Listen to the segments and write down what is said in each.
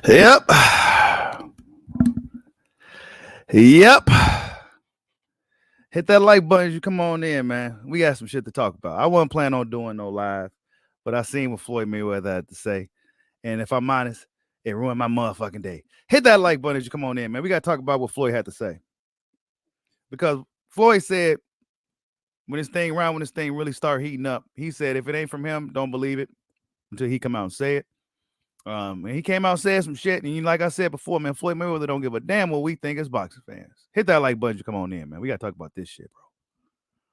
Yep. Yep. Hit that like button as you come on in, man. We got some shit to talk about. I wasn't planning on doing no live, but I seen what Floyd Mayweather had to say. And if I'm honest, it ruined my motherfucking day. Hit that like button as you come on in, man. We got to talk about what Floyd had to say. Because Floyd said when this thing really start heating up, he said if it ain't from him, don't believe it until he come out and say it. And he came out and said some shit. And like I said before, man, Floyd Mayweather don't give a damn what we think as boxing fans. Hit that like button to come on in, man. We got to talk about this shit, bro.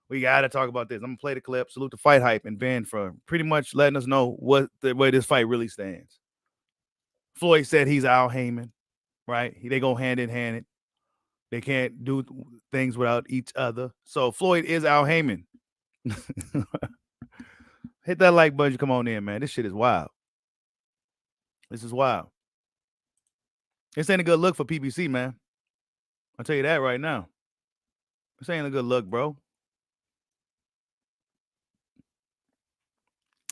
We got to talk about this. I'm going to play the clip. Salute to Fight Hype and Ben for pretty much letting us know where this fight really stands. Floyd said he's Al Haymon, right? They go hand in hand. They can't do things without each other. So Floyd is Al Haymon. Hit that like button to come on in, man. This shit is wild. This is wild. This ain't a good look for PBC, man. I'll tell you that right now. This ain't a good look, bro.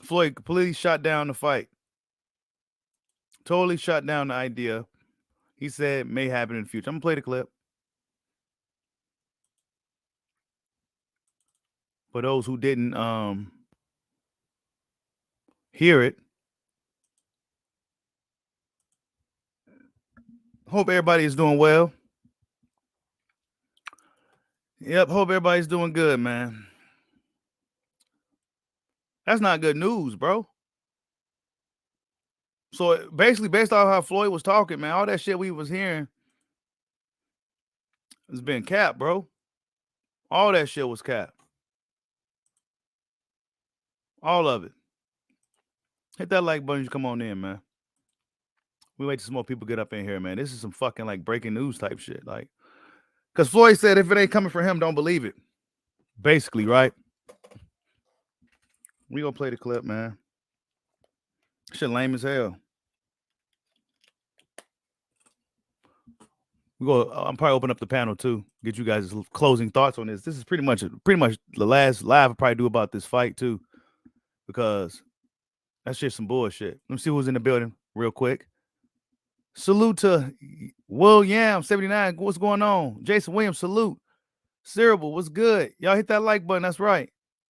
Floyd completely shot down the fight. Totally shut down the idea. He said it may happen in the future. I'm going to play the clip. For those who didn't hear it, hope everybody is doing well. Yep, hope everybody's doing good, man. That's not good news, bro. So basically, based on how Floyd was talking, man, all that shit we was hearing has been capped, bro. All that shit was capped. All of it. Hit that like button. You come on in, man. We wait till some more people get up in here, man. This is some fucking like breaking news type shit. Like, because Floyd said if it ain't coming from him, don't believe it. Basically, right? We gonna play the clip, man. Shit lame as hell. I'm probably open up the panel too. Get you guys' closing thoughts on this. This is pretty much the last live I'll probably do about this fight too, because that's just some bullshit. Let me see who's in the building real quick. Salute to William 79. What's going on? Jason Williams, salute. Cerebral, what's good? Y'all hit that like button. That's right.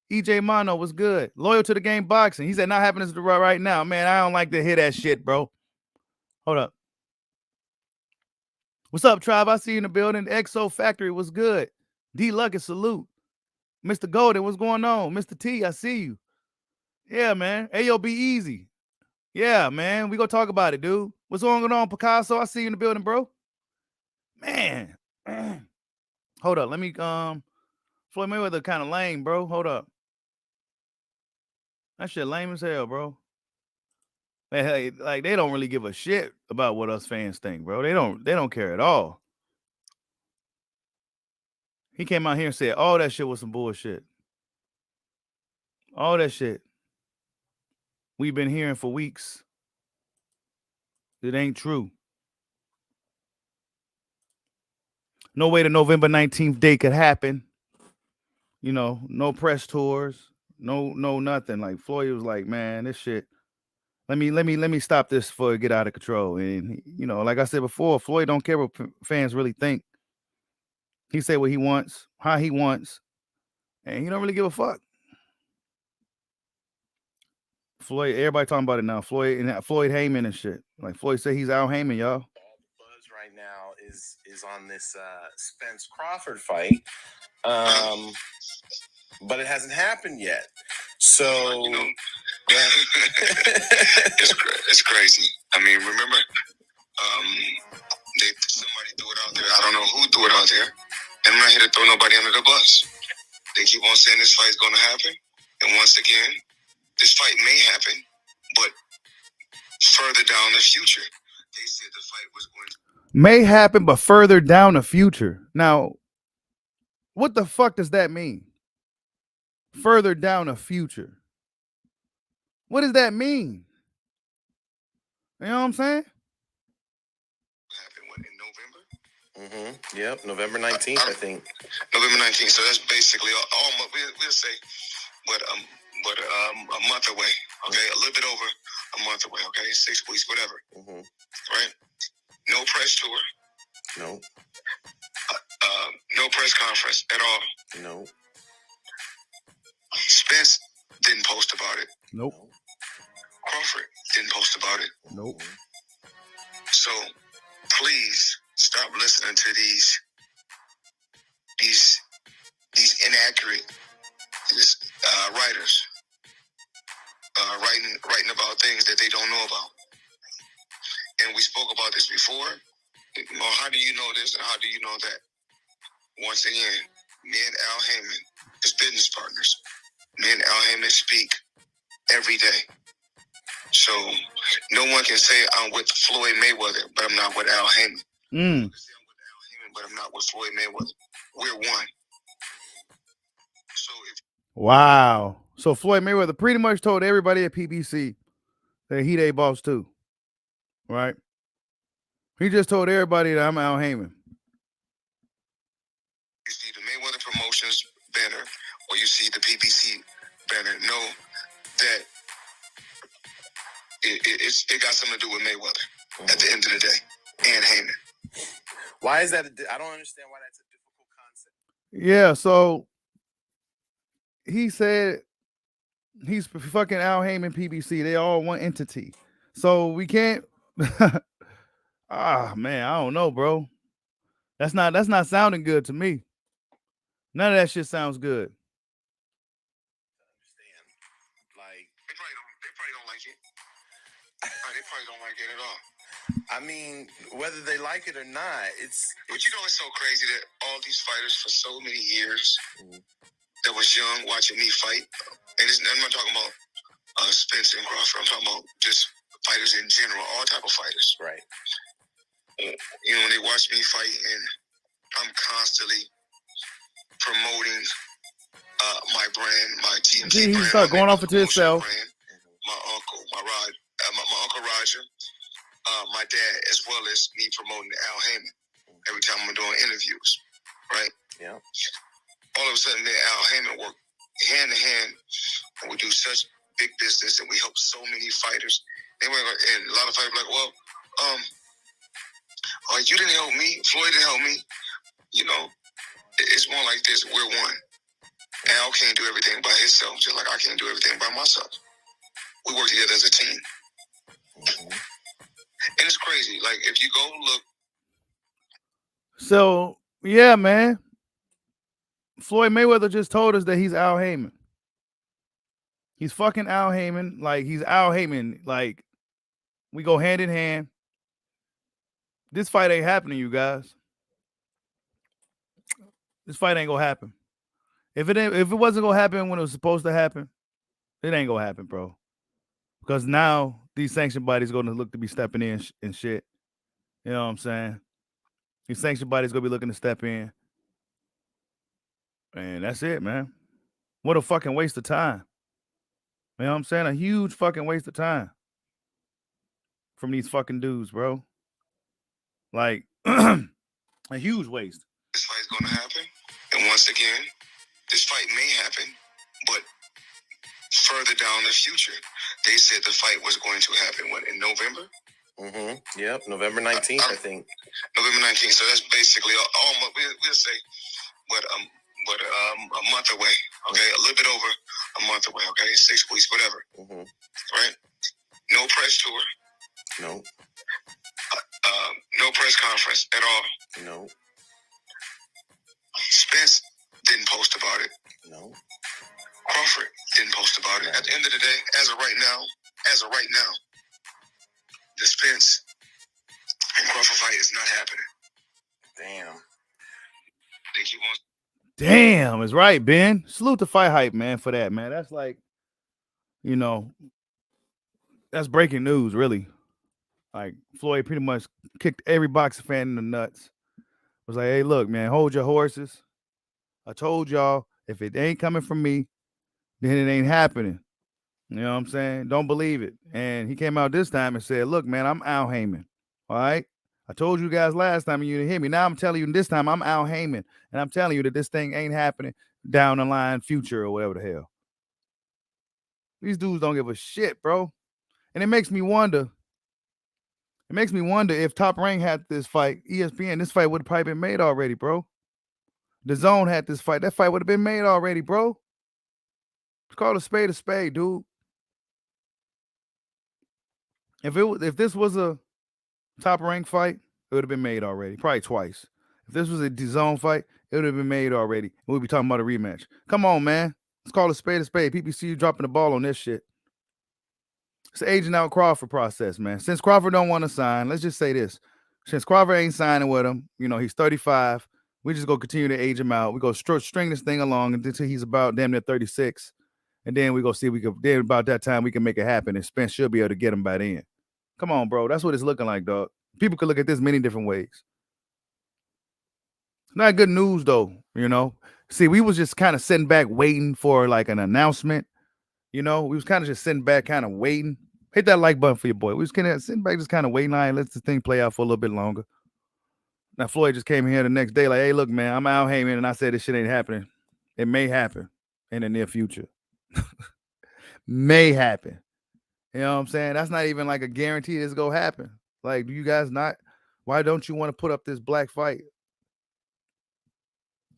EJ Mono, what's good? Loyal to the game boxing. He said not happening right now. Man, I don't like to hear that shit, bro. Hold up. What's up, Tribe? I see you in the building. XO Factory, what's good? D Luggett, salute. Mr. Golden, what's going on? Mr. T, I see you. Yeah, man. Ayo, be easy. Yeah, man. We gonna talk about it, dude. What's going on, Picasso? I see you in the building, bro. Man. Hold up. Let me Floyd Mayweather kind of lame, bro. Hold up. That shit lame as hell, bro. Man, like they don't really give a shit about what us fans think, bro. They don't care at all. He came out here and said all that shit was some bullshit. All that shit we've been hearing for weeks. It ain't true. No way the November 19th date could happen. You know, no press tours, no nothing. Like Floyd was like, man, this shit. Let me stop this before it get out of control. And you know, like I said before, Floyd don't care what fans really think. He say what he wants, how he wants, and he don't really give a fuck. Floyd, everybody talking about it now. Floyd Haymon and shit. Like Floyd said, he's Al Haymon, y'all. All the buzz right now is on this Spence Crawford fight, but it hasn't happened yet. So you know, it's crazy. I mean, remember, somebody threw it out there. I don't know who threw it out there. And I'm not here to throw nobody under the bus. They keep on saying this fight is going to happen. And once again, this fight may happen, but further down the future. They said the fight was going to... May happen, but further down the future. Now, what the fuck does that mean? Further down the future. What does that mean? You know what I'm saying? Happen what, in November? Mm-hmm. Yep, November 19th, I think. November 19th. So that's basically almost, we'll say, but a month away. Okay, a little bit over a month away. Okay, 6 weeks, whatever. Mm-hmm. right? No press tour. No. No press conference at all. No. Spence didn't post about it. Nope. Crawford didn't post about it. Nope. So please stop listening to these inaccurate writers writing about things that they don't know about. And we spoke about this before. Well, how do you know this and how do you know that? Once again, me and Al Haymon is business partners. Me and Al Haymon speak every day. So no one can say I'm with Floyd Mayweather, but I'm not with Al Haymon. No one can say I'm with Al Haymon, but I'm not with Floyd Mayweather. We're one. So Wow. So Floyd Mayweather pretty much told everybody at PBC that he they boss too. Right? He just told everybody that I'm Al Haymon. You see the Mayweather Promotions banner or you see the PBC banner, know that it got something to do with Mayweather at the end of the day and Haymon. Why is that? I don't understand why that's a difficult concept. Yeah, so he said he's fucking Al Haymon, PBC. They all one entity. So we can't. Man, I don't know, bro. That's not sounding good to me. None of that shit sounds good. Like they probably don't like it. They probably don't like it at all. I mean, whether they like it or not, But you know, it's so crazy that all these fighters for so many years that was young watching me fight, and I'm not talking about Spence and Crawford. I'm talking about just fighters in general, all type of fighters. Right. You know, when they watch me fight, and I'm constantly promoting my brand, my TMC See, he brand. started going off into himself. Brand, my uncle, my Uncle Roger, my dad, as well as me promoting Al Haymon every time I'm doing interviews, right? Yeah. All of a sudden, me and Al Haymon work hand in hand, and we do such big business, and we help so many fighters. And a lot of fighters are like, well, you didn't help me, Floyd didn't help me. You know, it's more like this: we're one. Al can't do everything by himself, just like I can't do everything by myself. We work together as a team. And it's crazy. Like, if you go look. So, yeah, man. Floyd Mayweather just told us that he's Al Haymon. He's fucking Al Haymon. Like, he's Al Haymon. Like, we go hand in hand. This fight ain't happening, you guys. This fight ain't gonna happen. If it wasn't gonna happen when it was supposed to happen, it ain't gonna happen, bro. Because now these sanction bodies gonna look to be stepping in and shit. You know what I'm saying? These sanction bodies gonna be looking to step in. And that's it, man. What a fucking waste of time. You know what I'm saying? A huge fucking waste of time from these fucking dudes, bro. Like, a huge waste. This fight's gonna happen. And once again, this fight may happen, but further down the future, they said the fight was going to happen, in November? Yep, November 19th, I think. November 19th. So that's basically almost, we'll say, a month away. Okay, a little bit over a month away. Okay, 6 weeks, whatever. Right? No press tour. No. No press conference at all. No. Spence didn't post about it. No. Crawford didn't post about it. At the end of the day, as of right now, the Spence and Crawford fight is not happening. Damn. They keep on. Damn, is right, Ben. Salute to Fight Hype, man, for that, man. That's like, you know, that's breaking news, really. Like, Floyd pretty much kicked every boxing fan in the nuts. Was like, hey, look, man, hold your horses. I told y'all, if it ain't coming from me, then it ain't happening. You know what I'm saying? Don't believe it. And he came out this time and said, look, man, I'm Al Haymon. All right? I told you guys last time and you didn't hear me. Now I'm telling you this time I'm Al Haymon. And I'm telling you that this thing ain't happening down the line, future or whatever the hell. These dudes don't give a shit, bro. And it makes me wonder, It makes me wonder if Top Rank had this fight, ESPN, this fight would have probably been made already, bro. The Zone had this fight. That fight would have been made already, bro. It's called a spade, dude. If this was a Top Rank fight, it would have been made already, probably twice. If this was a DAZN fight, it would have been made already. We'll be talking about a rematch. Come on, man. Let's call a spade. PBC dropping the ball on this shit. It's the aging out Crawford process, man. Since Crawford don't want to sign, let's just say this. Since Crawford ain't signing with him, he's 35. We just go continue to age him out. We go string this thing along until he's about damn near 36. And then we go see if we could, then about that time we can make it happen. And Spence should be able to get him by then. Come on, bro. That's what it's looking like, dog. People could look at this many different ways. Not good news, though, See, we was just kind of sitting back waiting for like an announcement. We was kind of just sitting back kind of waiting. Hit that like button for your boy. We was kind of sitting back just kind of waiting. Let the thing play out for a little bit longer. Now, Floyd just came here the next day like, hey, look, man, I'm Al Haymon, and I said this shit ain't happening. It may happen in the near future. May happen. You know what I'm saying? That's not even like a guarantee it's going to happen. Like, do you guys not? Why don't you want to put up this black fight?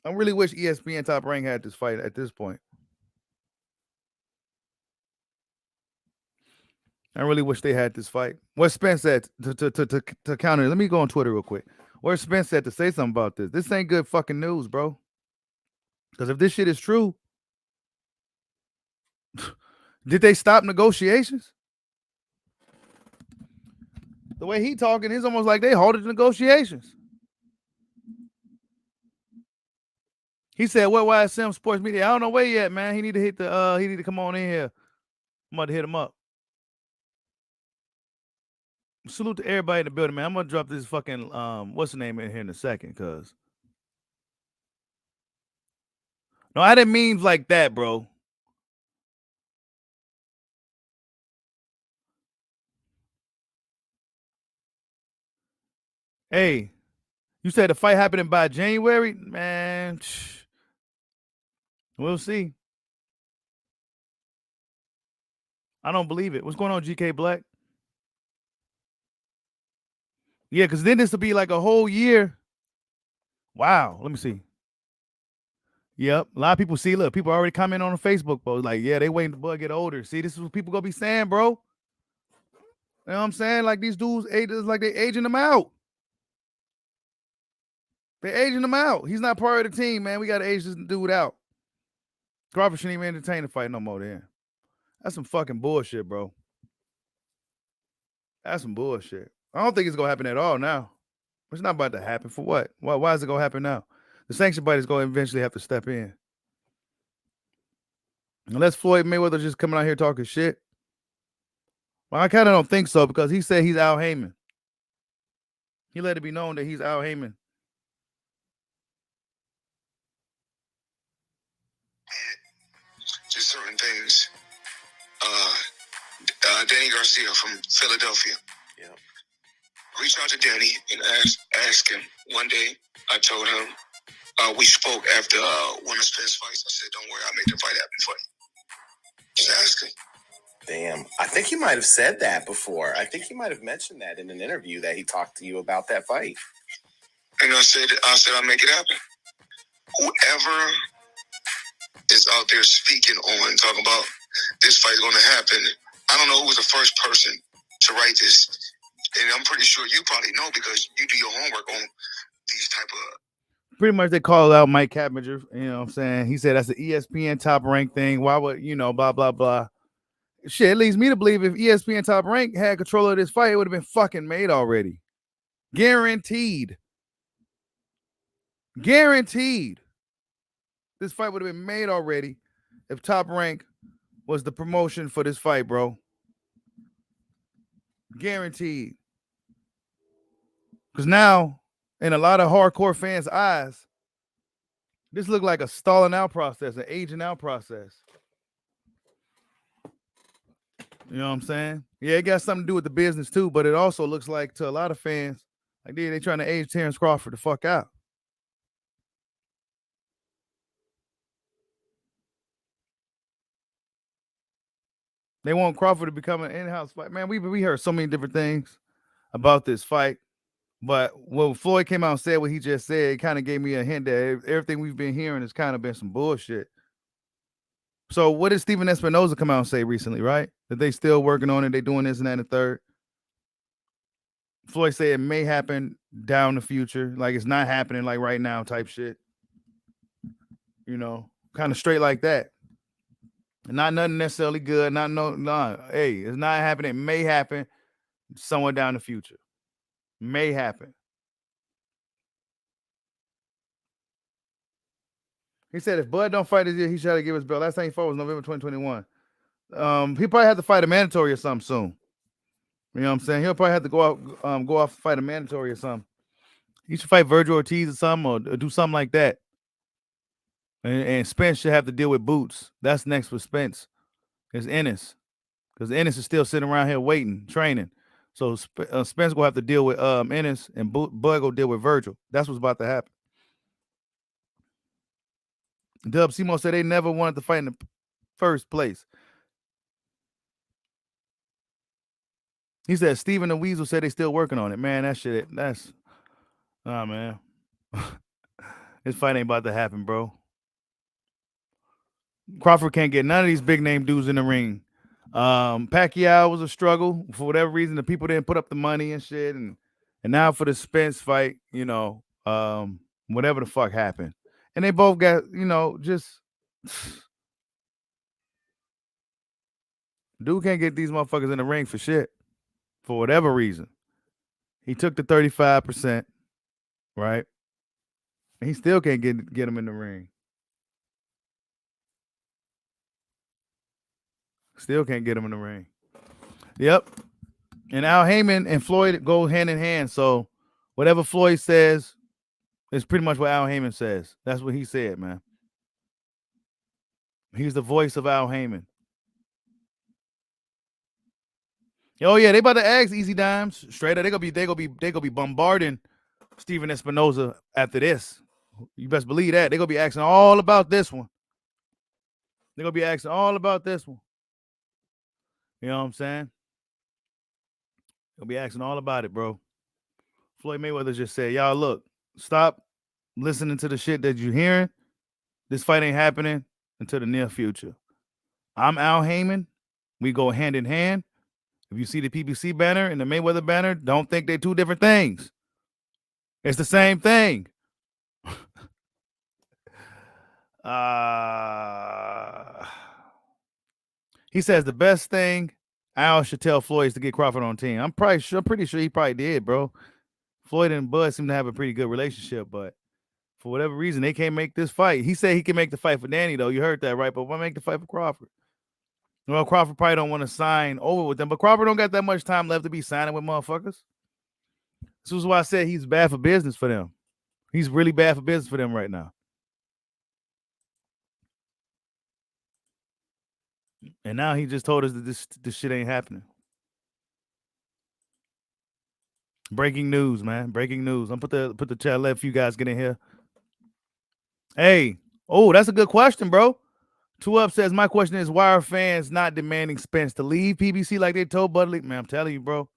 I really wish ESPN Top Rank had this fight at this point. I really wish they had this fight. Where's Spence at to counter? Let me go on Twitter real quick. Where's Spence at to say something about this? This ain't good fucking news, bro. Because if this shit is true, did they stop negotiations? The way he talking, it's almost like they halted negotiations. He said, "What YSM Sports Media? I don't know where yet, man. He need to hit the. He need to come on in here. I'm about to hit him up. Salute to everybody in the building, man. I'm gonna drop this fucking what's the name in here in a second, cause no, I didn't mean like that, bro. Hey, you said the fight happening by January, man. We'll see. I don't believe it. What's going on, GK Black? Yeah, because then this will be like a whole year. Wow. Let me see. Yep. A lot of people see, look, people already comment on the Facebook post. Like, yeah, they waiting to bug get older. See, this is what people gonna be saying, bro. You know what I'm saying? Like these dudes, like they aging them out. They aging him out. He's not part of the team, man. We got to age this dude out. Crawford shouldn't even entertain the fight no more then. That's some fucking bullshit, bro. That's some bullshit. I don't think it's going to happen at all now. It's not about to happen. For what? Why is it going to happen now? The sanction body is going to eventually have to step in. Unless Floyd Mayweather just coming out here talking shit. Well, I kind of don't think so because he said he's Al Haymon. He let it be known that he's Al Haymon. Just certain things. Danny Garcia from Philadelphia. Yeah. Reach out to Danny and ask him. One day, I told him, we spoke after one of Spence fights. I said, don't worry, I'll make the fight happen for you. Just ask him. Damn. I think he might have said that before. I think he might have mentioned that in an interview that he talked to you about that fight. And I said I'll make it happen. Whoever is out there speaking on, talking about this fight's going to happen, I don't know who was the first person to write this. And I'm pretty sure you probably know because you do your homework on these type of... Pretty much they called out Mike Cabager, you know what I'm saying? He said that's the ESPN Top Rank thing. Why would, blah, blah, blah. Shit, it leads me to believe if ESPN Top Rank had control of this fight, it would have been fucking made already. Guaranteed. Guaranteed. This fight would have been made already if Top Rank was the promotion for this fight, bro. Guaranteed. Because now, in a lot of hardcore fans' eyes, this looked like a stalling out process, an aging out process. You know what I'm saying? Yeah, it got something to do with the business too, but it also looks like to a lot of fans, like they trying to age Terrence Crawford the fuck out. They want Crawford to become an in-house fight. Man, we heard so many different things. about this fight. But when Floyd came out and said what he just said, it kind of gave me a hint that everything we've been hearing has kind of been some bullshit. So what did Steven Espinoza come out and say recently, right? That they still working on it, they doing this and that and the third. Floyd said it may happen down the future, like it's not happening like right now type shit. You know, kind of straight like that. Not nothing necessarily good, hey, it's not happening. It may happen somewhere down the future. May happen. He said if Bud don't fight this year, he should give his belt. Last time he fought was November 2021. He probably have to fight a mandatory or something soon. You know what I'm saying? He'll probably have to go off and fight a mandatory or something. He should fight Virgil Ortiz or something, or do something like that. And Spence should have to deal with Boots. That's next for Spence. It's Ennis. Because Ennis is still sitting around here waiting, training. So Spence will have to deal with Ennis, and Bud will deal with Virgil. That's what's about to happen. Dub Simo said they never wanted to fight in the first place. He said Steven the Weasel said they still working on it. Man, man. This fight ain't about to happen, bro. Crawford can't get none of these big name dudes in the ring. Pacquiao was a struggle. For whatever reason, the people didn't put up the money and shit. And now for the Spence fight, whatever the fuck happened. And they both got, just dude can't get these motherfuckers in the ring for shit. For whatever reason. He took the 35%, right? And he still can't get him in the ring. Still can't get him in the ring. Yep. And Al Haymon and Floyd go hand in hand. So whatever Floyd says is pretty much what Al Haymon says. That's what he said, man. He's the voice of Al Haymon. Oh yeah, they about to ask Easy Dimes straight up. They gonna be bombarding Steven Espinoza after this. You best believe that. They gonna be asking all about this one. They gonna be asking all about this one. You know what I'm saying? They'll be asking all about it, bro. Floyd Mayweather just said, y'all look, stop listening to the shit that you're hearing. This fight ain't happening until the near future. I'm Al Haymon. We go hand in hand. If you see the PBC banner and the Mayweather banner, don't think they're two different things. It's the same thing. He says the best thing Al should tell Floyd is to get Crawford on team. I'm pretty sure he probably did, bro. Floyd and Bud seem to have a pretty good relationship, but for whatever reason, they can't make this fight. He said he can make the fight for Danny, though. You heard that, right? But why make the fight for Crawford? Well, Crawford probably don't want to sign over with them, but Crawford don't got that much time left to be signing with motherfuckers. This is why I said he's bad for business for them. He's really bad for business for them right now. And now he just told us that this shit ain't happening. Breaking news, man. Breaking news. I'm put the chat. Let a few guys get in here. Hey, that's a good question, bro. 2Up says, my question is, why are fans not demanding Spence to leave PBC like they told Budley? Man, I'm telling you, bro.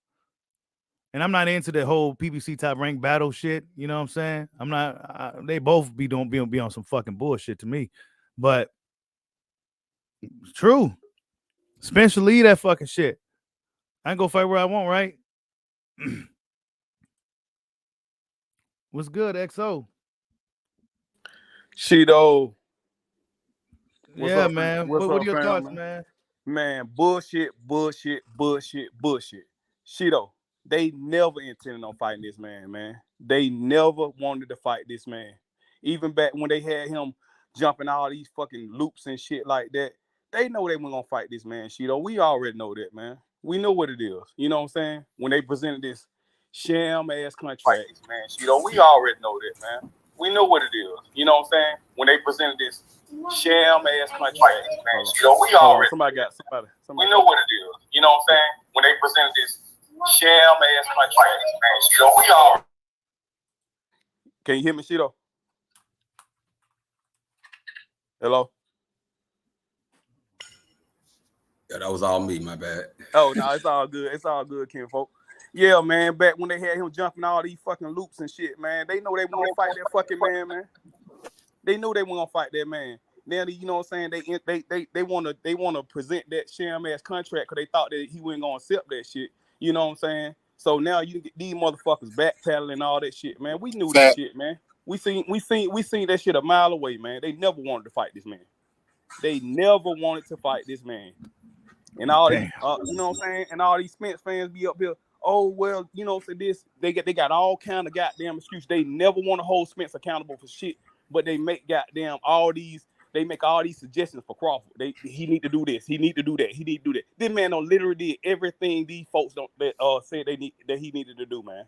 And I'm not into the whole PBC Top Rank battle shit. You know what I'm saying? I'm not. They both be on some fucking bullshit to me. But it's true. Spence should leave that fucking shit. I can go fight where I want, right? What's good, XO? Cheeto. Yeah, up, man. What are your thoughts, man? Man, bullshit. Cheeto, they never intended on fighting this man. They never wanted to fight this man. Even back when they had him jumping all these fucking loops and shit like that, they know they weren't gonna fight this man, Cheeto. We already know that, man. We know what it is. You know what I'm saying? When they presented this sham-ass contract, man, Cheeto, we already know that, man. We know what it is. You know what I'm saying? When they presented this sham-ass contract, man, Cheeto, we already somebody. We know what it is. You know what I'm saying? When they presented this sham-ass contract, man, Cheeto, we already. Can you hear me, Cheeto? Hello? Yeah, that was all me, my bad. Oh, no, it's all good. It's all good, kinfolk. Yeah, man. Back when they had him jumping all these fucking loops and shit, man. They know they want to fight that fucking man. They knew they weren't gonna fight that man. Now, you know what I'm saying? They wanna present that sham ass contract because they thought that he wasn't gonna accept that shit. You know what I'm saying? So now you get these motherfuckers backpedaling and all that shit, man. We knew this shit, man. We seen that shit a mile away, man. They never wanted to fight this man. They never wanted to fight this man. And all these, you know what I'm saying? And all these Spence fans be up here. Oh well, you know, for this they got all kind of goddamn excuses. They never want to hold Spence accountable for shit, but they make goddamn all these. They make all these suggestions for Crawford. He need to do this. He need to do that. He need to do that. This man literally did everything these folks said that he needed to do, man.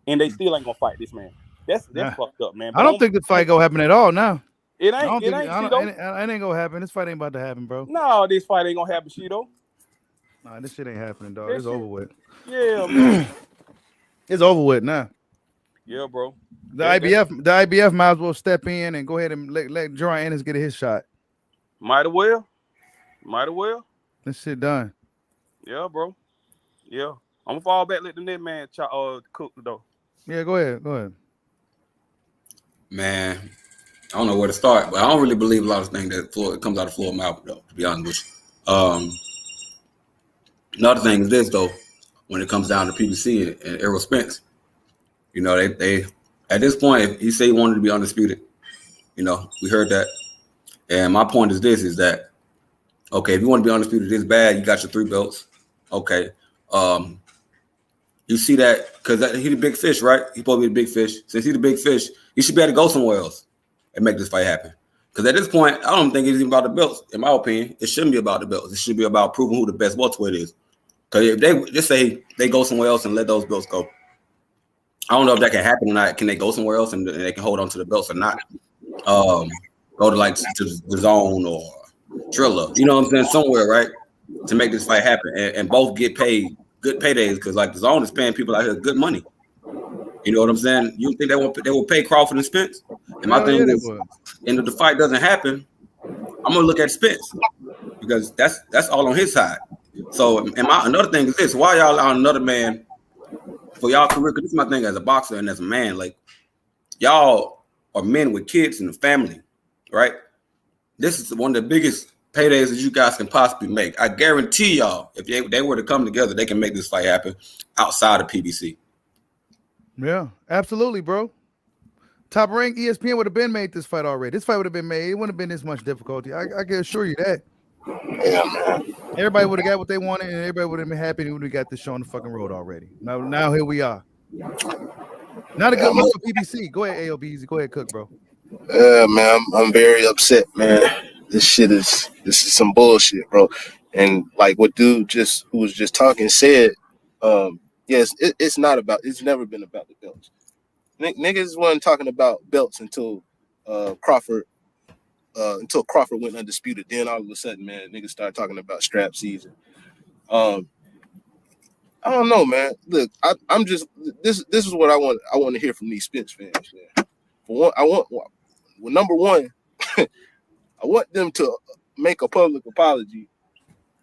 And they still ain't gonna fight this man. That's fucked up, man. But I don't think the fight gonna happen at all now. It ain't. It ain't gonna happen. This fight ain't about to happen, bro. No, this fight ain't gonna happen, Cheeto. Nah, this shit ain't happening, dog. It's over with. Yeah, man. It's over with now. Yeah, bro. The IBF might as well step in and go ahead and let Jordan Ennis get his shot. Might as well. This shit done. Yeah, bro. Yeah. I'm gonna fall back, let the net man cook though. Yeah, go ahead. Man, I don't know where to start, but I don't really believe a lot of things that comes out of Floyd mouth, though, to be honest with you. Another thing is this, though, when it comes down to PBC and Errol Spence, you know, they at this point, he said he wanted to be undisputed. You know, we heard that. And my point is this, is that, okay, if you want to be undisputed this bad, you got your 3 belts. Okay. You see that, because he's the big fish, right? He's supposed to be the big fish. Since he's the big fish, he should be able to go somewhere else and make this fight happen. Because at this point, I don't think it's even about the belts. In my opinion, it shouldn't be about the belts. It should be about proving who the best welterweight is. Because if they just say they go somewhere else and let those belts go, I don't know if that can happen or not. Can they go somewhere else and they can hold on to the belts or not? Go to the zone or Trilla, you know what I'm saying, somewhere, right, to make this fight happen and both get paid good paydays, because like the zone is paying people out here good money. You know what I'm saying? You think they will pay Crawford and Spence? And my thing is, and if the fight doesn't happen, I'm gonna look at Spence because that's all on his side. So, another thing is this: why y'all on another man for y'all career? Because this is my thing as a boxer and as a man. Like, y'all are men with kids and a family, right? This is one of the biggest paydays that you guys can possibly make. I guarantee y'all, if they were to come together, they can make this fight happen outside of PBC. Yeah, absolutely, bro. Top Rank ESPN would have been made this fight already. This fight would have been made. It wouldn't have been this much difficulty. I can assure you that. Yeah, man. Everybody would have got what they wanted, and everybody would have been happy. We would have got this show on the fucking road already. Now here we are. Not a good look for PBC. Go ahead, AOBZ. Go ahead, cook, bro. Man, I'm very upset, man. This is some bullshit, bro. And like what dude who was just talking said, yes, it's never been about the belts. Niggas wasn't talking about belts until Crawford went undisputed. Then all of a sudden, man, niggas started talking about strap season. I don't know, man. Look, I'm just this is what I want to hear from these Spence fans, man. For one, number one, I want them to make a public apology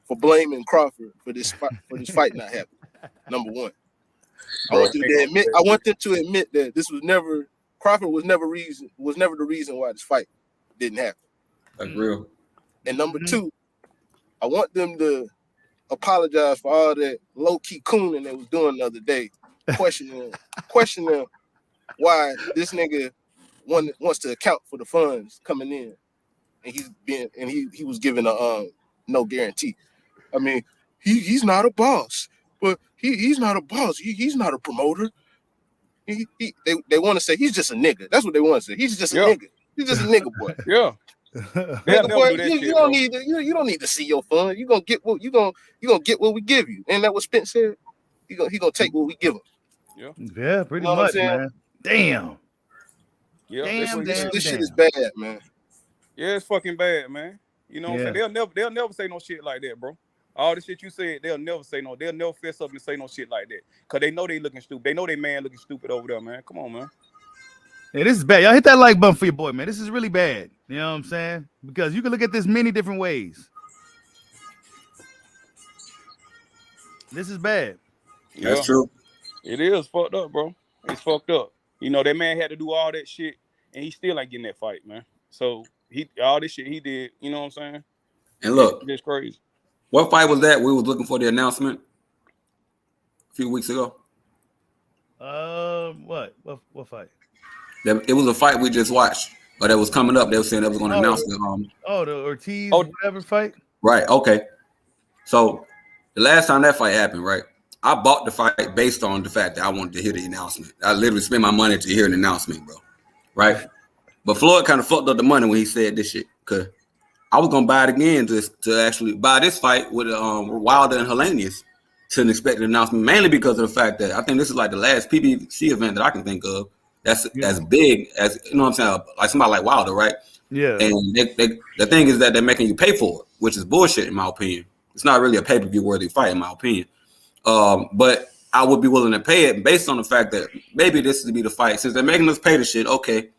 for blaming Crawford for this fight not happening. Number one, I want them to admit that this was never Crawford was never the reason why this fight didn't happen. That's real. And number two, I want them to apologize for all that low-key cooning they was doing the other day, questioning why this nigga wants to account for the funds coming in, and he was given a no guarantee. I mean, he's not a boss, but he's not a boss. He's not a promoter. They want to say he's just a nigga. That's what they want to say. He's just a nigga. He's just a nigga boy. Yeah. Nigga boy, you don't need to see your fun. You gonna get what we give you. And that what Spence said. He gonna take what we give him. Yeah, pretty much, man. Damn. Yeah, this shit is bad, man. Yeah, it's fucking bad, man. You know what I'm saying? They'll never say no shit like that, bro. All the shit you said, they'll never fess up and say no shit like that. Cause they know they looking stupid. They know they man looking stupid over there, man. Come on, man. Hey, this is bad. Y'all hit that like button for your boy, man. This is really bad. You know what I'm saying? Because you can look at this many different ways. This is bad. That's true. It is fucked up, bro. It's fucked up. You know, that man had to do all that shit, and he still ain't getting that fight, man. So all this shit he did, you know what I'm saying? And look, it's crazy. What fight was that? We was looking for the announcement a few weeks ago. What fight? It was a fight we just watched, but it was coming up. They were saying they was going to announce it. The Ortiz whatever fight. Right. Okay. So the last time that fight happened, right? I bought the fight based on the fact that I wanted to hear the announcement. I literally spent my money to hear an announcement, bro. Right. But Floyd kind of fucked up the money when he said this shit, because I was gonna buy it again to actually buy this fight with Wilder and Helenius to an expected announcement, mainly because of the fact that I think this is like the last PBC event that I can think of that's as big as, you know what I'm saying, like somebody like Wilder, right? Yeah. And the thing is that they're making you pay for it, which is bullshit in my opinion. It's not really a pay-per-view worthy fight in my opinion. But I would be willing to pay it based on the fact that maybe this would be the fight. Since they're making us pay the shit, okay,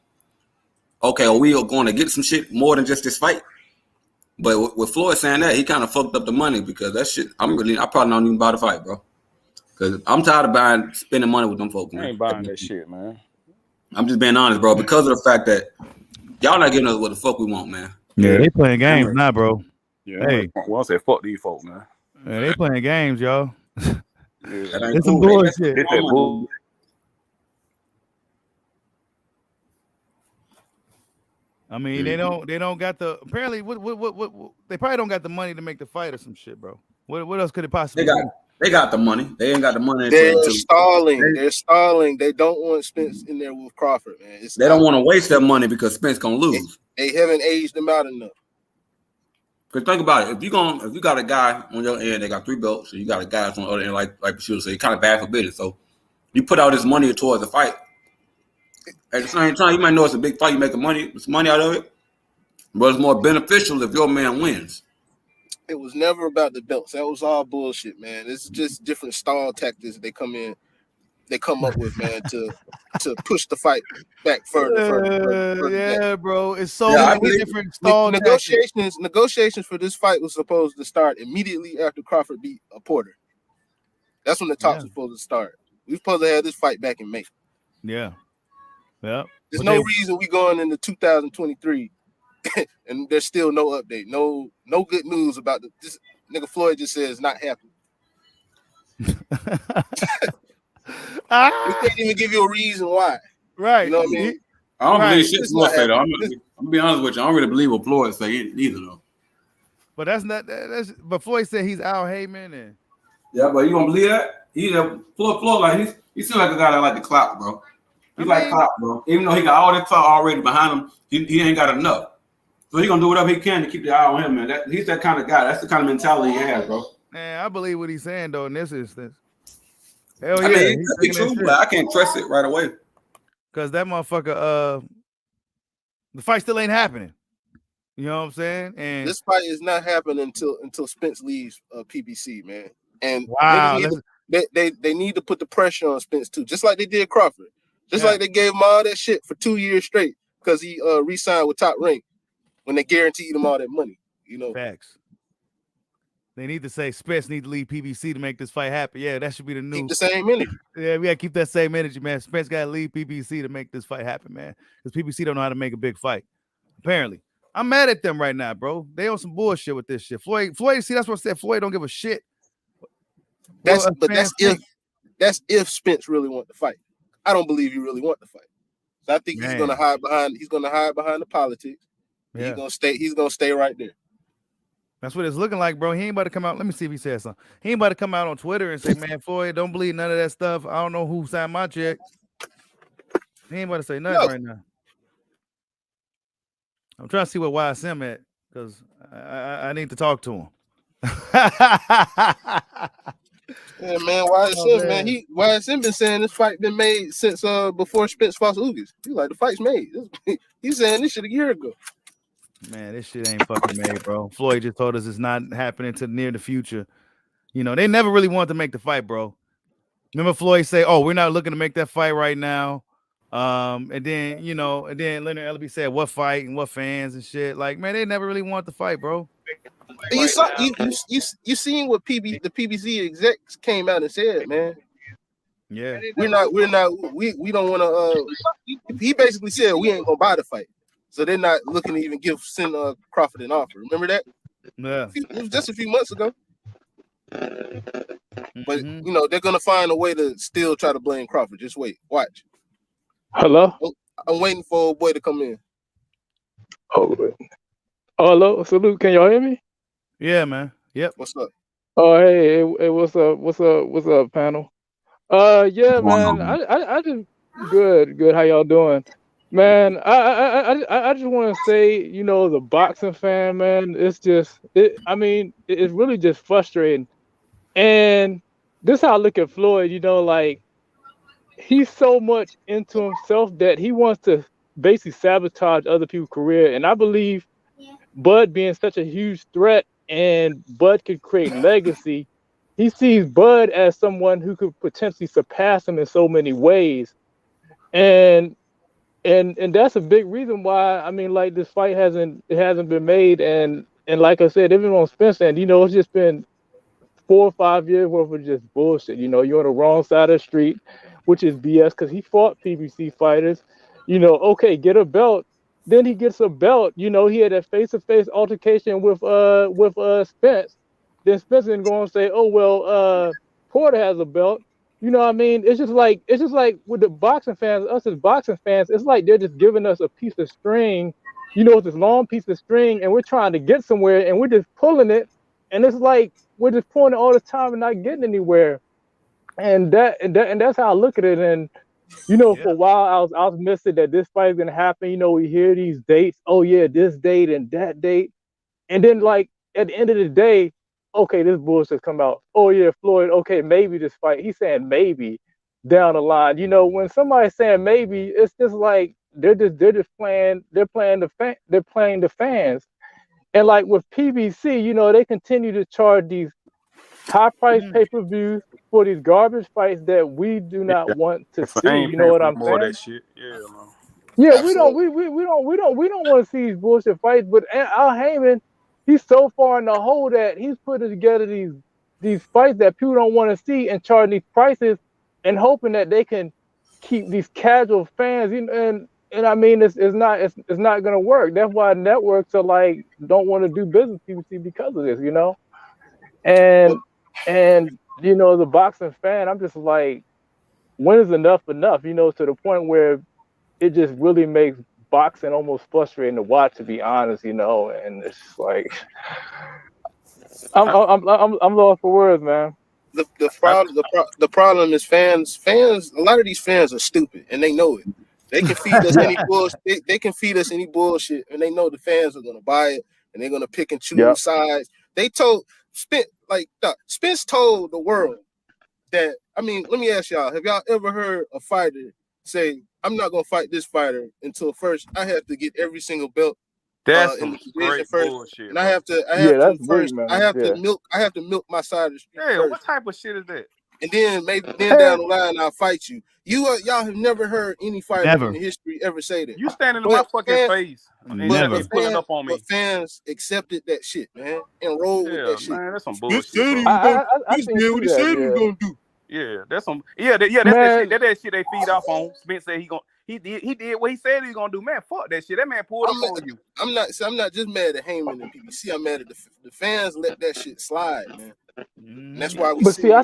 are we going to get some shit more than just this fight? But with Floyd saying that, he kind of fucked up the money, because that shit, I probably don't even buy the fight, bro. Because I'm tired of spending money with them folks, man. I ain't buying that shit, man. I'm just being honest, bro, because of the fact that y'all not giving us what the fuck we want, man. Yeah, they playing games now, bro. Yeah, hey. Well, I said fuck these folks, man. Yeah, they playing games, y'all. It's some bullshit. I mean, they don't got the, apparently what they probably don't got the money to make the fight or some shit, bro. What else could it possibly be? They got the money. They ain't got the money. They're stalling. They're stalling. They don't want Spence in there with Crawford, man. They don't want to waste their money because Spence gonna lose. They haven't aged them out enough. Because think about it. If you got a guy on your end, they got 3 belts, so you got a guy on the other end, like Bashir said, kind of bad for business. So you put all this money towards the fight. At the same time, you might know it's a big fight. You make some money out of it, but it's more beneficial if your man wins. It was never about the belts. That was all bullshit, man. It's just different stall tactics they come up with, man, to push the fight back further. Yeah, back. bro. It's so many different stall negotiations. Negotiations for this fight was supposed to start immediately after Crawford beat Porter. That's when the talks were supposed to start. We were supposed to have this fight back in May. Yeah. Yeah. There's no reason we going into 2023 and there's still no update. No good news about this. Nigga Floyd just says not happening. We can't even give you a reason why. Right. You know what I mean? I don't believe shit Floyd say, though. I'm gonna be honest with you. I don't really believe what Floyd say either, though. But but Floyd said he's Al Haymon and but you gonna believe that? Floyd like he seems like a guy that like the clout, bro. He like clout, bro. Even though he got all that clout already behind him, he ain't got enough. So he gonna do whatever he can to keep the eye on him, man. He's that kind of guy. That's the kind of mentality he has, bro. Man, I believe what he's saying though in this instance. Hell yeah, I mean, it's true, but I can't trust it right away. Cause that motherfucker, the fight still ain't happening. You know what I'm saying? And this fight is not happening until Spence leaves PBC, man. And they need to put the pressure on Spence too, just like they did Crawford. Just like they gave him all that shit for 2 years straight because he re-signed with Top Rank when they guaranteed him all that money. You know, facts. They need to say Spence need to leave PBC to make this fight happen. Yeah, that should be the new. Keep the same energy. Yeah, we gotta keep that same energy, man. Spence gotta leave PBC to make this fight happen, man. Because PBC don't know how to make a big fight. Apparently, I'm mad at them right now, bro. They on some bullshit with this shit. Floyd. See, that's what I said. Floyd don't give a shit. That's if Spence really want the fight. I don't believe he really want the fight. So I think he's gonna hide behind. He's gonna hide behind the politics. Yeah. He's gonna stay right there. That's what it's looking like, bro. He ain't about to come out. Let me see if he says something. He ain't about to come out on Twitter and say, man, Floyd, don't believe none of that stuff. I don't know who signed my check. He ain't about to say nothing right now. I'm trying to see what YSM at because I need to talk to him. Yeah, man, YSM, YSM been saying this fight been made since before Spence fought Ugas. He's like, the fight's made. He's saying this shit a year ago. Man, this shit ain't fucking made, bro. Floyd just told us it's not happening to near the future. You know, they never really wanted to make the fight, bro. Remember Floyd say, "Oh, we're not looking to make that fight right now." And then Leonard Ellerby said, "What fight and what fans and shit." Like, man, they never really want the fight, bro. You seen what the PBC execs came out and said, man. Yeah. We don't want to. He basically said we ain't gonna buy the fight, so they're not looking to even send Crawford an offer. Remember that? Yeah. It was just a few months ago. But Mhm. they're gonna find a way to still try to blame Crawford. Just wait, watch. Hello? I'm waiting for old boy to come in. Oh, hello, salute. Can y'all hear me? Yeah, man. Yep. What's up? Oh, hey, what's up, panel? Yeah, man. I just good. How y'all doing, man? I just want to say, the boxing fan, man. I mean, it's really just frustrating. And this is how I look at Floyd. Like he's so much into himself that he wants to basically sabotage other people's career. And I believe Bud being such a huge threat and Bud could create legacy, he sees Bud as someone who could potentially surpass him in so many ways. And that's a big reason why, I mean, like, this fight hasn't been made. And like I said, even on Spence, and it's just been 4 or 5 years worth of just bullshit. You're on the wrong side of the street, which is BS, because he fought PBC fighters. Okay, get a belt. Then he gets a belt. He had a face-to-face altercation with Spence. Then Spence didn't go and say, oh well, Porter has a belt. You know what I mean? It's just like with the boxing fans, us as boxing fans, it's like they're just giving us a piece of string. It's this long piece of string, and we're trying to get somewhere, and we're just pulling it, and it's like we're just pulling it all the time and not getting anywhere. And that's how I look at it. And for a while I was missing that this fight is gonna happen. We hear these dates. Oh yeah, this date and that date, and then like at the end of the day, okay, this bullshit come out. Oh yeah, Floyd. Okay, maybe this fight. He's saying maybe down the line. When somebody's saying maybe, it's just like they're playing. They're playing the fans. And like with PBC, they continue to charge these high price pay-per-views for these garbage fights that we do not want to I see. ain't You know paying what for I'm more of saying? that shit. Yeah, man. Yeah, Absolutely. we don't want to see these bullshit fights. But Al Haymon, he's so far in the hole that he's putting together these fights that people don't want to see and charging these prices and hoping that they can keep these casual fans. And I mean, it's not gonna work. That's why networks are like don't want to do business with PBC because of this. And as a boxing fan, I'm just like, when is enough enough? To the point where it just really makes boxing almost frustrating to watch, to be honest. And it's just like I'm lost for words, man. The problem is fans. A lot of these fans are stupid, and they know it. They can feed us any bullshit. They can feed us any bullshit, and they know the fans are gonna buy it, and they're gonna pick and choose Yep. sides. They told Spence told the world that. I mean, let me ask y'all: have y'all ever heard a fighter say, "I'm not gonna fight this fighter until first I have to get every single belt That's in some the division great first, bullshit, and bro. I have to That's weak, first. man. I have Yeah. to milk my side of the street Yeah, first, what type of shit is that? and then down the line I'll fight you. Y'all have never heard any fighter in the history ever say that. You standing in my fucking face Never. and pulling up on me. But fans accepted that shit, man, and rolled with that shit. Man, that's some bullshit, bro. I think too that, yeah. gonna do. Yeah, that's some. Yeah, that's that shit. That's that shit they feed off on. Spence said he did what he said he was gonna do. Man, fuck that shit. That man pulled up on you. I'm not just mad at Haymon and PBC. I'm mad at the fans let that shit slide, man. And that's why we. But see, I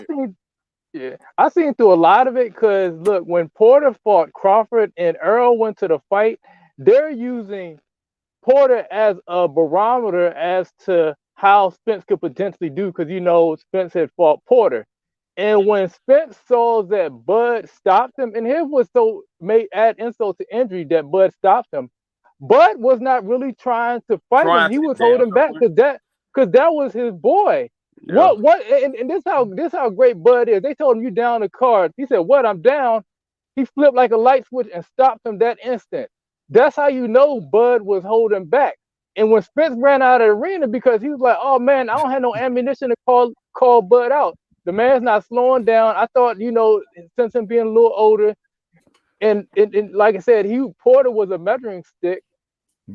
seen through a lot of it because look, when Porter fought Crawford and Earl went to the fight, they're using Porter as a barometer as to how Spence could potentially do, because Spence had fought Porter. And when Spence saw that Bud stopped him, and his was so may add insult to injury that Bud stopped him. Bud was not really trying to fight him. He was holding back because that was his boy. Yeah. What and this how great Bud is. They told him you down the card. He said, "What? I'm down." He flipped like a light switch and stopped him that instant. That's how you know Bud was holding back. And when Spence ran out of the arena because he was like, "Oh man, I don't have no ammunition to call Bud out." The man's not slowing down. I thought, since him being a little older, and like I said, Porter was a measuring stick.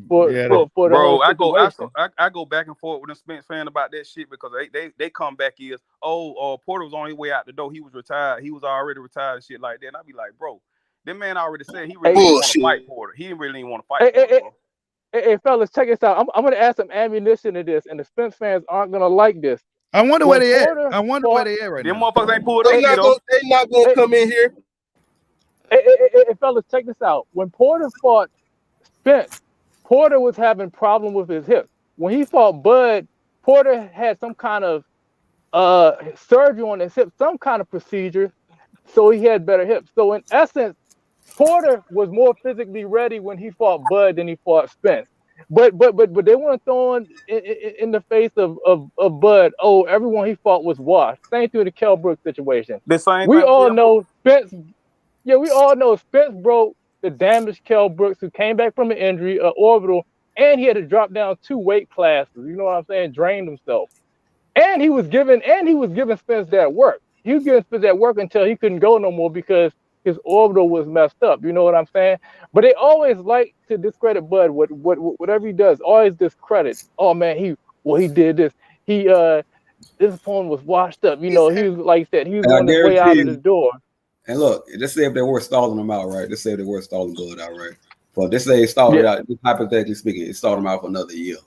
for Yeah, the Bro, whole I situation. go back and forth with the Spence fan about that shit because they come back is Porter was on his way out the door. He was retired. He was already retired and shit like that. And I be like, bro, that man already said he really didn't want to Bullshit. fight Porter. He really didn't want to fight Porter, bro. Hey, fellas, check this out. I'm gonna add some ammunition to this, and the Spence fans aren't gonna like this. I wonder When where they at. Porter I wonder where fought- they at right Them now. motherfuckers ain't pulled up They yet, not though. gonna come in here. Hey, fellas, check this out. When Porter fought Spence, Porter was having problem with his hip. When he fought Bud, Porter had some kind of surgery on his hip, some kind of procedure, so he had better hips. So in essence, Porter was more physically ready when he fought Bud than he fought Spence. But they weren't throwing in the face of Bud. Oh, everyone he fought was washed. Same through the Kell Brooks situation. The same We thing all with know Spence. Yeah, we all know Spence broke the damaged Kell Brooks, who came back from an injury, orbital, and he had to drop down 2 weight classes. You know what I'm saying? Drained himself, and he was giving Spence that work. He was giving Spence that work until he couldn't go no more because his orbital was messed up. You know what I'm saying? But they always like to discredit Bud. Whatever he does, always discredit. Oh man, he did this. This opponent was washed up. You know, he was like that. He was And I on his way out guarantee of the door. And look, let's say if they were stalling him out, right? Let's say they were stalling Bud out, right? But let's say they stalled it out, hypothetically speaking, it stalled him out for another year,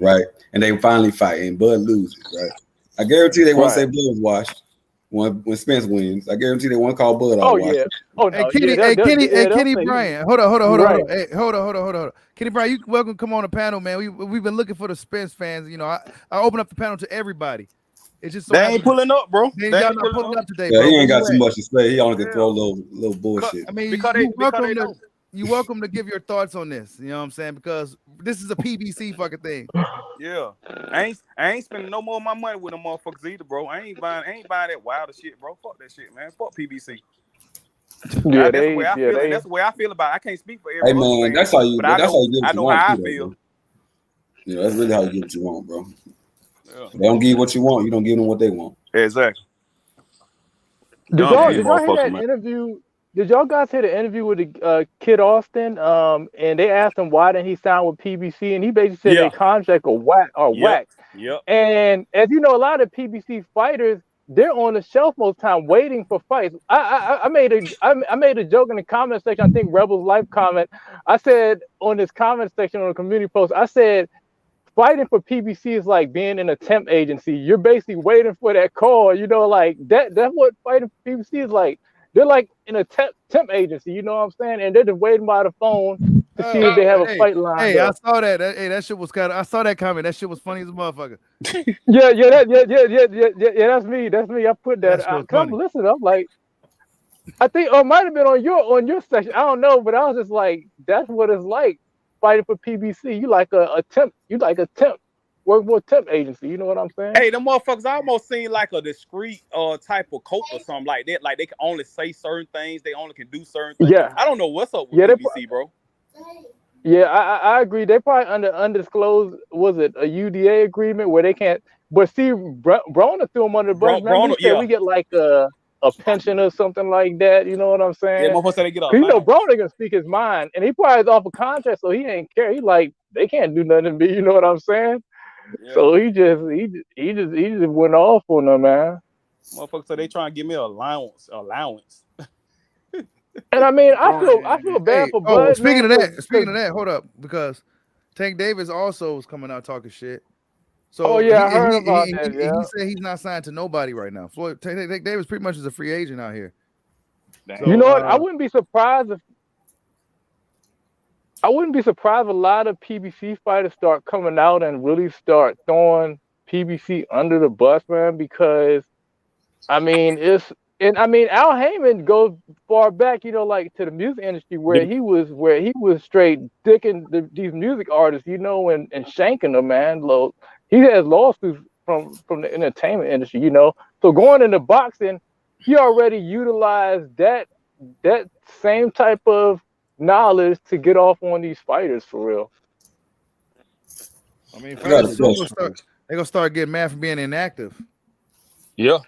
right? And they finally fight, and Bud loses, right? I guarantee they won't say Bud was washed when Spence wins. I guarantee they won't call Bud out. Yeah. Oh no. Kenny Bryant. Hold on. Hey, hold on. Kenny Bryant, you welcome. Come on the panel, man. We've been looking for the Spence fans. You know, I open up the panel to everybody. It's just so they ain't pulling up, bro. Y'all not pulling up today, yeah, bro. he ain't got too much to say. He only can throw little bullshit. I mean, you're welcome to give your thoughts on this. You know what I'm saying? Because this is a PBC fucking thing. Yeah, I ain't spending no more of my money with them motherfuckers either, bro. I ain't buying that wilder shit, bro. Fuck that shit, man. Fuck PBC. Yeah, that's the way I feel. And that's the way I feel about it. I can't speak for everyone. Hey man, that's how you. That's how you get what you want. I know how I feel. You know, that's really how you get what you want, bro. Yeah. They don't give you what you want. You don't give them what they want. Exactly. Did y'all hear that interview? Did y'all guys hear the interview with the Kid Austin? And they asked him why didn't he sign with PBC, and he basically said their contract or whack. Yep. And as you know, a lot of PBC fighters, they're on the shelf most time waiting for fights. I made a joke in the comment section. I think Rebel's Life comment. I said on this comment section on the community post, I said, fighting for PBC is like being in a temp agency. You're basically waiting for that call. You know, like that's what fighting for PBC is like. They're like in a temp agency. You know what I'm saying? And they're just waiting by the phone to see if they have a fight line. Hey, I saw that. That shit was kind of. I saw that comment. That shit was funny as a motherfucker. Yeah. That's me. I put that. I'm listening. I'm like, I think it might have been on your section. I don't know, but I was just like, that's what it's like. Fighting for PBC, you like a temp, work for a temp agency. You know what I'm saying? Hey, them motherfuckers almost seem like a discreet type of cult or something like that. Like they can only say certain things, they only can do certain things. Yeah, I don't know what's up with PBC, bro. Yeah, I agree. They probably under undisclosed. Was it a UDA agreement where they can't? But see, Broner threw him under the bus. We get like a pension or something like that. You know what I'm saying? Yeah, motherfuckers say they get a. You know, Broner can speak his mind, and he probably is off a contract, so he ain't care. He like they can't do nothing to me. You know what I'm saying? Yeah. So he just went off on them, man. Motherfuckers say they trying to give me an allowance. And I mean, I feel bad for Bud. Speaking of that, hold up, because Tank Davis also was coming out talking shit. So I heard about that. He said he's not signed to nobody right now. Tank Davis pretty much is a free agent out here. So, you know what? I wouldn't be surprised if a lot of PBC fighters start coming out and really start throwing PBC under the bus, man. Because I mean, Al Haymon goes far back, you know, like to the music industry where he was straight dicking these music artists, you know, and shanking them, man. He has lawsuits from the entertainment industry, you know. So going into boxing, he already utilized that same type of knowledge to get off on these fighters for real. I mean, they're gonna start getting mad for being inactive. Yeah.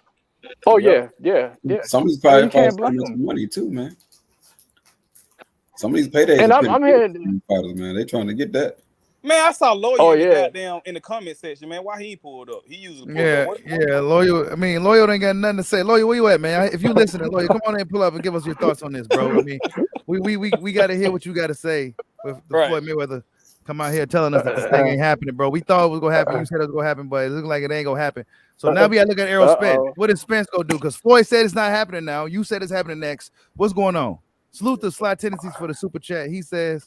Oh yeah. Some of these probably some money too, man. Some of these paydays And are I'm hearing, fighters, man. They trying to get that. Man, I saw Lawyer Oh, in the yeah. goddamn in the comment section, man. Why he pulled up? He usually pulled up. Yeah, Loyal. I mean, Loyal ain't got nothing to say. Loyal, where you at, man? If you listening, Loyal, come on in, pull up and give us your thoughts on this, bro. I mean, we got to hear what you got to say with the Right. Floyd Mayweather come out here telling us that this thing ain't happening, bro. We thought it was gonna happen. You said it was gonna happen, but it looked like it ain't gonna happen. So now we gotta look at Errol Spence. What is Spence gonna do? Because Floyd said it's not happening now. You said it's happening next. What's going on? Salute to Sly Tendencies for the super chat. He said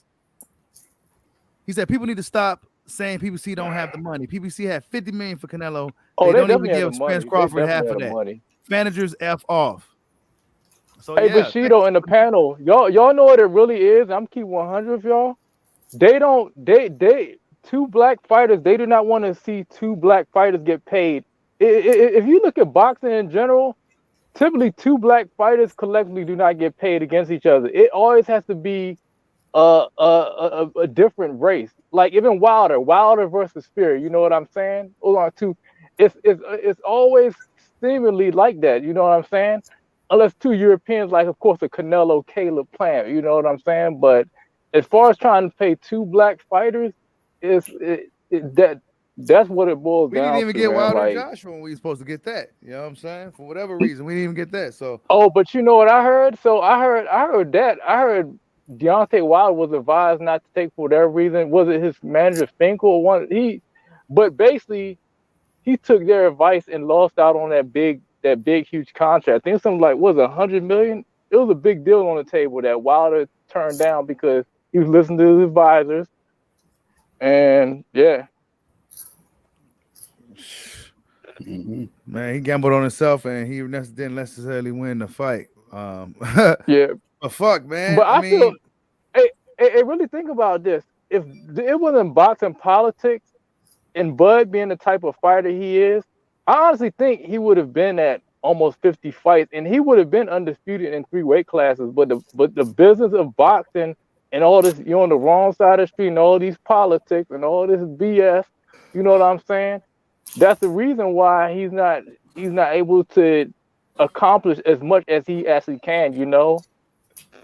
people need to stop saying PBC don't have the money. PBC had $50 million for Canelo. Oh, they they don't even definitely have give the money. Spence They Crawford half definitely of have the that. money. Managers F off. So Hey, Bushido in the panel, y'all know what it really is. I'm keep 100 of y'all. They two black fighters. They do not want to see two black fighters get paid. If you look at boxing in general, typically two black fighters collectively do not get paid against each other. It always has to be a different race. Like even Wilder versus Fury. You know what I'm saying? Hold on, it's always seemingly like that. You know what I'm saying? Unless two Europeans, like of course a Canelo Caleb Plant. You know what I'm saying? But as far as trying to pay two black fighters, that's what it boils we down didn't even to, get man. Wilder Like, Joshua when we were supposed to get that. You know what I'm saying? For whatever reason, we didn't even get that. So oh, but you know what I heard? So I heard Deontay Wilder was advised not to take for whatever reason. Was it his manager Finkel or one? But basically he took their advice and lost out on that big huge contract. I think something like was $100 million. It was a big deal on the table that Wilder turned down because he was listening to his advisors. And yeah. Man, he gambled on himself and he didn't necessarily win the fight. Yeah. But fuck, man. But I mean, feel, hey, really think about this. If it wasn't boxing politics and Bud being the type of fighter he is, I honestly think he would have been at almost 50 fights and he would have been undisputed in 3 weight classes. But the business of boxing and all this, you're on the wrong side of the street and all these politics and all this BS, you know what I'm saying? That's the reason why he's not able to accomplish as much as he actually can, you know.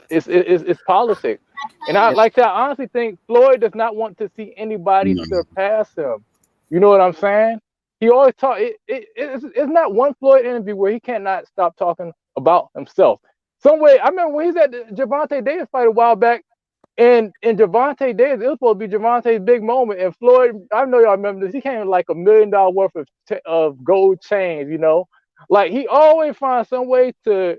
It's politics. And I honestly think Floyd does not want to see anybody surpass him. You know what I'm saying? He always talk. It's not one Floyd interview where he cannot stop talking about himself. Some way, I remember when he's at the Gervonta Davis fight a while back, and Gervonta Davis, it was supposed to be Gervonta's big moment, and Floyd, I know y'all remember this, he came with like $1 million worth of gold chains, you know? Like, he always finds some way to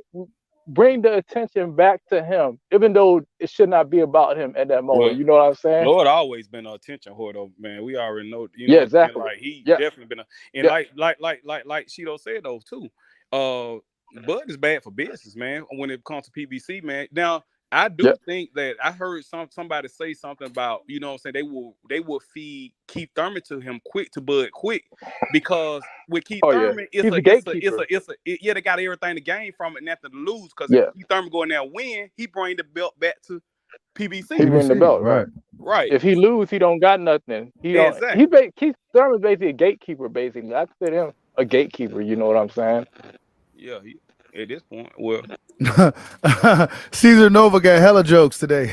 bring the attention back to him, even though it should not be about him at that moment. You know what I'm saying? Lord always been an attention whore, though, man. We already know, you know. Yeah, exactly. Like he definitely been like Shido said though too. Bud is bad for business, man. When it comes to PBC, man. Now I do think that I heard somebody say something about, you know what I'm saying, they will feed Keith Thurman to him quick, to Bud quick, because with Keith Thurman, they got everything to gain from it, nothing to lose. Because if Keith Thurman go in there and win, he bring the belt back to PBC. He win the belt, right? Right. If he lose, he don't got nothing. Keith Thurman's basically a gatekeeper, basically. I consider him a gatekeeper, you know what I'm saying? Yeah, at this point, well, Caesar Nova got hella jokes today. He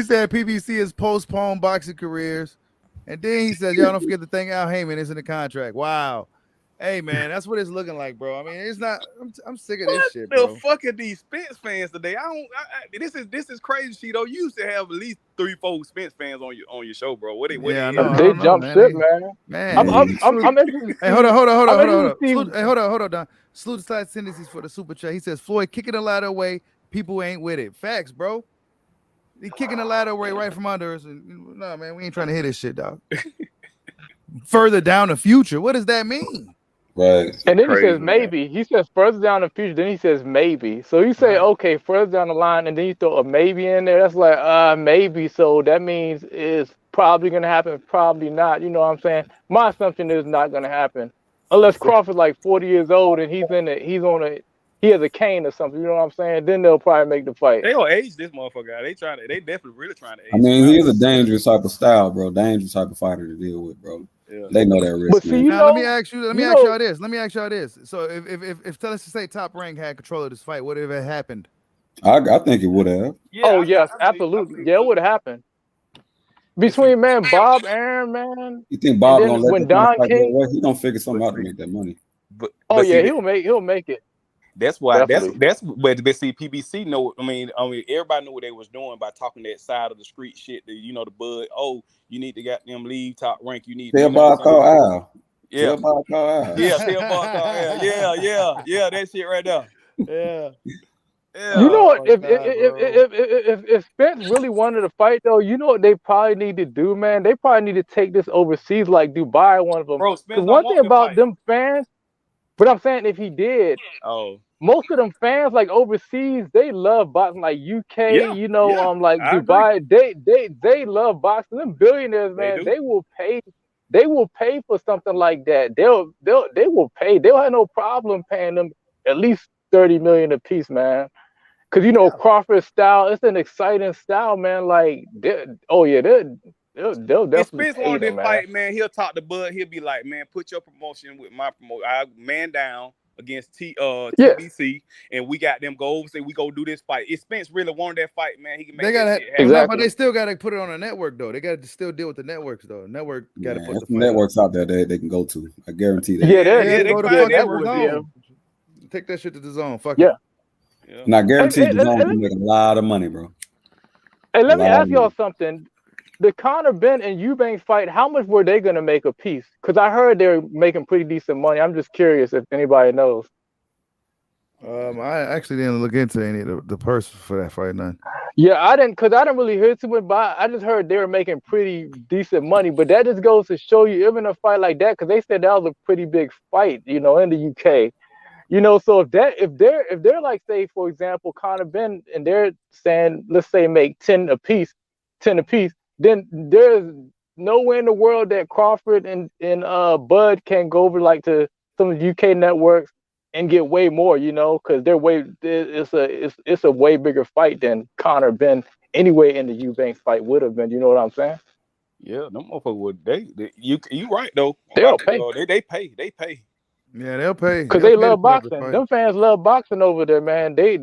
said PBC has postponed boxing careers, and then he said, "Y'all don't forget the thing. Al Haymon is in the contract." Wow. Hey man, that's what it's looking like, bro. I mean, it's not. I'm sick of this shit, bro. What the fuck are these Spence fans today? This is crazy, Cheeto. You used to have at least 3-4 Spence fans on your show, bro. What they jump ship, man. I'm interested. Hey, hold on, Don. Salute the side tendencies for the super chat. He says Floyd kicking the ladder away. People ain't with it. Facts, bro. He kicking the ladder away right from under us. And, no, man, we ain't trying to hear this shit, dog. Further down the future. What does that mean? Right. And then he says maybe. He says further down the future. Then he says maybe. So you say okay, further down the line, and then you throw a maybe in there. That's like maybe. So that means it's probably gonna happen, probably not. You know what I'm saying? My assumption is not gonna happen unless Crawford's like 40 years old and he has a cane or something. You know what I'm saying? Then they'll probably make the fight. They gonna age this motherfucker out. They definitely really trying to age. I mean, he is a dangerous type of style, bro. Dangerous type of fighter to deal with, bro. Yeah. They know that risk. But see, now, let me ask y'all this. So if let's just say Top Rank had control of this fight, what if it happened? I think it would have. Yeah, Oh I yes, think absolutely. it Yeah, it would. would have happened. Between man Bob, Aaron, man, You think and Bob then gonna let when that kind of Don fight go King. away? He gonna figure something But out to see, make that money. Oh but yeah, see, he'll make it. that's why Definitely. that's but see, PBC know. I mean, everybody knew what they was doing by talking that side of the street shit. The Bud. Oh, you need to get them leave Top Rank. You need to, Tell you know what Bob I'm saying? call Al. Yeah, Tell Bob call Al. yeah. Tell Bob, yeah. That shit right there. Yeah. You know what? Oh, If God, bro. if Spence really wanted to fight though, you know what they probably need to do, man? They probably need to take this overseas, like Dubai, one of them. Bro, Because Spence don't one thing want to about fight. them fans, but I'm saying if he did, Oh, most of them fans like overseas, they love boxing, like UK, yeah, yeah. like I agree. Dubai. They love boxing. Them billionaires, They man, do. they will pay. They will pay for something like that. They will pay. They'll have no problem paying them at least 30 million a piece, man. Cause Yeah. Crawford style, it's an exciting style, man. Like, they'll If definitely Spence pay wanted them, to man. fight, man, he'll talk to Bud. He'll be like, man, put your promotion with my promotion. I man down against Yeah. TBC, and we got them go overseas. We go do this fight. If Spence really wanted that fight, man, he can make They that gotta, shit happen. Exactly. but they still gotta put it on a network though. They gotta still deal with the networks though. Network gotta Man, put there's the some fight on. networks out there that they can go to. I guarantee that. Yeah, Yeah, they Go can to find fucking that the would networks. be zone. Take that shit to the zone. Fuck Yeah. it. Yeah. And I guarantee And the zone can make a lot of money, bro. let me lot ask of y'all money. something. The Conor Benn and Eubank fight, how much were they gonna make a piece? Because I heard they're making pretty decent money. I'm just curious if anybody knows. I actually didn't look into any of the purse for that fight, none. Yeah, I didn't really hear too much, but I just heard they were making pretty decent money. But that just goes to show you, even a fight like that, because they said that was a pretty big fight, in the UK. So if they're like, say, for example, Conor Benn, and they're saying, let's say, make 10 apiece, then there's nowhere in the world that Crawford and Bud can go over like to some of the UK networks and get way more, because it's a way bigger fight than Conor Benn anyway in the Eubank fight would have been. You know what I'm saying? Yeah, them motherfuckers would. You right though. They'll pay. They pay. Yeah, they'll pay. Because They'll they pay to love put up the boxing. fight. Them fans love boxing over there, man. They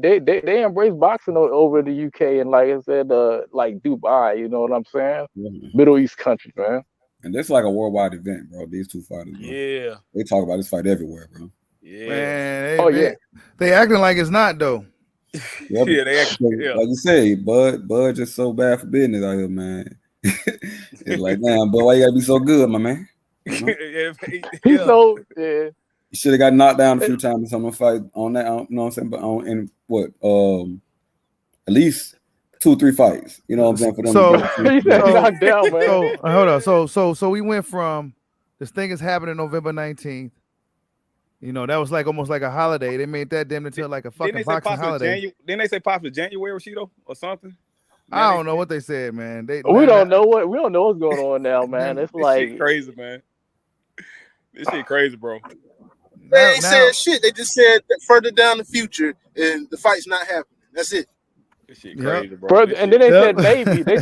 embrace boxing over the UK and, like I said, like Dubai. You know what I'm saying? Yeah. Middle East countries, man. And that's like a worldwide event, bro. These two fighters, bro. Yeah. They talk about this fight everywhere, bro. Yeah. Man, they acting like it's not though. Yeah, Yeah, they actually, yeah. like you say, Bud just so bad for business out here, man. It's like, damn, but why you gotta be so good, my man? You know? He's so yeah. You should have got knocked down a few times in some of the fight on that. You know what I'm saying? But in what? At least 2 or 3 fights. You know what I'm saying? For them He said knocked down, man. Hold on. So we went from this thing is happening November 19th. That was like almost like a holiday. They made that damn until like a fucking boxing holiday. Didn't they say possibly January, Cheeto, or something? I don't know what they said, man. We don't know what's going on now, man. It's like shit crazy, man. This shit crazy, bro. They ain't said shit. They just said that further down the future, and the fight's not happening. That's it. This shit crazy, bro. And then they said maybe. They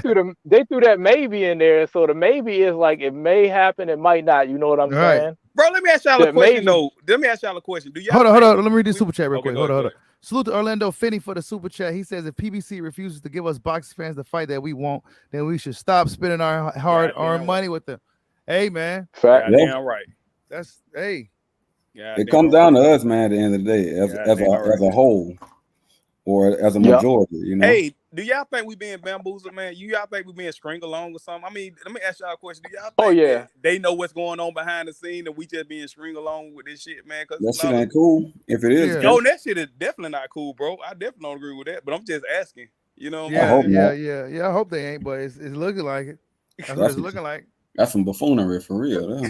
threw that maybe in there. So the maybe is like it may happen, it might not. You know what I'm saying? Bro, let me ask y'all a question though. Let me ask y'all a question. Do y'all hold on. Let me read this super chat real quick. Hold on. ahead. Salute to Orlando Finney for the super chat. He says if PBC refuses to give us boxing fans the fight that we want, then we should stop spending our hard-earned money with them. Hey, man. Fact. Damn right. That's hey. It comes down to us, man. At the end of the day, as a whole, or as a majority, Hey, do y'all think we being bamboozled, man? Y'all think we being string along or something? I mean, let me ask y'all a question. Do y'all think that they know what's going on behind the scene and we just being string along with this shit, man? That shit ain't cool. If it is, no, that shit is definitely not cool, bro. I definitely don't agree with that. But I'm just asking. I hope I hope they ain't, but it's looking like it. That's what it's looking like. That's some buffoonery for real.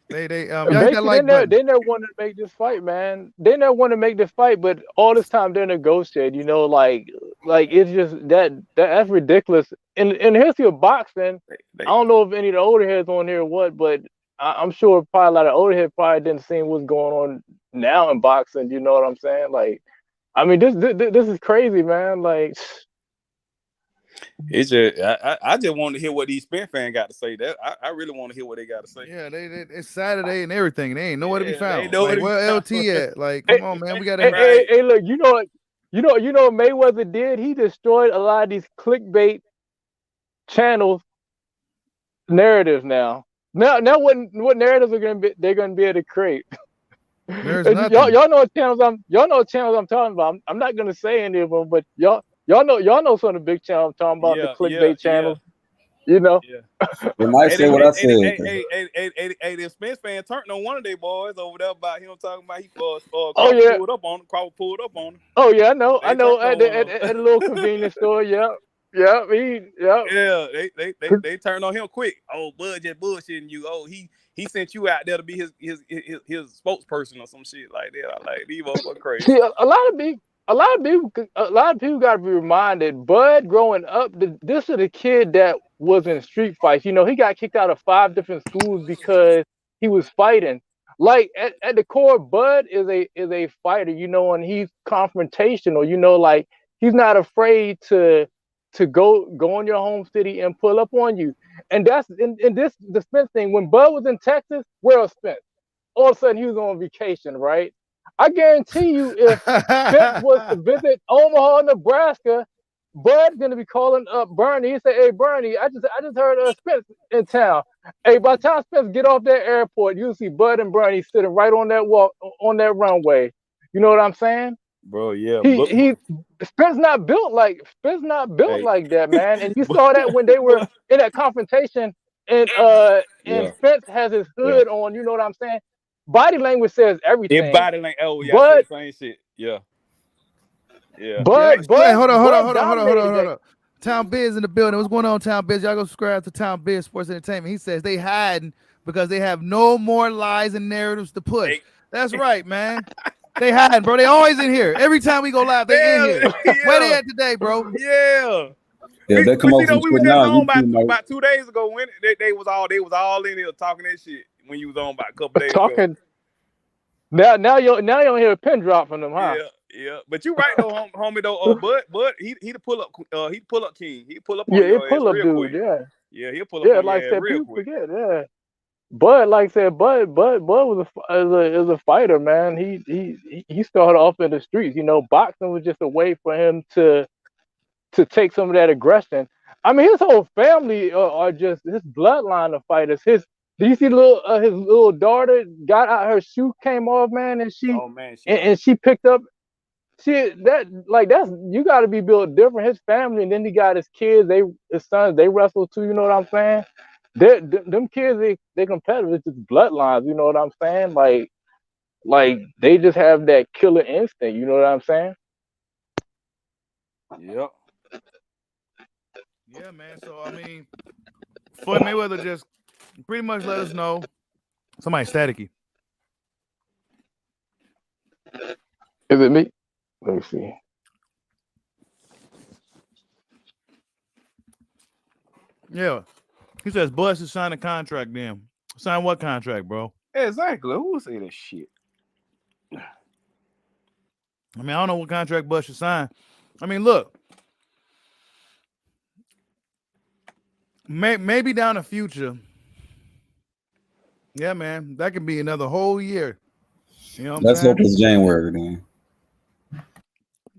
They they never wanted to make this fight, man. They never want to make this fight, but all this time they're negotiating. Like it's just that's ridiculous. In the history of boxing, I don't know if any of the older heads on here or what, but I'm sure probably a lot of older heads probably didn't see what's going on now in boxing. You know what I'm saying? Like, I mean, this is crazy, man. Like. It's just I just want to hear what these Spence fans got to say. That I really want to hear what they got to say. Yeah, it's Saturday and everything. They ain't nowhere to be found. Like, where LT at? Like, come on, man, we gotta. Hey, look, you know what? you know what Mayweather did? He destroyed a lot of these clickbait channels narratives now. Now what narratives they're gonna be able to create? There's And nothing. y'all know what channels I'm talking about. I'm not gonna say any of them, but y'all know some of the big channels I'm talking about, the clickbait channels. You know. They might say what I said. Hey, the Spence fan turned on one of their boys over there about him talking about he Crawford pulled up on him. Crawford pulled up on him. Oh yeah, I know. At a little convenience store. Yeah, they turned on him quick. Oh, Bud just bullshitting you. Oh, he sent you out there to be his spokesperson or some shit like that. I like these motherfuckers crazy. See, a lot of people got to be reminded. Bud, growing up, this is a kid that was in street fights. You know, he got kicked out of 5 different schools because he was fighting. Like at the core, Bud is a fighter. You know, and he's confrontational. You know, like he's not afraid to go in your home city and pull up on you. And that's in this the Spence thing. When Bud was in Texas, where was Spence? All of a sudden he was on vacation, right? I guarantee you, if Spence was to visit Omaha, Nebraska, Bud's gonna be calling up Bernie. He say, "Hey, Bernie, I just heard Spence in town. Hey, by the time Spence get off that airport, you'll see Bud and Bernie sitting right on that runway. You know what I'm saying, bro? Yeah, Spence not built like that, man. And you saw that when they were in that confrontation, and Spence has his hood on. You know what I'm saying? Body language says everything. Body language. Oh yeah, I said the same shit. Yeah. But hold on. Town Biz in the building. What's going on, Town Biz? Y'all go subscribe to Town Biz Sports Entertainment. He says they hiding because they have no more lies and narratives to push. That's right, man. They hiding, bro. They always in here. Every time we go live, they in here. Where they at today, bro? Yeah. Yeah, they come over we were just on about 2 days ago when they was all in here talking that shit when you was on about a couple days ago. Now you don't hear a pin drop from them, huh? Yeah. But you right though, homie though. But he pull up king. He pull up on he pull up dude. Quick. Yeah, he'll pull up on like your said, ass real people quick. Forget, yeah. Bud, like I said, Bud was a fighter, man. He started off in the streets. You know, boxing was just a way for him to take some of that aggression. I mean, his whole family are just his bloodline of fighters. Do you see his little daughter got out, her shoe came off, man, and she picked up. That's you got to be built different. His family, and then he got his kids. His sons, they wrestle too. You know what I'm saying? Them kids, they competitive. It's just bloodlines. You know what I'm saying? Like they just have that killer instinct. You know what I'm saying? Yep. Yeah, man. So I mean, Floyd Mayweather just pretty much let us know. Somebody staticky. Is it me? Let me see. Yeah. He says Bud should sign a contract then. Sign what contract, bro? Exactly. Who would say that shit? I mean, I don't know what contract Bud should sign. I mean, look. Maybe down the future. Yeah, man. That could be another whole year. You know what I'm Let's saying? hope it's January, then.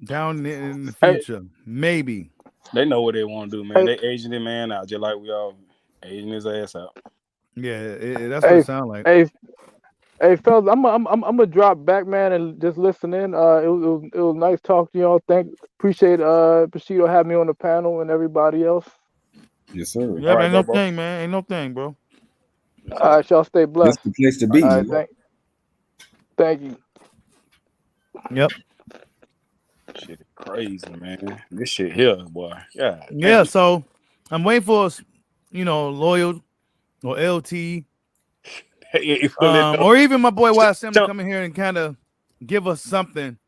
Down in the future. Maybe. They know what they want to do, man. They aging the man out just like we all aging his ass out. Yeah, that's what it sounds like. Hey, fellas, I'm gonna drop back, man, and just listen in. It was nice talking to y'all. Appreciate Bushido having me on the panel and everybody else. Yes, sir. Yeah, man, ain't no thing, bro. All right, y'all stay blessed. That's the place to be. All right, thank you. Yep. Shit is crazy, man. This shit here, boy. Yeah, so I'm waiting for Loyal or LT. Or even my boy YSM to come in here and kind of give us something,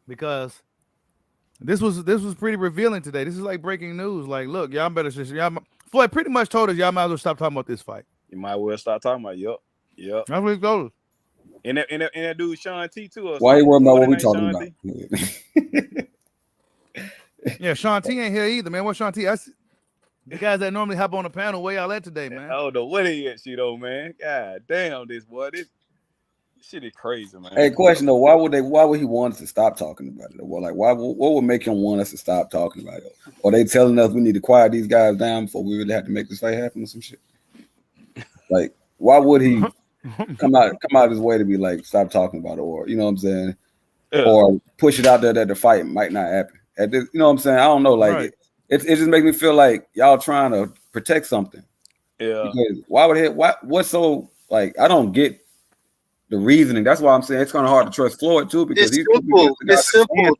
because this was pretty revealing today. This is like breaking news. Like, look, y'all better Floyd pretty much told us y'all might as well stop talking about this fight. You might well start talking about yep. That's what he told us. And that dude Sean T too. Why you worried about what we talking about? Yeah, Sean T ain't here either, man. What's Sean T? The guys that normally hop on the panel, where y'all at today, man? I don't know what he at, though, man. God damn, this boy. Shit is crazy, man. Hey, question though, why would he want us to stop talking about it? Well, like, what would make him want us to stop talking about it? Or they telling us we need to quiet these guys down before we really have to make this fight happen or some shit? Like, why would he come out of his way to be like, stop talking about it, or you know what I'm saying, or push it out there that the fight might not happen? At this, you know what I'm saying? I don't know. Like, Right. it just makes me feel like y'all trying to protect something. Yeah. Because why would it? What's so like? I don't get the reasoning. That's why I'm saying it's kind of hard to trust Floyd too, because It's simple. It's simple.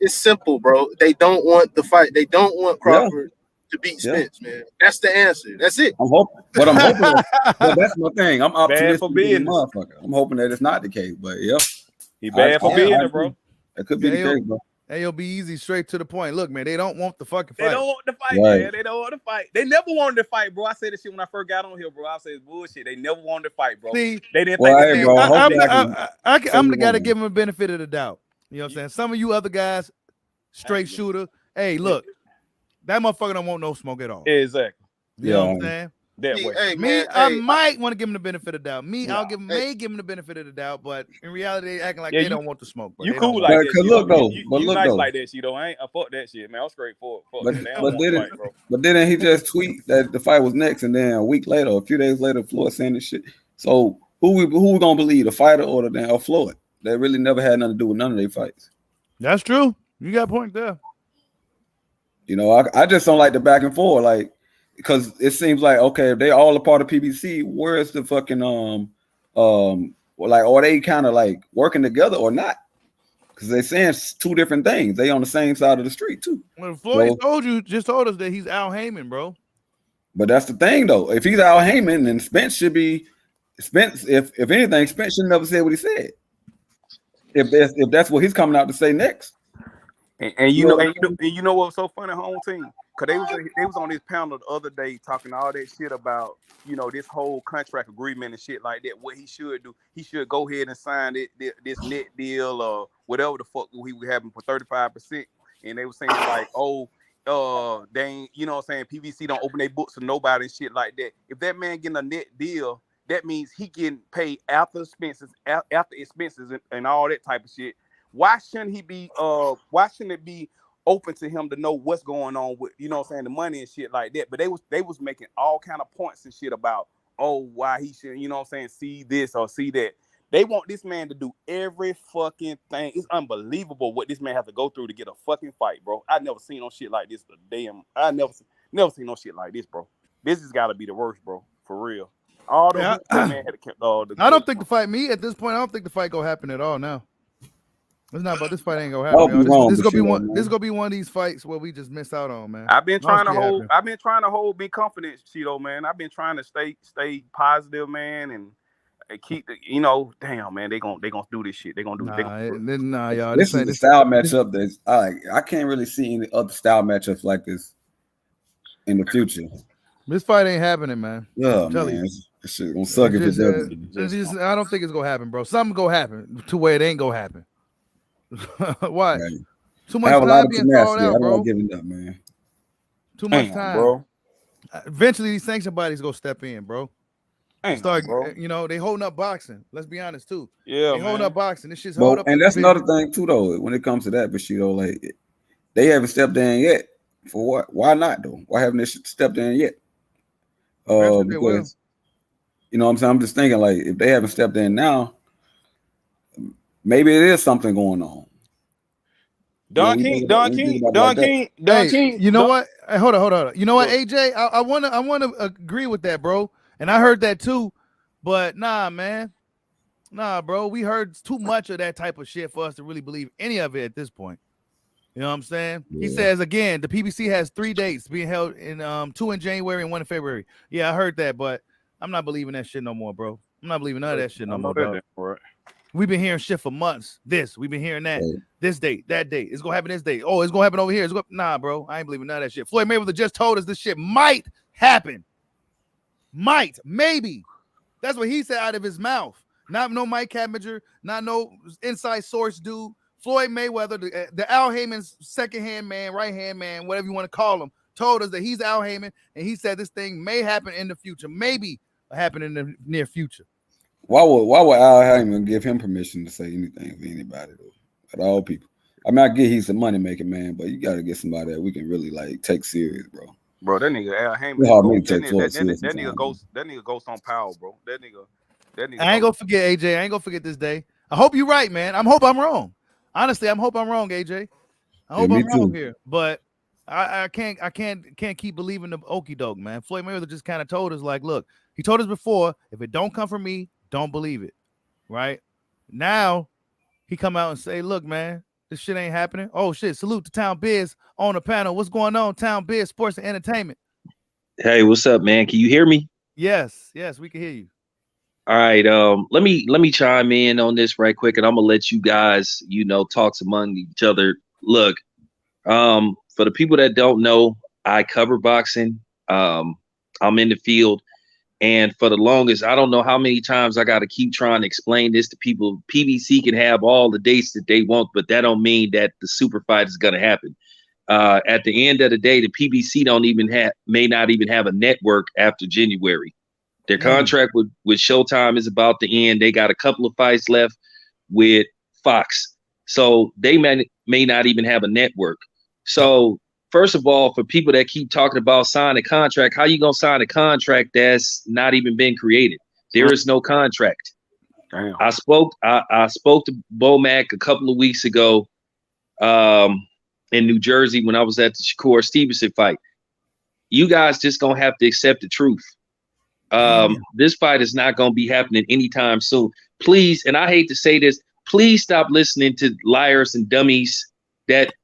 It's simple, bro. They don't want the fight. They don't want Crawford to beat Spence, man. That's the answer. That's it. I'm hoping, but that's my thing. I'm optimistic, for business. motherfucker. I'm hoping that it's not the case, but yep, he bad for business, bro. That could be the case, bro. It'll be easy, straight to the point. Look, man, they don't want the fucking fight. They don't want the fight, man. They don't want to fight. They never wanted to fight, bro. I said this shit when I first got on here, bro. I said it's bullshit. They never wanted to fight, bro. See, they didn't well, think. hey, bro, I'm the guy to give him a benefit of the doubt. You know what I'm saying? Some of you other guys, straight shooter. Hey, look, that motherfucker don't want no smoke at all. Exactly. You know what I'm saying? That way. Hey, Me, man, I might want to give him the benefit of the doubt. Nah. May give him the benefit of the doubt, but in reality, they acting like they don't want the smoke. But You they cool don't like want that? Look though, you look nice though. like that shit though. I fuck that shit, man. I'm straight for it. But didn't he just tweet that the fight was next, and then a week later, a few days later, Floyd saying this shit? So who we gonna believe, the fighter or the damn Floyd? That really never had nothing to do with none of their fights. That's true. You got a point there. You know, I just don't like the back and forth, like, because it seems like, okay, if they all a part of PBC, where's the fucking like, are they kind of like working together or not? Because they're saying two different things. They on the same side of the street too. Well, Floyd just told us that he's Al Haymon, bro. But that's the thing, though. If he's Al Haymon, then Spence should be Spence. If anything, Spence should never say what he said. If that's what he's coming out to say next. And you know what's so funny, home team? Cause they was on this panel the other day talking all that shit about, you know, this whole contract agreement and shit like that. What he should do, he should go ahead and sign this net deal or whatever the fuck he was having for 35%. And they were saying like, they ain't, you know what I'm saying, PBC don't open their books to nobody and shit like that. If that man getting a net deal, that means he getting paid after expenses and all that type of shit. Why shouldn't it be open to him to know what's going on with, you know what I'm saying, the money and shit like that? But they was making all kind of points and shit about, why he should, you know what I'm saying, see this or see that. They want this man to do every fucking thing. It's unbelievable what this man has to go through to get a fucking fight, bro. I never seen no shit like this. I never seen no shit like this, bro. This has got to be the worst, bro, for real. All the man had to. I don't think the fight. At this point, I don't think the fight gonna happen at all now. It's not about this fight. Ain't gonna happen. This is gonna be one. This is gonna be one of these fights where we just miss out on, man. I've been trying to hold me confident, Cheeto, man. I've been trying to stay positive, man, and keep the, you know, damn, man, they gonna do this shit. They gonna do. Nah, y'all. This is a style matchup that's I can't really see any other style matchups like this in the future. This fight ain't happening, man. Yeah, man. This shit gonna suck if it doesn't. I don't think it's gonna happen, bro. Something gonna happen to where it ain't gonna happen. Why? Right. Too much time being thrown out, bro. I'm giving up, man. Too much time, bro. Eventually, these sanction bodies gonna step in, bro. Start, bro. You know, they holding up boxing. Let's be honest too. Yeah, they holding up boxing. This shit's holding up. And that's another thing too, though. When it comes to that, but like, they haven't stepped in yet. For what? Why not though? Why haven't they stepped in yet? Because you know what I'm saying. I'm just thinking like, if they haven't stepped in now, maybe it is something going on. Don King. You know what? Hey, hold on. You know what, AJ? I wanna agree with that, bro. And I heard that too. But nah, man. Nah, bro. We heard too much of that type of shit for us to really believe any of it at this point. You know what I'm saying? Yeah. He says again, the PBC has 3 dates being held in 2 in January and 1 in February. Yeah, I heard that, but I'm not believing that shit no more, bro. I'm not believing none of that shit no more, bro. We've been hearing shit for months. We've been hearing that. Right. This date, that date. It's gonna happen this date. Oh, it's gonna happen over here. Nah, bro. I ain't believing none of that shit. Floyd Mayweather just told us this shit might happen. Might, maybe. That's what he said out of his mouth. Not no Mike Camenger, not no inside source dude. Floyd Mayweather, the Al Haymon's second-hand man, right-hand man, whatever you want to call him, told us that he's Al Haymon, and he said this thing may happen in the future. Maybe happen in the near future. Why would Al Haymon give him permission to say anything to anybody though? At all people. I mean, I get he's a money making man, but you got to get somebody that we can really like take serious, bro. Bro, that nigga Al Haymon. That nigga goes on power, bro. That nigga. I ain't gonna forget, AJ. I ain't gonna forget this day. I hope you're right, man. I hope I'm wrong. Honestly, I hope I'm wrong, AJ. I hope I'm wrong here, but I can't keep believing the okie doke, man. Floyd Mayweather just kind of told us, like, look, he told us before, if it don't come from me, don't believe it. Right now, he come out and say, look, man, this shit ain't happening. Oh shit! Salute to Town Biz on the panel. What's going on, Town Biz Sports and Entertainment? Hey, what's up, man? Can you hear me? Yes, we can hear you. All right. Let me chime in on this right quick, and I'm gonna let you guys, talk among each other. Look, for the people that don't know, I cover boxing. I'm in the field, and for the longest, I don't know how many times I got to keep trying to explain this to people. PBC can have all the dates that they want, but that don't mean that the super fight is gonna happen. At the end of the day, the PBC may not even have a network after January. Their contract with Showtime is about to end. They got a couple of fights left with Fox. So they may not even have a network. So first of all, for people that keep talking about signing a contract, how you going to sign a contract that's not even been created? There is no contract. Damn. I spoke to Bomac a couple of weeks ago in New Jersey when I was at the Shakur Stevenson fight. You guys just going to have to accept the truth. This fight is not going to be happening anytime soon. Please, and I hate to say this, please stop listening to liars and dummies that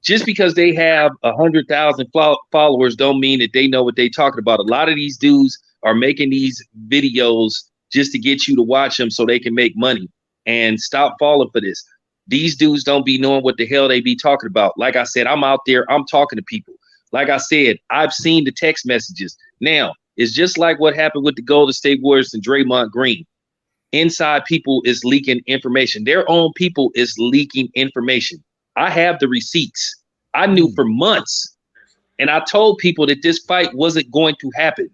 just because they have 100,000 followers don't mean that they know what they're talking about. A lot of these dudes are making these videos just to get you to watch them so they can make money, and stop falling for this. These dudes don't be knowing what the hell they be talking about. Like I said, I'm out there, I'm talking to people. Like I said, I've seen the text messages. Now, it's just like what happened with the Golden State Warriors and Draymond Green. Inside people is leaking information. Their own people is leaking information. I have the receipts. I knew for months, and I told people that this fight wasn't going to happen.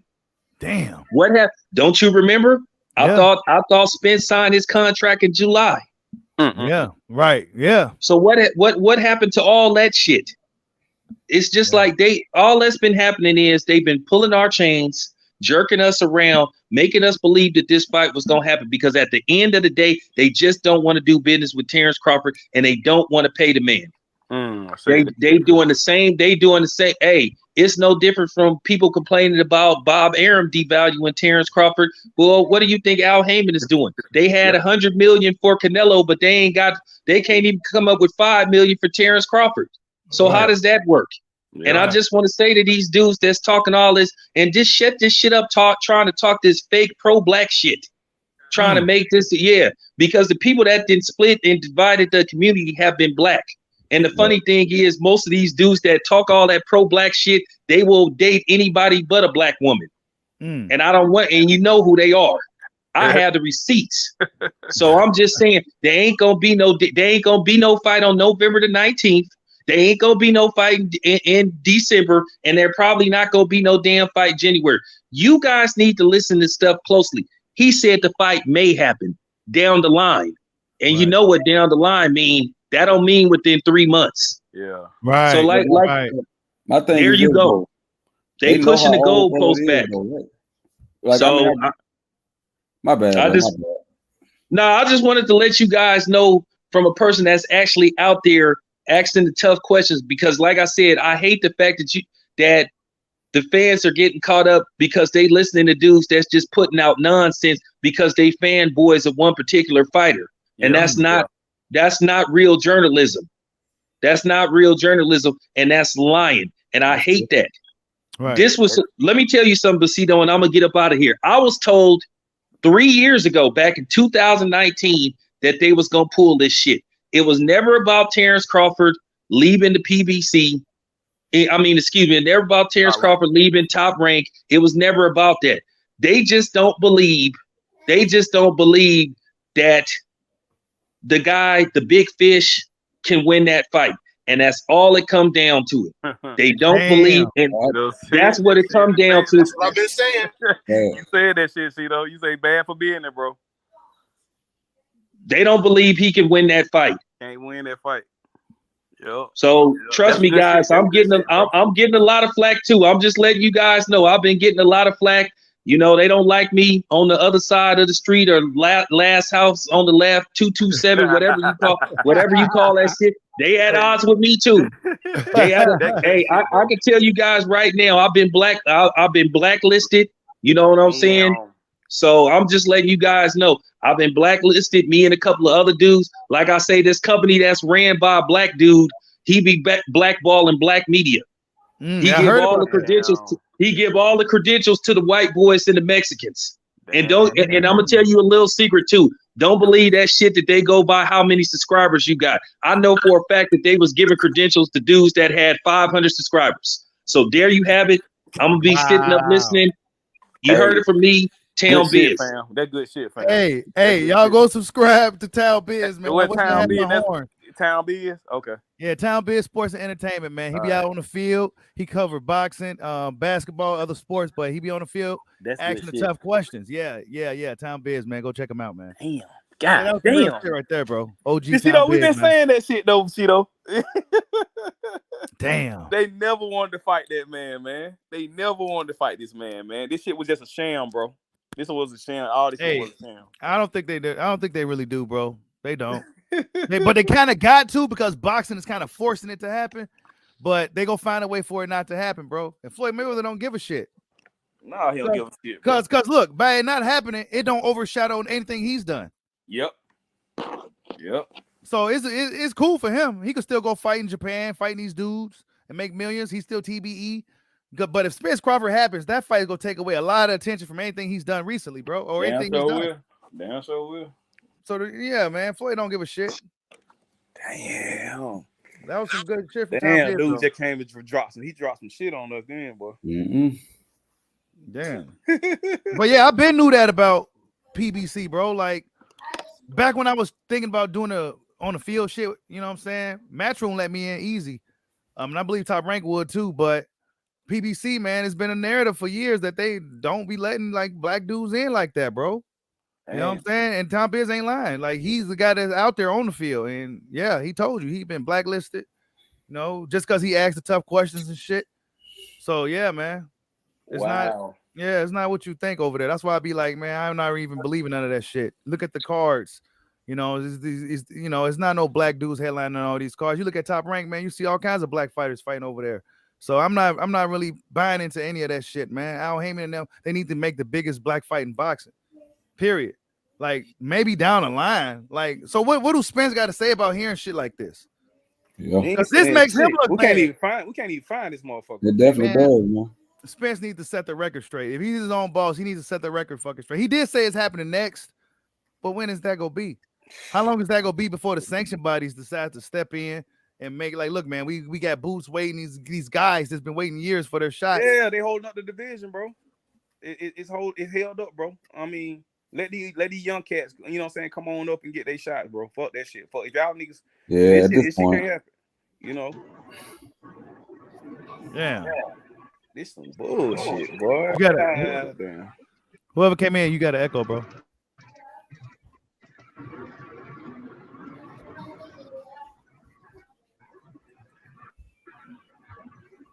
Damn. What happened? Don't you remember? Yeah. I thought Spence signed his contract in July. Yeah, right. Yeah. So what happened to all that shit? It's just like all that's been happening is they've been pulling our chains, jerking us around, making us believe that this fight was going to happen, because at the end of the day, they just don't want to do business with Terrence Crawford, and they don't want to pay the man. They doing the same. Hey, it's no different from people complaining about Bob Arum devaluing Terrence Crawford. Well, what do you think Al Haymon is doing? They had $100 million for Canelo, but they can't even come up with $5 million for Terrence Crawford. So how does that work? Yeah. And I just want to say to these dudes that's talking all this and just shut this shit up, trying to talk this fake pro-black shit, trying to make this, because the people that didn't split and divided the community have been black. And the funny thing is, most of these dudes that talk all that pro-black shit, they will date anybody but a black woman. And I don't want, and you know who they are. I have the receipts. So I'm just saying, there ain't gonna be no fight on November the 19th. There ain't gonna be no fight in December, and there probably not gonna be no damn fight January. You guys need to listen to stuff closely. He said the fight may happen down the line, and you know what down the line mean. That don't mean within 3 months. Yeah. Right. So like my thing there you go. They pushing the goalpost back. Like, so my bad. I just wanted to let you guys know from a person that's actually out there asking the tough questions, because like I said, I hate the fact that the fans are getting caught up because they listening to dudes that's just putting out nonsense because they fanboys of one particular fighter. And that's not real journalism. That's not real journalism, and that's lying. And I hate that. Right. Let me tell you something, Bacito, and I'm gonna get up out of here. I was told 3 years ago, back in 2019, that they was gonna pull this shit. It was never about Terrence Crawford leaving the PBC. Never about Terrence Crawford leaving Top Rank. It was never about that. They just don't believe that the guy, the big fish, can win that fight. And that's all it come down to it. They don't believe, and that's what it come down to. That's what I've been saying. You said that shit, Cito. You say bad for being there, bro. They don't believe he can win that fight. Can't win that fight. Yep. So trust That's me, good guys. shit. I'm That's getting good shit, bro. I'm getting a lot of flack too. I'm just letting you guys know I've been getting a lot of flack. You know, they don't like me on the other side of the street or last house on the left, 227, whatever you call that shit. They at odds with me too. Hey, I can tell you guys right now, I've been blacklisted. You know what I'm saying? So I'm just letting you guys know I've been blacklisted. Me and a couple of other dudes. Like I say, this company that's ran by a black dude, he be blackballing black media. He give all the credentials. He give all the credentials to the white boys and the Mexicans. And I'm gonna tell you a little secret too. Don't believe that shit that they go by how many subscribers you got. I know for a fact that they was giving credentials to dudes that had 500 subscribers. So there you have it. I'm gonna be sitting up listening. You heard it from me, Town Biz. Fam. That good shit, fam. Hey, y'all go subscribe to Town Biz, man. What Town Biz? Town Biz? Okay. Yeah, Town Biz Sports and Entertainment, man. He be out on the field. He covered boxing, basketball, other sports, but he be on the field asking the tough questions. Yeah. Town Biz, man. Go check him out, man. Damn. God damn. Shit Right there, bro. OG you see, though, we've been saying that shit, though, Cheeto. Damn. They never wanted to fight that man. They never wanted to fight this man. This shit was just a sham, bro. This was a sham. All this shit was a sham. I don't think they do. I don't think they really do, bro. They don't. But they kind of got to, because boxing is kind of forcing it to happen. But they gonna find a way for it not to happen, bro. And Floyd Mayweather don't give a shit. No, he don't give a shit. Cause look, by it not happening, it don't overshadow anything he's done. Yep. So it's cool for him. He could still go fight in Japan, fighting these dudes and make millions. He's still TBE. But if Spence Crawford happens, that fight is gonna take away a lot of attention from anything he's done recently, bro, or anything he's done. Damn sure will. So yeah, man, Floyd don't give a shit. Damn. That was some good shit for Damn, dude just came and dropped some. He dropped some shit on us then, boy. Damn. But yeah, I been knew that about PBC, bro. Like back when I was thinking about doing on the field shit, you know what I'm saying? Matchroom let me in easy. And I believe Top Rank would too, but PBC, man, it's been a narrative for years that they don't be letting like black dudes in like that, bro. You know what I'm saying? And Tom Biz ain't lying. Like he's the guy that's out there on the field. And yeah, he told you he been blacklisted, you know, just because he asked the tough questions and shit. So yeah, man. It's not what you think over there. That's why I be like, man, I'm not even believing none of that shit. Look at the cards. You know, it's not no black dudes headlining all these cards. You look at Top Rank, man, you see all kinds of black fighters fighting over there. So I'm not really buying into any of that shit, man. Al Haymon and them, they need to make the biggest black fight in boxing. Period. Like maybe down the line. Like, so what do Spence got to say about hearing shit like this? Yeah. Because this makes him look bad. We can't even find this motherfucker. It definitely does, man. Spence needs to set the record straight. If he's his own boss, he needs to set the record fucking straight. He did say it's happening next, but when is that gonna be? How long is that gonna be before the sanction bodies decide to step in and make like, look, man, we got boots waiting. These guys that's been waiting years for their shots. Yeah, they holding up the division, bro. It's held up, bro. I mean, let these young cats, you know what I'm saying, come on up and get their shots, bro. Fuck that shit. Fuck if y'all niggas. Yeah, at this shit point. can't happen. You know. Yeah. This some bullshit, boy. You gotta, whoever came in, you got to echo, bro.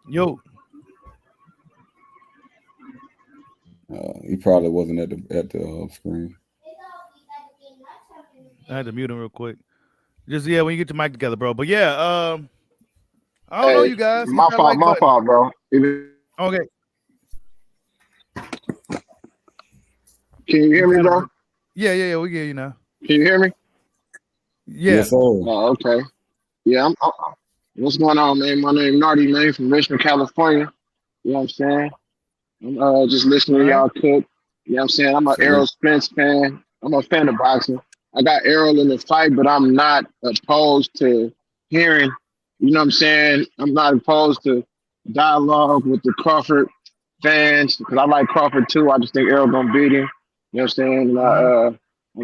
Yo. He probably wasn't at the screen. I had to mute him real quick. Just when you get your mic together, bro. But yeah, I don't know you guys. My fault, bro. Okay. Can you hear me, bro? Yeah, we hear you now. Can you hear me? Yeah. Yes, sir. Oh, okay. Yeah, what's going on, man? My name is Nardi, man, from Richmond, California. You know what I'm saying? I'm just listening to y'all cook. You know what I'm saying? I'm an Errol Spence fan. I'm a fan of boxing. I got Errol in the fight, but I'm not opposed to hearing, you know what I'm saying? I'm not opposed to dialogue with the Crawford fans because I like Crawford too. I just think Errol gonna beat him. You know what I'm saying? And I'm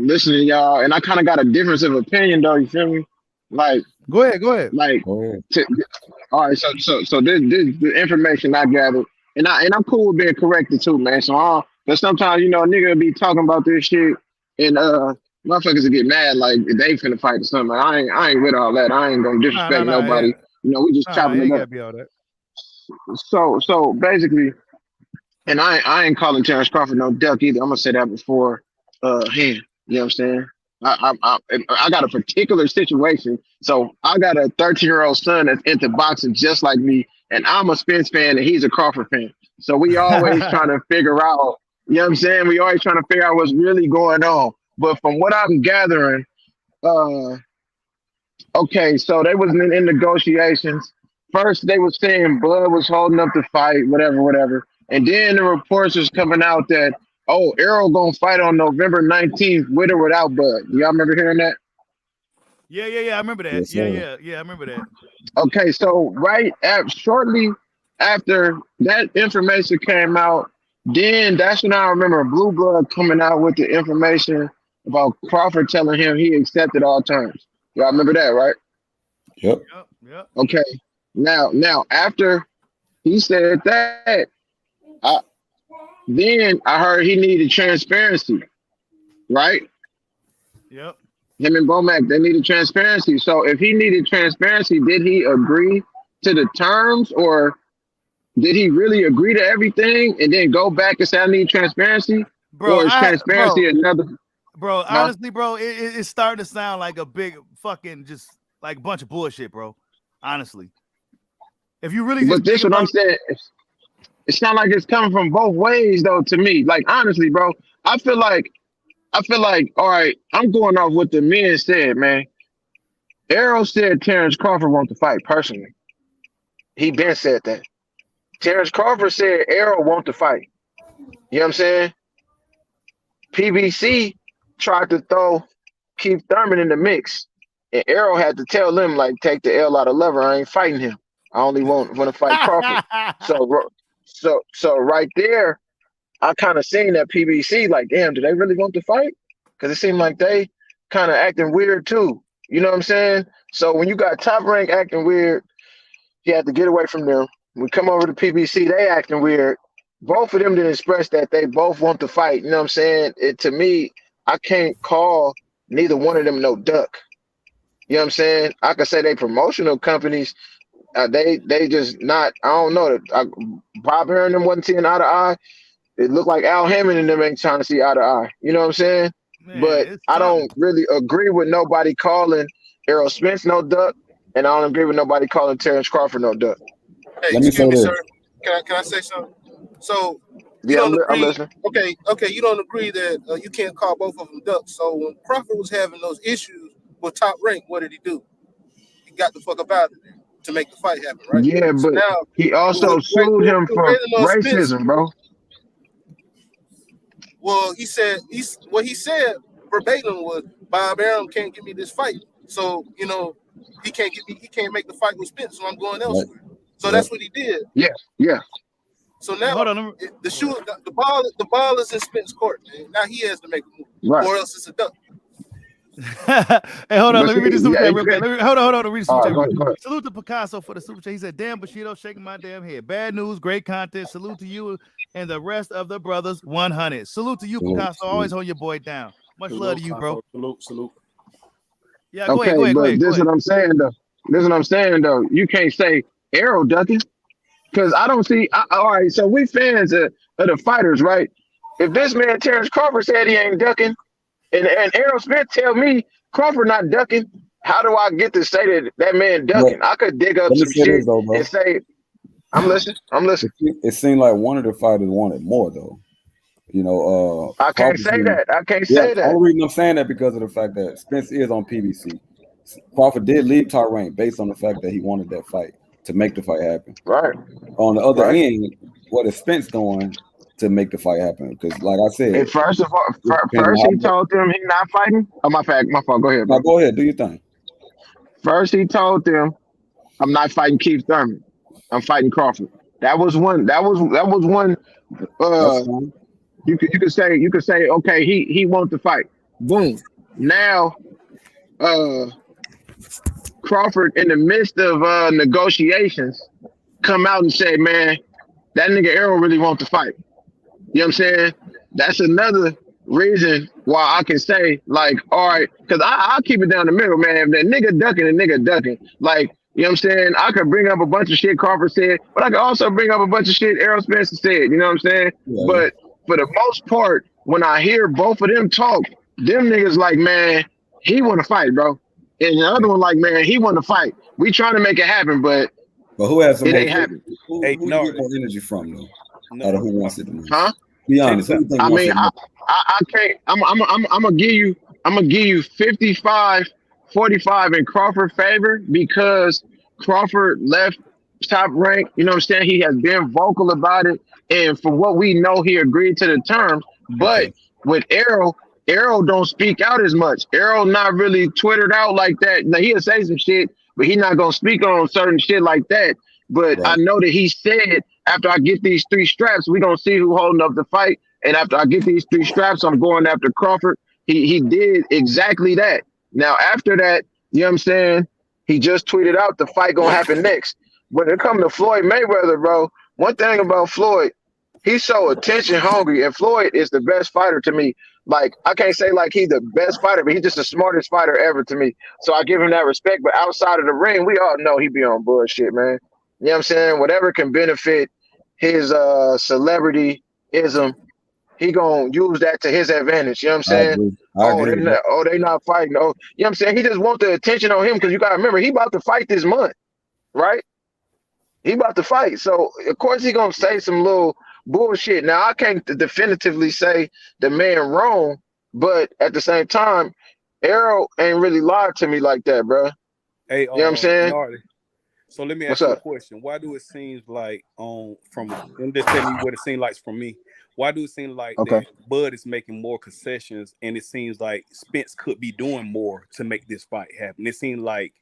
listening to y'all, and I kind of got a difference of opinion, though. You feel me? Like, go ahead. Like, Go ahead. all right. So this the information I gathered, and I'm cool with being corrected too, man. But sometimes, you know, a nigga be talking about this shit, and motherfuckers will get mad like they finna fight or something. I ain't with all that. I ain't gonna disrespect nobody. Yeah. You know, we just chopping You it gotta up. be all that. So basically, and I ain't calling Terrence Crawford no duck either. I'm gonna say that before hand. You know what I'm saying? I got a particular situation. So I got a 13-year-old son that's into boxing just like me, and I'm a Spence fan and he's a Crawford fan. So we always trying to figure out, you know what I'm saying? We always trying to figure out what's really going on. But from what I'm gathering, okay, so they was in negotiations. First, they was saying Bud was holding up the fight, whatever. And then the reports was coming out that, oh, Errol gonna fight on November 19th with or without Bud. Y'all remember hearing that? Yeah. I remember that. Yes, Yeah. I remember that. Okay, so shortly after that information came out, then that's when I remember Blue Blood coming out with the information about Crawford telling him he accepted all terms. Y'all remember that, right? Yep. Okay. Now after he said that, then I heard he needed transparency, right? Yep. Him and Bomac, they needed transparency. So if he needed transparency, did he agree to the terms, or did he really agree to everything and then go back and say I need transparency? Bro, or is transparency another? Bro, honestly, bro, it's starting to sound like a big fucking just like a bunch of bullshit, bro. Honestly, if you really, but this what I'm saying. It sounds like it's coming from both ways, though. To me, like honestly, bro, I feel like, all right, I'm going off what the men said, man. Errol said Terrence Crawford wants to fight personally. He been said that. Terrence Crawford said Errol wants to fight. You know what I'm saying? PBC tried to throw Keith Thurman in the mix, and Errol had to tell them, like, take the L out of lever. I ain't fighting him. I only want to fight Crawford. So right there, I kind of seen that PBC, like, damn, do they really want to fight? Because it seemed like they kind of acting weird too. You know what I'm saying? So when you got Top Rank acting weird, you have to get away from them. We come over to PBC, they acting weird. Both of them didn't express that they both want to fight. You know what I'm saying? To me, I can't call neither one of them no duck. You know what I'm saying? I could say they promotional companies. They just not. I don't know. Bob Aaron them wasn't seeing eye to eye. It looked like Al Haymon and them ain't trying to see eye to eye. You know what I'm saying? Man, but I don't really agree with nobody calling Errol Spence no duck, and I don't agree with nobody calling Terrence Crawford no duck. Hey, excuse me, sir. Can I say something? So you don't agree? I'm listening. Okay. You don't agree that you can't call both of them ducks. So when Crawford was having those issues with Top Rank, what did he do? He got the fuck up out of there to make the fight happen, right? Yeah, so but now, he also sued him for racism, bro. Well, he said what he said verbatim was Bob Arum can't give me this fight. So, you know, he can't make the fight with Spence, so I'm going elsewhere. Right. So that's what he did. Yeah. So now the ball is in Spence's court, man. Now he has to make a move. Right. Or else it's a duck. Hey, hold on. Let me read this super chat real quick. Hold on. Read this super chat. Go ahead. Salute to Picasso for the super chat. He said, "Damn, Bushido shaking my damn head. Bad news, great content. Salute to you and the rest of the brothers. 100. Salute to you, Picasso. Always hold your boy down. Much love to you, bro. Salute. Yeah, go ahead. This is what I'm saying though. You can't say Errol ducking because I don't see. All right, so we fans of the fighters, right? If this man Terrence Crawford said he ain't ducking, and Errol Smith tell me Crawford not ducking, how do I get to say that man ducking? I could dig up some shit and say, I'm listening. It seemed like one of the fighters wanted more though. You know, I can't say that. The only reason I'm saying that because of the fact that Spence is on PBC. Crawford did leave Top Rank based on the fact that he wanted that fight to make the fight happen. Right. On the other end, what is Spence doing to make the fight happen? Because, like I said, and first he told them he's not fighting. Oh, my fault. Go ahead, bro. No, go ahead. Do your thing. First, he told them, "I'm not fighting Keith Thurman. I'm fighting Crawford." That was one. You could say, okay, he wants to fight. Boom. Now, Crawford, in the midst of negotiations, come out and say, man, that nigga Errol really wants to fight. You know what I'm saying? That's another reason why I can say, like, all right, because I keep it down the middle, man. If that nigga ducking, the nigga ducking. Like, you know what I'm saying? I could bring up a bunch of shit Crawford said, but I could also bring up a bunch of shit Errol Spence said, you know what I'm saying? Yeah. But for the most part, when I hear both of them talk, them niggas like, man, he want to fight, bro. And the other one like, man, he want to fight. We trying to make it happen, but who has the it most? ain't happening. Who you get more energy from, though? Out of who wants it the most? Huh? Be honest. Who you think I wants mean, it the most? I can't. I'm gonna give you 55-45 in Crawford favor because Crawford left Top Rank. You know what I'm saying? He has been vocal about it, and for what we know, he agreed to the terms. But with Errol don't speak out as much. Errol not really twittered out like that. Now he'll say some shit, but he not gonna speak on certain shit like that. But I know that he said, after I get these 3 straps, we gonna see who holding up the fight. And after I get these 3 straps, I'm going after Crawford. He did exactly that. Now, after that, you know what I'm saying? He just tweeted out the fight gonna happen next. When it comes to Floyd Mayweather, bro, one thing about Floyd, he's so attention hungry, and Floyd is the best fighter to me. Like, I can't say like he's the best fighter, but he's just the smartest fighter ever to me. So I give him that respect. But outside of the ring, we all know he be on bullshit, man. You know what I'm saying? Whatever can benefit his celebrityism, he gonna use that to his advantage. You know what I'm saying? I agree. They not fighting. Oh, you know what I'm saying? He just want the attention on him because you gotta remember he about to fight this month, right? He about to fight. So of course he gonna say some little bullshit. Now I can't definitively say the man wrong, but at the same time, Errol ain't really lied to me like that, bro. Hey, you know what I'm saying? Nardi. So let me ask you a question. Why do it seem like from and just tell me what it seems like from me? Why do it seem like that Bud is making more concessions and it seems like Spence could be doing more to make this fight happen? It seems like,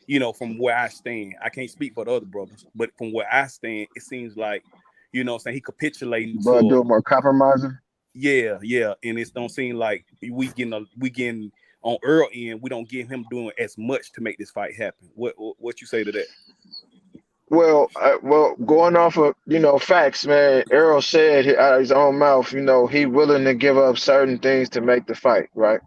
you know, from where I stand, I can't speak for the other brothers, but from where I stand, it seems like, you know what I'm saying, he capitulating. Bud doing more compromising? Yeah. And it don't seem like we getting on Earl end, we don't get him doing as much to make this fight happen. What you say to that? Well, going off of, you know, facts, man, Errol said out of his own mouth, you know, he willing to give up certain things to make the fight, right?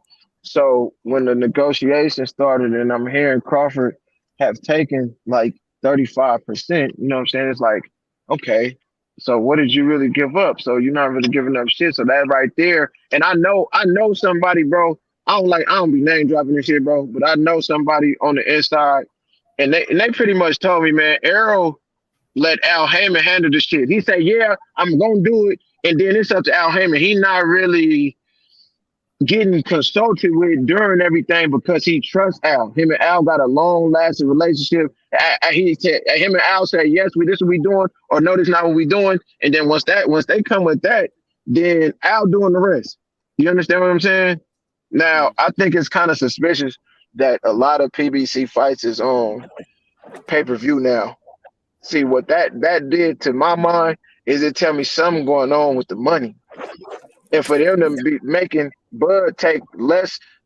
So when the negotiation started and I'm hearing Crawford have taken like 35%, you know what I'm saying? It's like, okay, so what did you really give up? So you're not really giving up shit. So that right there, and I know somebody, bro. I don't be name dropping this shit, bro, but I know somebody on the inside. And they pretty much told me, man, Errol let Al Haymon handle the shit. He said, yeah, I'm going to do it. And then it's up to Al Haymon. He not really getting consulted with during everything because he trusts Al. Him and Al got a long-lasting relationship. He said, him and Al said, yes, this what we doing, or no, this not what we doing. And then once they come with that, then Al doing the rest. You understand what I'm saying? Now, I think it's kind of suspicious that a lot of PBC fights is on pay-per-view now. See, what that did to my mind is it tell me something going on with the money. And for them to be making Bud take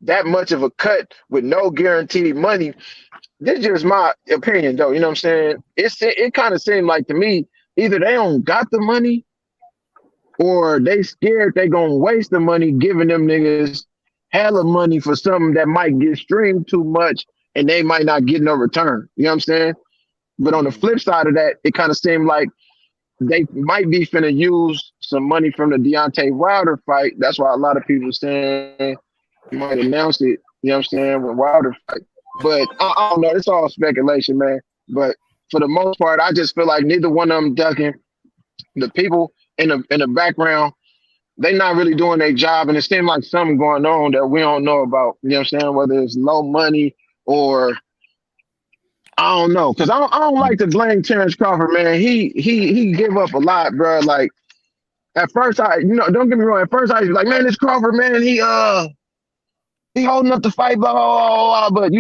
that much of a cut with no guaranteed money, this is just my opinion, though. You know what I'm saying? It kind of seemed like to me, either they don't got the money or they scared they gonna waste the money giving them niggas hella money for something that might get streamed too much and they might not get no return. You know what I'm saying? But on the flip side of that, it kind of seemed like they might be finna use some money from the Deontay Wilder fight. That's why a lot of people saying he might announce it, you know what I'm saying, when Wilder fight. But I don't know. It's all speculation, man. But for the most part, I just feel like neither one of them ducking. The people in the background, they not really doing their job, and it seems like something going on that we don't know about. You know what I'm saying? Whether it's low money or I don't know, because I don't like to blame Terrence Crawford, man. He give up a lot, bro. Like at first, don't get me wrong. At first, I was like, man, this Crawford, man, he holding up the fight, blah blah blah. But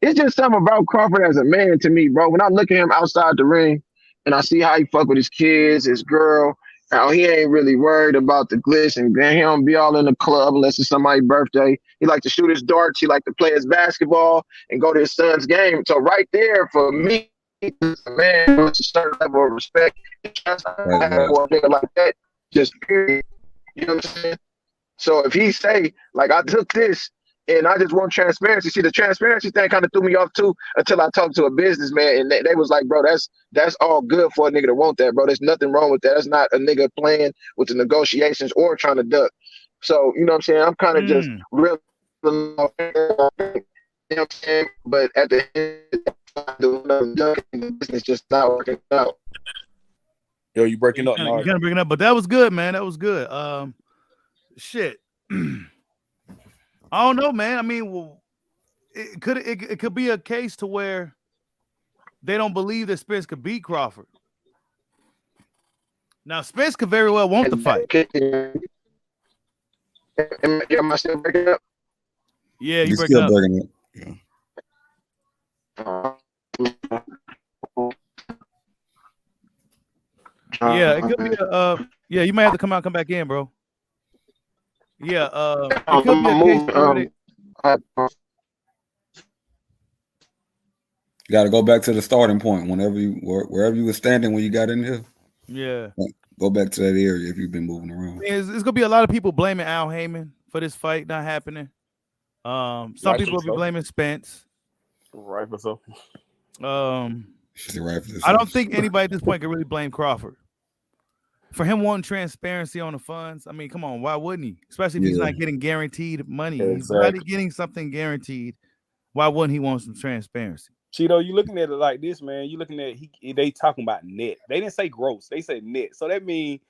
it's just something about Crawford as a man to me, bro. When I look at him outside the ring, and I see how he fuck with his kids, his girl. How he ain't really worried about the glitz, and he don't be all in the club unless it's somebody's birthday. He like to shoot his darts. He like to play his basketball and go to his son's game. So right there, for me, man, it's a certain level of respect. Like that, just period. You know what I'm saying? So if he say, like, I took this and I just want transparency, see, the transparency thing kind of threw me off too until I talked to a businessman and they was like, bro, that's all good for a nigga to want that, bro. There's nothing wrong with that. That's not a nigga playing with the negotiations or trying to duck. So, you know what I'm saying? I'm kind of just real, you know what I'm saying? But at the end of the business just not working out. Yo, you breaking up, you gotta break it up, but that was good, man. That was good. Shit. I don't know, man. I mean, well, it could be a case to where they don't believe that Spence could beat Crawford. Now, Spence could very well want the fight. Am I still breaking up? Yeah, you breaking up. Yeah, it could be yeah, you might have to come back in, bro. Yeah, it could be a case where they... You got to go back to the starting point wherever you were standing when you got in here. Yeah, go back to that area if you've been moving around. It's gonna be a lot of people blaming Al Haymon for this fight not happening. Some people will be blaming Spence. Right for so. I don't think anybody at this point can really blame Crawford for him wanting transparency on the funds. I mean, come on, why wouldn't he? Especially if he's not getting guaranteed money. Exactly. He's already getting something guaranteed. Why wouldn't he want some transparency? Cheeto, you looking at it like this, man. You looking at they talking about net. They didn't say gross. They said net. So that means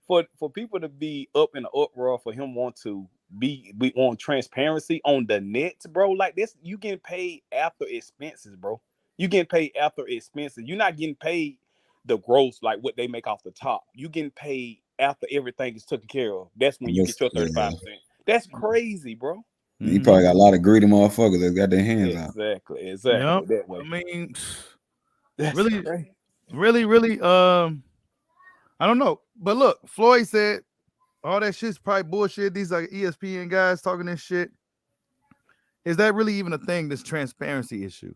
for people to be up in the uproar for him want to be on transparency on the net, bro. Like this, you getting paid after expenses, bro. You getting paid after expenses. You're not getting paid the gross like what they make off the top. You getting paid after everything is taken care of. That's when you get your 35%. That's crazy, bro. You probably got a lot of greedy motherfuckers that got their hands out. Exactly. Yep. That way. I mean, really, I don't know. But look, Floyd said all that shit's probably bullshit. These are ESPN guys talking this shit. Is that really even a thing, this transparency issue?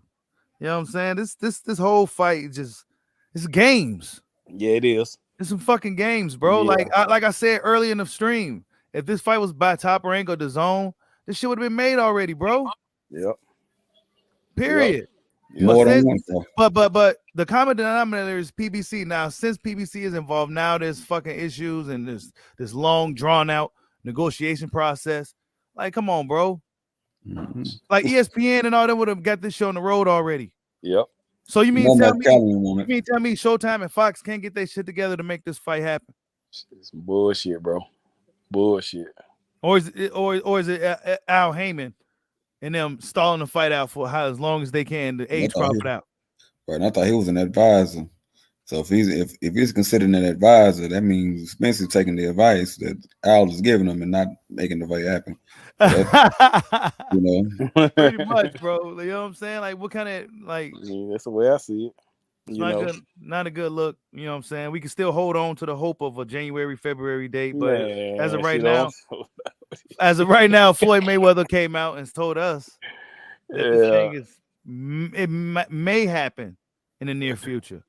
You know what I'm saying? This whole fight is it's games. Yeah, it is. It's some fucking games, bro. Yeah. Like I said earlier in the stream, if this fight was by Top Rank or DAZN, this shit would have been made already, bro. Yep. Period. Yep. But the common denominator is PBC. Now, since PBC is involved, now there's fucking issues and there's this long, drawn out negotiation process. Like, come on, bro. Mm-hmm. Like ESPN and all them would have got this show on the road already. Yep. So you mean tell me Showtime and Fox can't get their shit together to make this fight happen? It's bullshit, bro. Bullshit. Or is it Al Haymon and them stalling the fight out for as long as they can to age Crawford out? Right, and I thought he was an advisor. So if he's considered an advisor, that means Spence is taking the advice that Al is giving him and not making the fight happen. You know, pretty much, bro. You know what I'm saying? Like, what kind of like? That's the way I see it. It's not a good look. You know what I'm saying? We can still hold on to the hope of a January, February date, but as of right now, Floyd Mayweather came out and told us that this thing it may happen in the near future.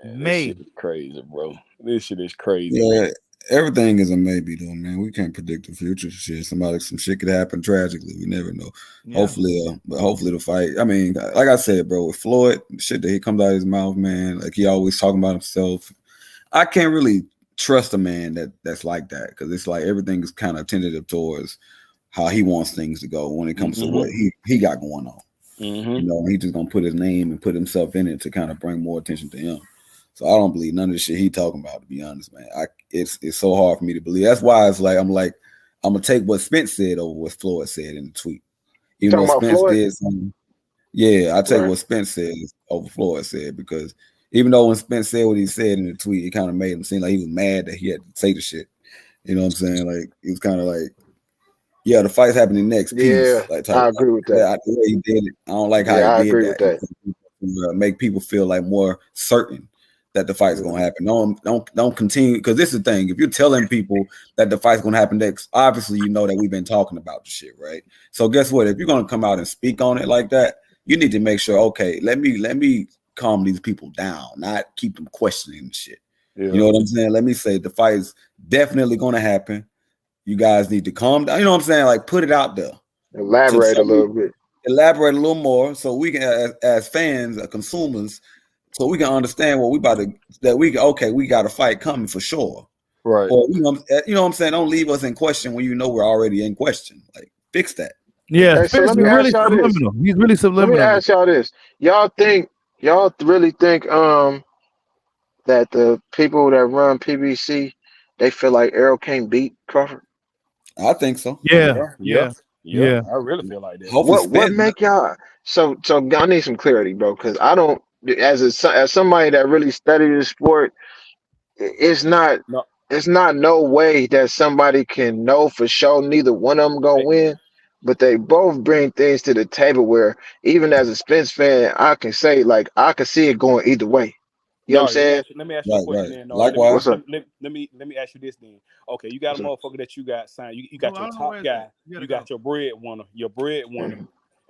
Man, this shit is crazy, bro. This shit is crazy. Yeah, everything is a maybe, though, man. We can't predict the future. Some shit could happen tragically. We never know. Yeah. Hopefully the fight. I mean, like I said, bro, with Floyd, shit that he comes out of his mouth, man. Like he always talking about himself. I can't really trust a man that's like that because it's like everything is kind of tentative towards how he wants things to go when it comes to what he got going on. Mm-hmm. You know, he's just gonna put his name and put himself in it to kind of bring more attention to him. So I don't believe none of the shit he talking about, to be honest, man. It's so hard for me to believe. That's why it's like I'm gonna take what Spence said over what Floyd said in the tweet. Even though Spence did something, I take what Spence said over Floyd said, because even though when Spence said what he said in the tweet, it kind of made him seem like he was mad that he had to say the shit. You know what I'm saying? Like it was kind of like, yeah, the fight's happening next. Yeah, like, I agree with that. The way he did it, I don't like how he did that. I agree with that. Make people feel like more certain that the fight's gonna happen. Don't continue, because this is the thing. If you're telling people that the fight's gonna happen next, obviously you know that we've been talking about the shit, right? So guess what? If you're gonna come out and speak on it like that, you need to make sure, okay, let me calm these people down, not keep them questioning the shit. You know what I'm saying? Let me say the fight is definitely going to happen. You guys need to calm down. You know what I'm saying? Like put it out there. Elaborate a little bit. Elaborate a little more so we can, as fans, consumers, so we can understand what we about to, that we got a fight coming for sure. Right. Or you know what I'm saying? Don't leave us in question when you know we're already in question. Like fix that. Yeah, Hey, so let me he's ask really y'all this. subliminal. He's really Let subliminal. me ask y'all this. Y'all really think that the people that run PBC, they feel like Errol can't beat Crawford? I think so. Yeah. I really feel like that. Hopefully What make y'all so I need some clarity, bro, because I don't, as somebody that really studied the sport, it's not No. no way that somebody can know for sure neither one of them gonna win, but they both bring things to the table where even as a Spence fan, I can say like I can see it going either way. You know what I'm saying? Let me ask you a question then. Likewise. What's up? Let me ask you this then. Okay, you got a motherfucker that you got signed. You got your top guy. You got your breadwinner.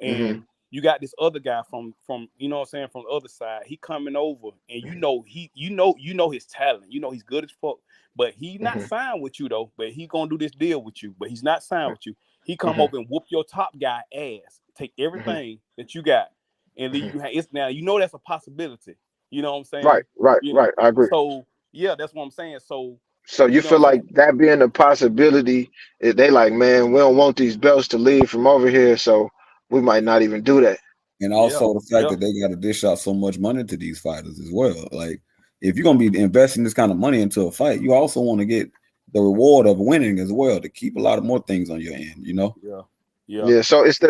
And you got this other guy from you know what I'm saying, from the other side. He coming over, and you know his talent. You know he's good as fuck. But he not signed with you though. But he gonna do this deal with you. But he's not signed with you. He come over and whoop your top guy ass. Take everything that you got and leave you. It's now you know that's a possibility. You know what I'm saying? Right. I agree. So yeah, that's what I'm saying. So you feel like that being a possibility, they like, man, we don't want these belts to leave from over here, so we might not even do that. And also the fact that they got to dish out so much money to these fighters as well. Like if you're gonna be investing this kind of money into a fight, you also want to get the reward of winning as well to keep a lot of more things on your end. You know? Yeah. So it's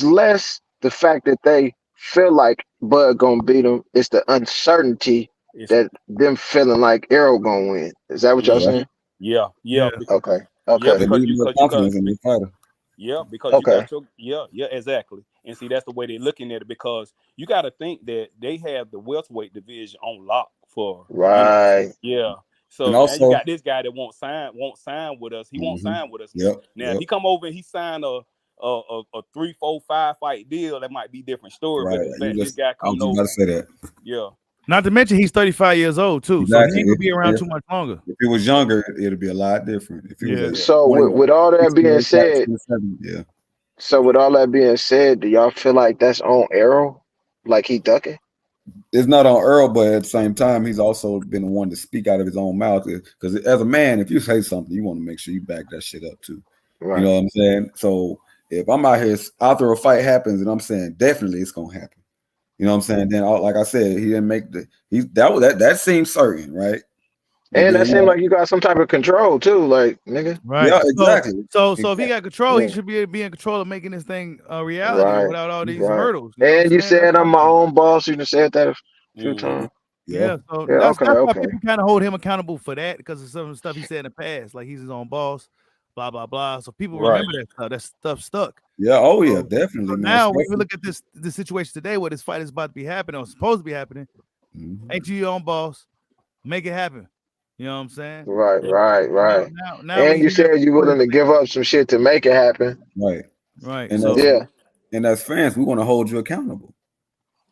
less the fact that they feel like Bud gonna beat them. It's the uncertainty that them feeling like Errol gonna win. Is that what y'all saying? Yeah. Okay. They need more confidence in the fighter. Yeah, because you got your exactly. And see, that's the way they're looking at it, because you got to think that they have the welterweight division on lock for So and now also, you got this guy that won't sign with us. He won't sign with us. Now if he come over and he signed a 3, 4, 5 fight deal, that might be a different story. Right. But this guy coming over. I was about to say that. Yeah. Not to mention he's 35 years old too, so he ain't gonna be around too much longer. If he was younger, it'd be a lot different. If he was so with all that being said, So with all that being said, do y'all feel like that's on Errol? Like he ducking? It's not on Earl, but at the same time, he's also been the one to speak out of his own mouth. Because as a man, if you say something, you want to make sure you back that shit up too. Right. You know what I'm saying? So if I'm out here after a fight happens, and I'm saying definitely it's gonna happen. You know what I'm saying? Then, like I said, he didn't make that seems certain, right? But and that seemed like you got some type of control too, like nigga. Right. Yeah, exactly. So if he got control, he should be in control of making this thing a reality without all these hurdles. And you said I'm my own boss. You just said that a few times. Yeah. So that's why people kind of hold him accountable for that, because of some of the stuff he said in the past, like he's his own boss, blah blah blah. So people remember that stuff. That stuff stuck. Yeah. Oh yeah, definitely. So now when we look at this situation today, where this fight is about to be happening or supposed to be happening, ain't you your own boss? Make it happen. You know what I'm saying? Right. Now and you said you're willing to give up some shit to make it happen. Right. Right. And and as fans, we want to hold you accountable.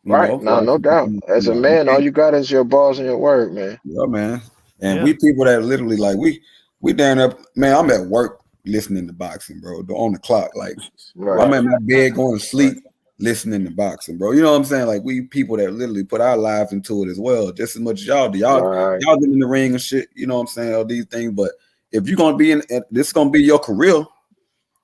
Right. No doubt. As a man, all you got is your balls and your word, man. Yeah, man. And we people that literally like we down up, man. I'm at work listening to boxing, bro. On the clock, like I'm in my bed going to sleep listening to boxing, bro. You know what I'm saying? Like we people that literally put our lives into it as well, just as much as y'all do. Y'all get in the ring and shit. You know what I'm saying? All these things, but if you're gonna be this is gonna be your career,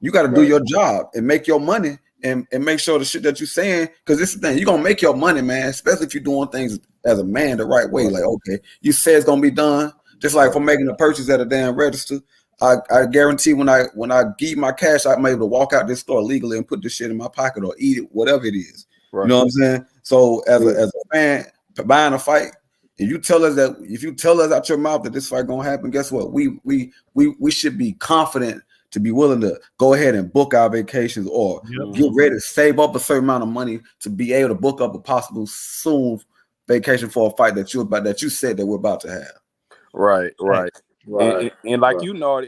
you got to do your job and make your money and make sure the shit that you're saying, because this is the thing, you're gonna make your money, man. Especially if you're doing things as a man the right way. Like, okay, you say it's gonna be done. Just like for making a purchase at a damn register. I guarantee when I give my cash, I'm able to walk out this store legally and put this shit in my pocket or eat it, whatever it is. Right. You know what I'm saying? So as a fan buying a fight, if you tell us out your mouth that this fight gonna happen, guess what? We should be confident to be willing to go ahead and book our vacations or get ready to save up a certain amount of money to be able to book up a possible soon vacation for a fight that you said that we're about to have. Right. And like you know,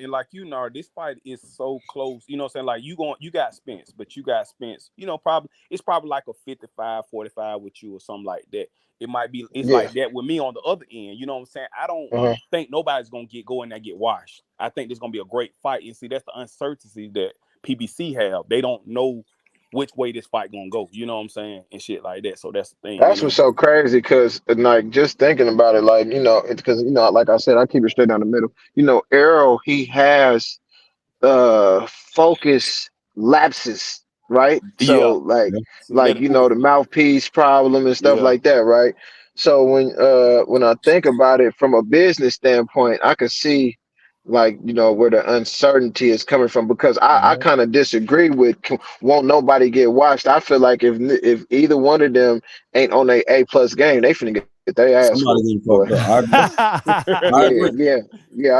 this fight is so close. You know what I'm saying? Like you got Spence, but you got Spence. You know, it's probably like a 55-45 with you or something like that. It might be like that with me on the other end. You know what I'm saying? I don't think nobody's gonna go in there and get washed. I think there's gonna be a great fight. And see, that's the uncertainty that PBC have. They don't know which way this fight gonna go. You know what I'm saying? And shit like that. So that's the thing. That's what's so crazy, because like just thinking about it, like it's because like I said, I keep it straight down the middle. Errol, he has focus lapses, right? So like the mouthpiece problem and stuff like that, right? So when I think about it from a business standpoint, I can see like where the uncertainty is coming from, because I kind of disagree with won't nobody get watched. I feel like if either one of them ain't on a A+ game, they finna get their ass whooped, boy. I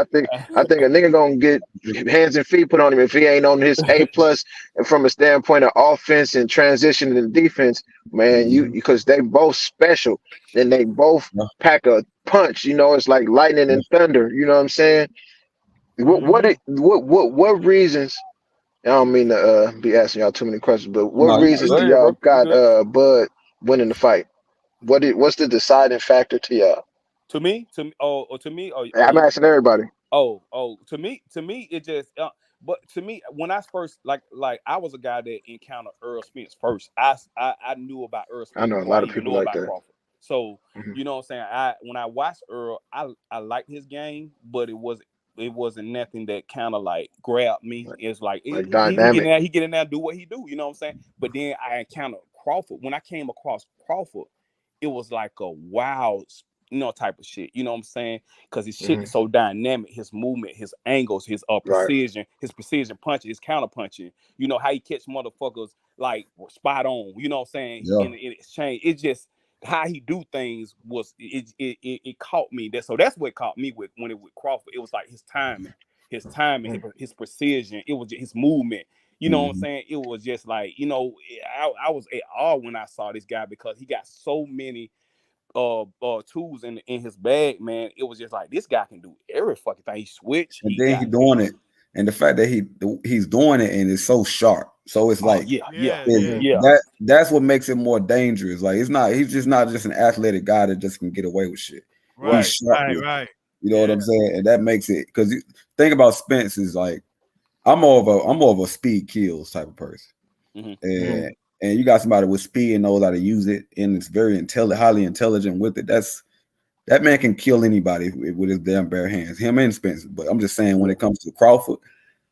think a nigga gonna get hands and feet put on him if he ain't on his A+. And from a standpoint of offense and transition and defense, man, because they both special and they both pack a punch. It's like lightning and thunder. You know what I'm saying? What reasons? I don't mean to be asking y'all too many questions, but what reasons do y'all got Bud winning the fight? What's the deciding factor to y'all? To me, I'm asking everybody. To me, it just. But to me, when I first like I was a guy that encountered Earl Spence first. I knew about Earl Spence. I know a lot of people like that. Crawford. So you know what I'm saying. When I watched Earl, I liked his game, but it wasn't nothing that kind of like grabbed me. It's like he get in there, do what he do. You know what I'm saying. But then I encountered Crawford. When I came across Crawford, it was like a wild, type of shit. You know what I'm saying? Because his shit is so dynamic. His movement, his angles, his precision, his precision punching, his counter punching. You know how he catch motherfuckers like spot on. You know what I'm saying? In exchange, it's just how he do things was it caught me. That's what caught me with Crawford. It was like his timing, his precision. It was just his movement. You know what I'm saying? It was just like I was at awe when I saw this guy, because he got so many tools in his bag, man. It was just like, this guy can do every fucking thing. He switch, and then he's doing it, and the fact that he's doing it and it's so sharp. So it's like, that's what makes it more dangerous. Like he's just not just an athletic guy that just can get away with shit. Right, he's sharp. Right. You know what I'm saying? And that makes it, because think about Spence is like, I'm more of a speed kills type of person, and you got somebody with speed and knows how to use it, and it's very highly intelligent with it. That man can kill anybody with his damn bare hands, him and Spence. But I'm just saying, when it comes to Crawford,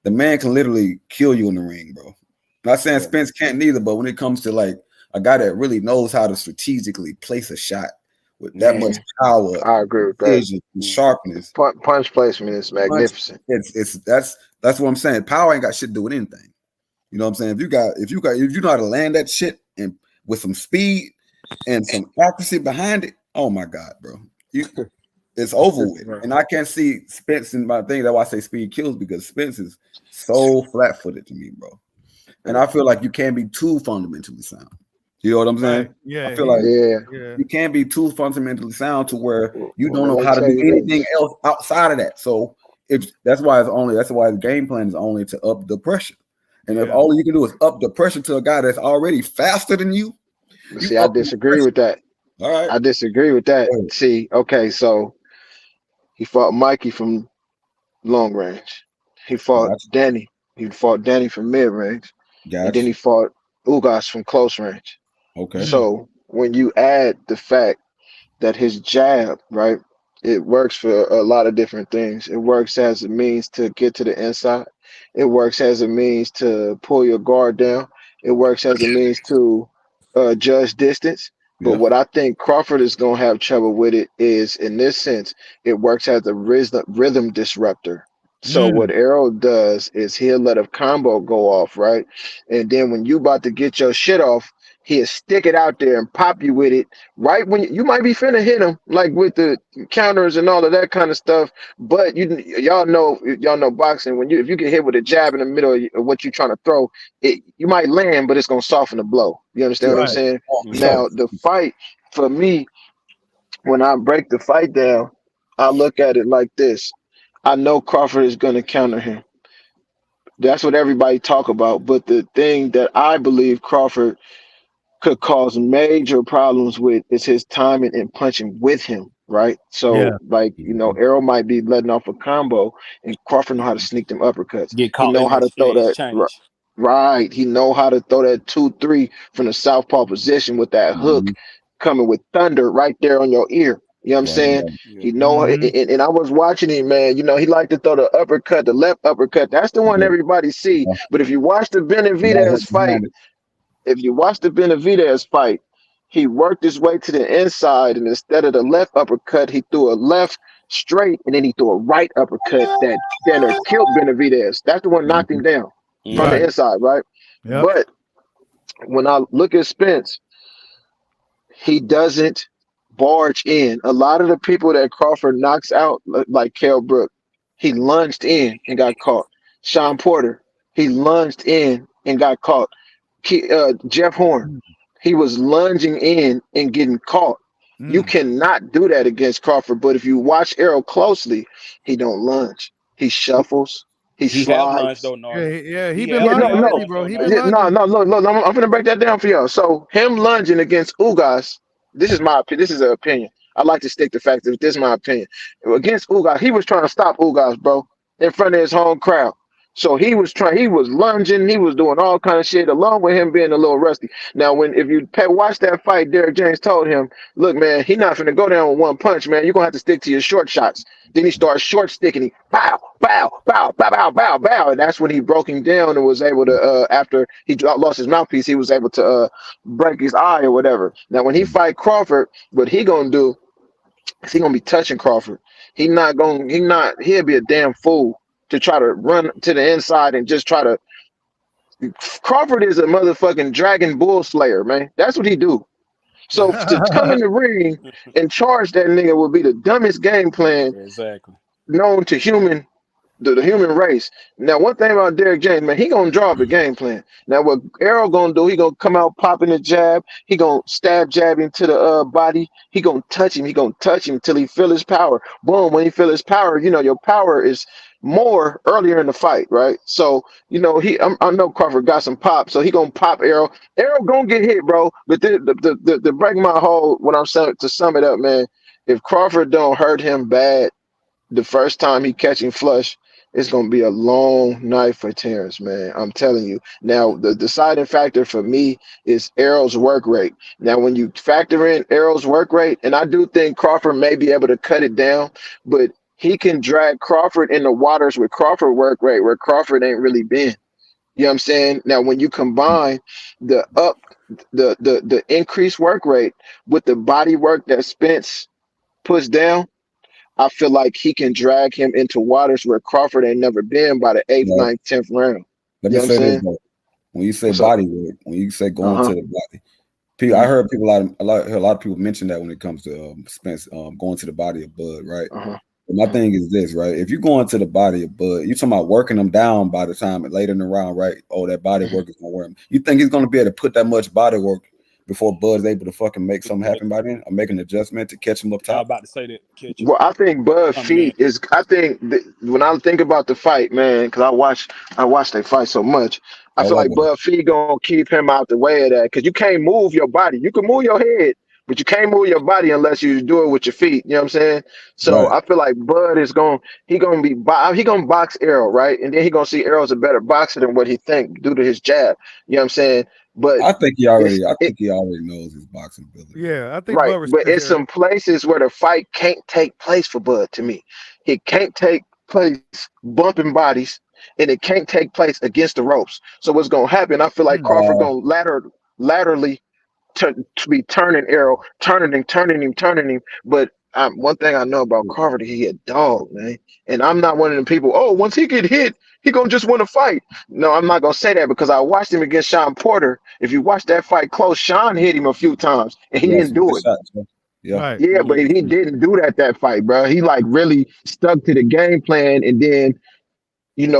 the man can literally kill you in the ring, bro. Not saying Spence can't neither, but when it comes to like a guy that really knows how to strategically place a shot with that much power, I agree with that. And sharpness, punch placement is magnificent. That's what I'm saying. Power ain't got shit to do with anything. You know what I'm saying? If you know how to land that shit and with some speed and some accuracy behind it, oh my God, bro. It's over with. And I can't see Spence in my thing. That's why I say speed kills, because Spence is so flat-footed to me, bro. And I feel like you can't be too fundamentally sound. You know what I'm saying? Yeah. I feel like you can't be too fundamentally sound to where you don't know how to do anything else outside of that. So that's why the game plan is only to up the pressure. And if all you can do is up the pressure to a guy that's already faster than you. See, I disagree with that. All right. I disagree with that. See, okay, so he fought Mikey from long range. He fought Danny. He fought Danny from mid range. And then he fought Ugas from close range. Okay. So when you add the fact that his jab, right, it works for a lot of different things. It works as a means to get to the inside. It works as a means to pull your guard down. It works as a means to judge distance. But what I think Crawford is going to have trouble with it is, in this sense, it works as a rhythm disruptor. So what Errol does is he'll let a combo go off, right? And then when you about to get your shit off, he'll stick it out there and pop you with it right when you might be finna hit him, like with the counters and all of that kind of stuff. But y'all know boxing, if you get hit with a jab in the middle of what you're trying to throw, you might land, but it's gonna soften the blow. You understand what I'm saying? Now the fight, for me, when I break the fight down, I look at it like this. I know Crawford is going to counter him. That's what everybody talk about. But the thing that I believe Crawford could cause major problems with is his timing and punching with him, right? Yeah. So, like, Errol might be letting off a combo, and Crawford know how to sneak them uppercuts. Get He caught know in how the to throw that exchange. right. He know how to throw that 2-3 from the southpaw position with that hook coming with thunder right there on your ear. You know what I'm saying? Yeah. He know, and I was watching him, man. He like to throw the uppercut, the left uppercut. That's the one everybody see. But if you watch the Benavidez fight, he worked his way to the inside, and instead of the left uppercut, he threw a left straight, and then he threw a right uppercut that then killed Benavidez. That's the one knocked him down from the inside, right? Yep. But when I look at Spence, he doesn't barge in. A lot of the people that Crawford knocks out, like Kell Brook, he lunged in and got caught. Sean Porter, he lunged in and got caught. Jeff Horn, he was lunging in and getting caught. You cannot do that against Crawford. But if you watch Errol closely, he don't lunge. He shuffles. He He have slides. lunged though, Nardi. Yeah, he He been have lunging no, lately, bro. He been lunging. no, look, I'm gonna break that down for y'all. So him lunging against Ugas, this is my opinion. This is an opinion. I like to stick to facts. This is my opinion. Against Ugas, he was trying to stop Ugas, bro, in front of his home crowd. So he was lunging, he was doing all kind of shit, along with him being a little rusty. Now, if you watch that fight, Derek James told him, "Look, man, he's not finna go down with one punch, man. You're gonna have to stick to your short shots." Then he started short sticking. He bow, bow, bow, bow, bow, bow, bow, and that's when he broke him down and was able to. After he lost his mouthpiece, he was able to break his eye or whatever. Now, when he fight Crawford, what he gonna do is he gonna be touching Crawford. He'll be a damn fool to try to run to the inside and just try to. Crawford is a motherfucking dragon bull slayer, man. That's what he do. So to come in the ring and charge that nigga would be the dumbest game plan Exactly. known to the human race. Now, one thing about Derek James, man, he gonna draw up a game plan. Now, what Errol gonna do? He gonna come out popping the jab. He gonna stab jab him to the body. He gonna touch him. He gonna touch him till he feel his power. Boom! When he feel his power, your power is more earlier in the fight, right? So I know Crawford got some pop, so he gonna pop Errol. Errol gonna get hit, bro. But the break my whole what I'm saying to sum it up, man. If Crawford don't hurt him bad the first time he catching flush, it's going to be a long night for Terrence, man. I'm telling you. Now, the deciding factor for me is Errol's work rate. Now, when you factor in Errol's work rate, and I do think Crawford may be able to cut it down, but he can drag Crawford in the waters with Crawford work rate where Crawford ain't really been. You know what I'm saying? Now, when you combine the increased work rate with the body work that Spence puts down, I feel like he can drag him into waters where Crawford ain't never been by the 8th, 9th, 10th round. Let me say this, though. When you say body work, when you say going to the body, I heard a lot of people mention that when it comes to Spence going to the body of Bud, right? But my thing is this, right? If you're going to the body of Bud, you're talking about working him down by the time later in the round, right? Oh, that body work is gonna work. You think he's gonna be able to put that much body work before Bud's able to fucking make something happen by then, or make an adjustment to catch him up top? I was about to say that. Catch him. Well, I think Bud feet is. I think when I think about the fight, man, because I watch they fight so much. I feel like Bud feet gonna keep him out the way of that because you can't move your body. You can move your head, but you can't move your body unless you do it with your feet. You know what I'm saying? So I feel like Bud is gonna box Errol, right? And then he gonna see Errol's a better boxer than what he think due to his jab. You know what I'm saying? But I think he already knows his boxing ability. Yeah, I think right. But it's some places where the fight can't take place for Bud. To me, it can't take place bumping bodies, and it can't take place against the ropes. So what's gonna happen? I feel like Crawford gonna laterally to be turning Errol, turning him. But one thing I know about Crawford, he a dog, man. And I'm not one of them people. Oh, once he get hit, he gonna just win a fight. No, I'm not gonna say that because I watched him against Sean Porter. If you watch that fight close, Sean hit him a few times and he didn't do it. Yeah, but he didn't do that fight, bro. He like really stuck to the game plan and then,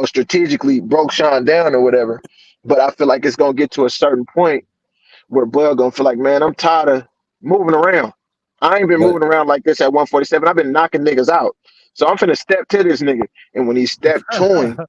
strategically broke Sean down or whatever. But I feel like it's gonna get to a certain point where Bud gonna feel like, man, I'm tired of moving around. I ain't been moving around like this at 147. I've been knocking niggas out. So I'm finna step to this nigga. And when he stepped to him,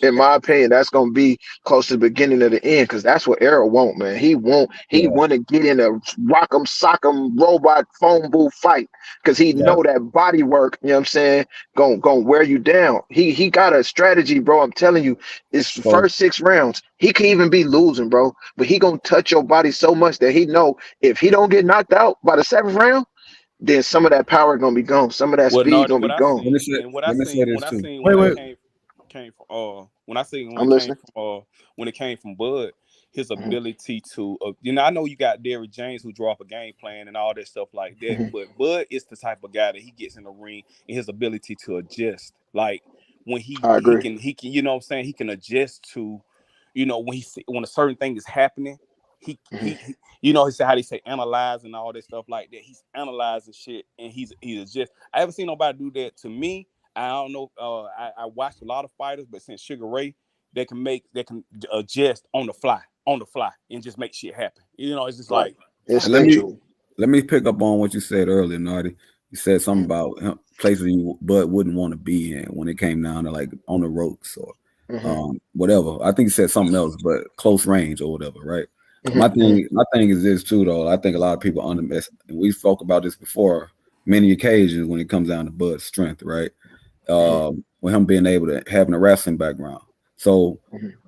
in my opinion, that's gonna be close to the beginning of the end, because that's what Errol want, man. He want to get in a rock'em sock'em robot phone booth fight, because he know that body work, you know what I'm saying, gonna wear you down. He got a strategy, bro. I'm telling you, it's the first 6 rounds. He can even be losing, bro, but he gonna touch your body so much that he know if he don't get knocked out by the 7th round, then some of that power gonna be gone. Some of that Well, speed Nardi, gonna be what I gone. seen and what I Let me say seen this when I too. seen Wait, when it wait. came from when I seen when I'm it came listening. from when it came from Bud, his ability to I know you got Derrick James who draw up a game plan and all that stuff like that, but Bud is the type of guy that he gets in the ring and his ability to adjust, like when I he agree. can you know what I'm saying, he can adjust to, you know, when a certain thing is happening, he you know, he said how they say analyze and all that stuff like that. He's analyzing shit and he's just. I haven't seen nobody do that to me. I don't know. I watched a lot of fighters, but since Sugar Ray, they can adjust on the fly, and just make shit happen. You know, it's just Right. like Instinctual. Let me pick up on what you said earlier, Nardi. You said something about places you Bud wouldn't want to be in when it came down to like on the ropes or whatever. I think you said something else, but close range or whatever, right? My thing is this too, though. I think a lot of people underestimate. We spoke about this before many occasions when it comes down to Bud's strength, right? With him being able to having a wrestling background. So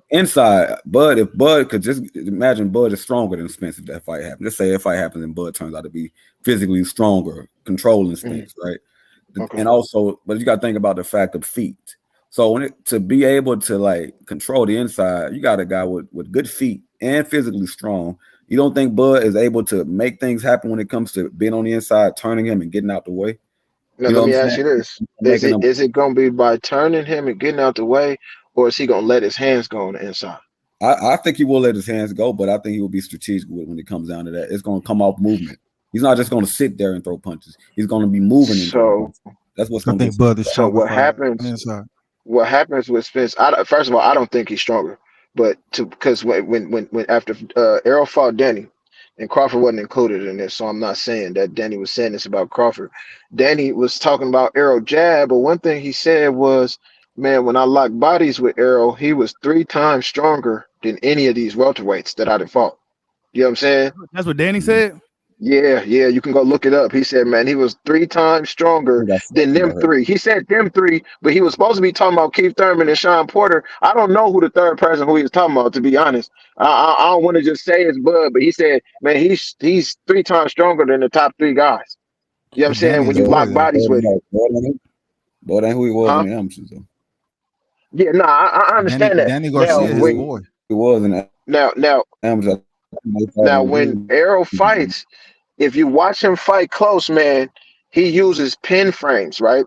inside, if Bud could just imagine Bud is stronger than Spence if that fight happens. Let's say that fight happens and Bud turns out to be physically stronger, controlling Spence, right? And also, but you got to think about the fact of feet. So to be able to like control the inside, you got a guy with good feet and physically strong. You don't think Bud is able to make things happen when it comes to being on the inside, turning him and getting out the way? Now You know let what me I'm ask you saying? this: is it gonna be by turning him and getting out the way, or is he gonna let his hands go on the inside? I think he will let his hands go, but I think he will be strategic when it comes down to that. It's going to come off movement. He's not just going to sit there and throw punches. He's going to be moving and throwing So, punches. That's what's I going to think get. Bud is so stronger what from happens? the inside. What happens with Spence? First of all, I don't think he's stronger, but because when after Errol fought Danny, and Crawford wasn't included in this, so I'm not saying that Danny was saying this about Crawford. Danny was talking about Errol jab, but one thing he said was, "Man, when I locked bodies with Errol, he was 3 times stronger than any of these welterweights that I'd fought." You know what I'm saying? That's what Danny said. Yeah, you can go look it up. He said, man, he was 3 times stronger than them 3. He said them 3, but he was supposed to be talking about Keith Thurman and Sean Porter. I don't know who the third person who he was talking about, to be honest. I don't want to just say it's Bud, but he said, man, he's 3 times stronger than the top 3 guys. You know what I'm saying? Danny When is a you boy lock though. bodies with him. Bud ain't who he was Huh? in the amateurs, though. Yeah, no, I understand that. Danny Now, Garcia is a when boy. He was in the now amateurs. now when Errol fights, if you watch him fight close, man, he uses pin frames, right?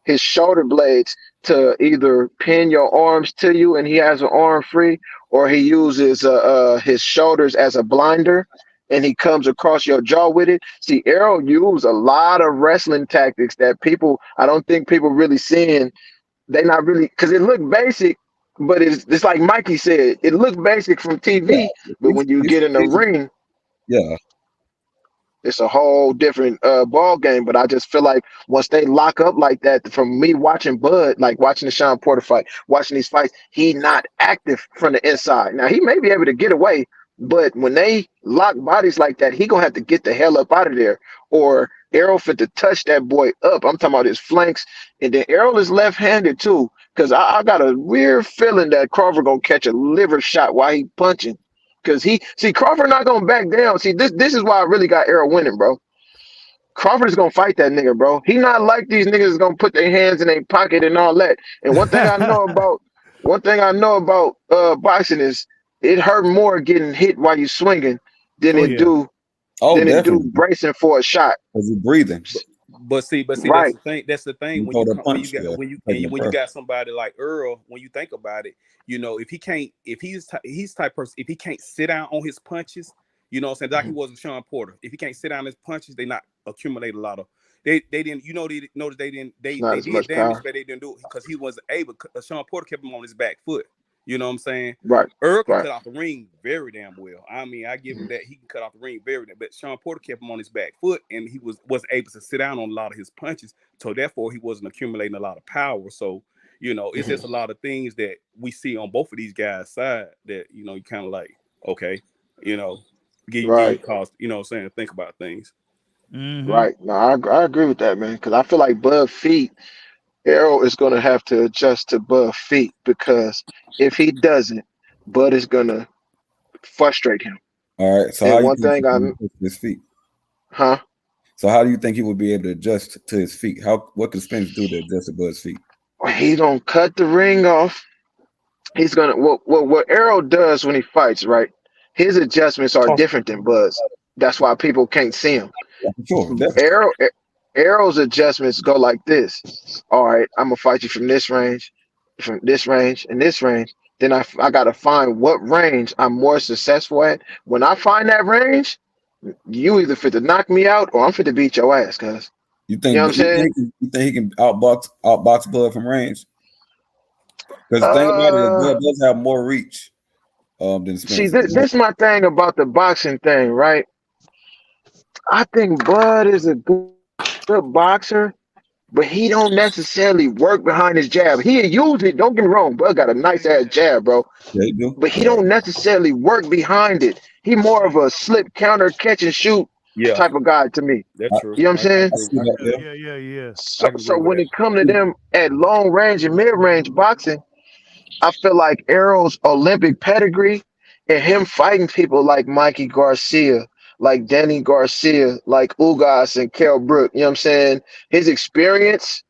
His shoulder blades to either pin your arms to you and he has an arm free, or he uses his shoulders as a blinder and he comes across your jaw with it. See, Errol used a lot of wrestling tactics that I don't think people really seeing. They not really, because it looked basic, but it's like Mikey said, it looked basic from TV, but when you get in the ring, Yeah. it's a whole different ball game. But I just feel like once they lock up like that, from me watching Bud, like watching the Sean Porter fight, watching these fights, he not active from the inside. Now he may be able to get away, but when they lock bodies like that, he gonna have to get the hell up out of there. Or Errol fit to touch that boy up. I'm talking about his flanks, and then Errol is left-handed too. Cause I got a weird feeling that Crawford gonna catch a liver shot while he punching. Cause Crawford not gonna back down. See, this is why I really got Errol winning, bro. Crawford is gonna fight that nigga, bro. He not like these niggas is gonna put their hands in their pocket and all that. And one thing I know about boxing is it hurt more getting hit while you swinging than Oh it yeah. do Oh, than it do definitely. bracing for a shot. Because you're breathing. But see, that's Right. the thing. That's the thing You when throw you the come punch there. when you got somebody like Earl. When you think about it, you know, if he's type person, if he can't sit down on his punches, you know what I'm saying, like he was with Sean Porter. If he can't sit down on his punches, they not accumulate a lot of. They didn't, you know, they noticed they didn't It's not they as did much damage, power. but they didn't do it because he wasn't able. Sean Porter kept him on his back foot. You know what I'm saying? Right. Earl can Right. cut off the ring very damn well. I mean, I give him that. He can cut off the ring very damn. But Sean Porter kept him on his back foot, and he wasn't able to sit down on a lot of his punches. So therefore, he wasn't accumulating a lot of power. So, you know, it's just a lot of things that we see on both of these guys' side that, you know, you kind of like, okay, you know, give you cause, you know what I'm saying, think about things. Right. No, I agree with that, man. Because I feel like Bud feet, Errol is going to have to adjust to Bud feet, because if he doesn't, Bud is going to frustrate him. All right. So And how you one think he thing can adjust to his feet? Huh? So how do you think he would be able to adjust to his feet? What can Spence do to adjust to Bud's feet? He don't cut the ring off. He's gonna what Errol does when he fights, right? His adjustments are different than Bud's. That's why people can't see him. Yeah, sure, definitely. Errol's adjustments go like this. All right, I'm gonna fight you from this range, and this range. Then I gotta find what range I'm more successful at. When I find that range, you either fit to knock me out or I'm fit to beat your ass, cuz. You think You know what I'm saying? you think he can outbox Bud from range? Because the thing about it is Bud does have more reach than Spence. See, this is my thing about the boxing thing, right? I think Bud is a good boxer, but he don't necessarily work behind his jab. He'll use it. Don't get me wrong. Bud got a nice ass jab, bro. Yeah, he do. But he don't necessarily work behind it. He more of a slip counter, catch and shoot type of guy to me. That's true. You know what I'm saying? Yeah. So when it comes to them at long range and mid range boxing, I feel like Errol's Olympic pedigree and him fighting people like Mikey Garcia, like Danny Garcia, like Ugas and Kell Brook, you know what I'm saying? His experience.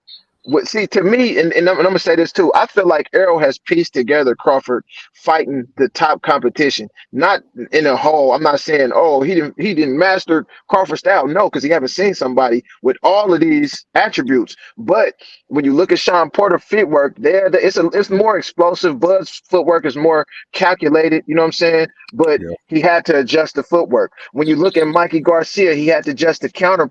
See, to me, and I'm gonna say this too, I feel like Errol has pieced together Crawford fighting the top competition, not in a whole. I'm not saying, oh, he didn't master Crawford style, no, because he haven't seen somebody with all of these attributes. But when you look at Sean Porter footwork, it's more explosive. Bud's footwork is more calculated, you know what I'm saying? But he had to adjust the footwork. When you look at Mikey Garcia, he had to adjust the counter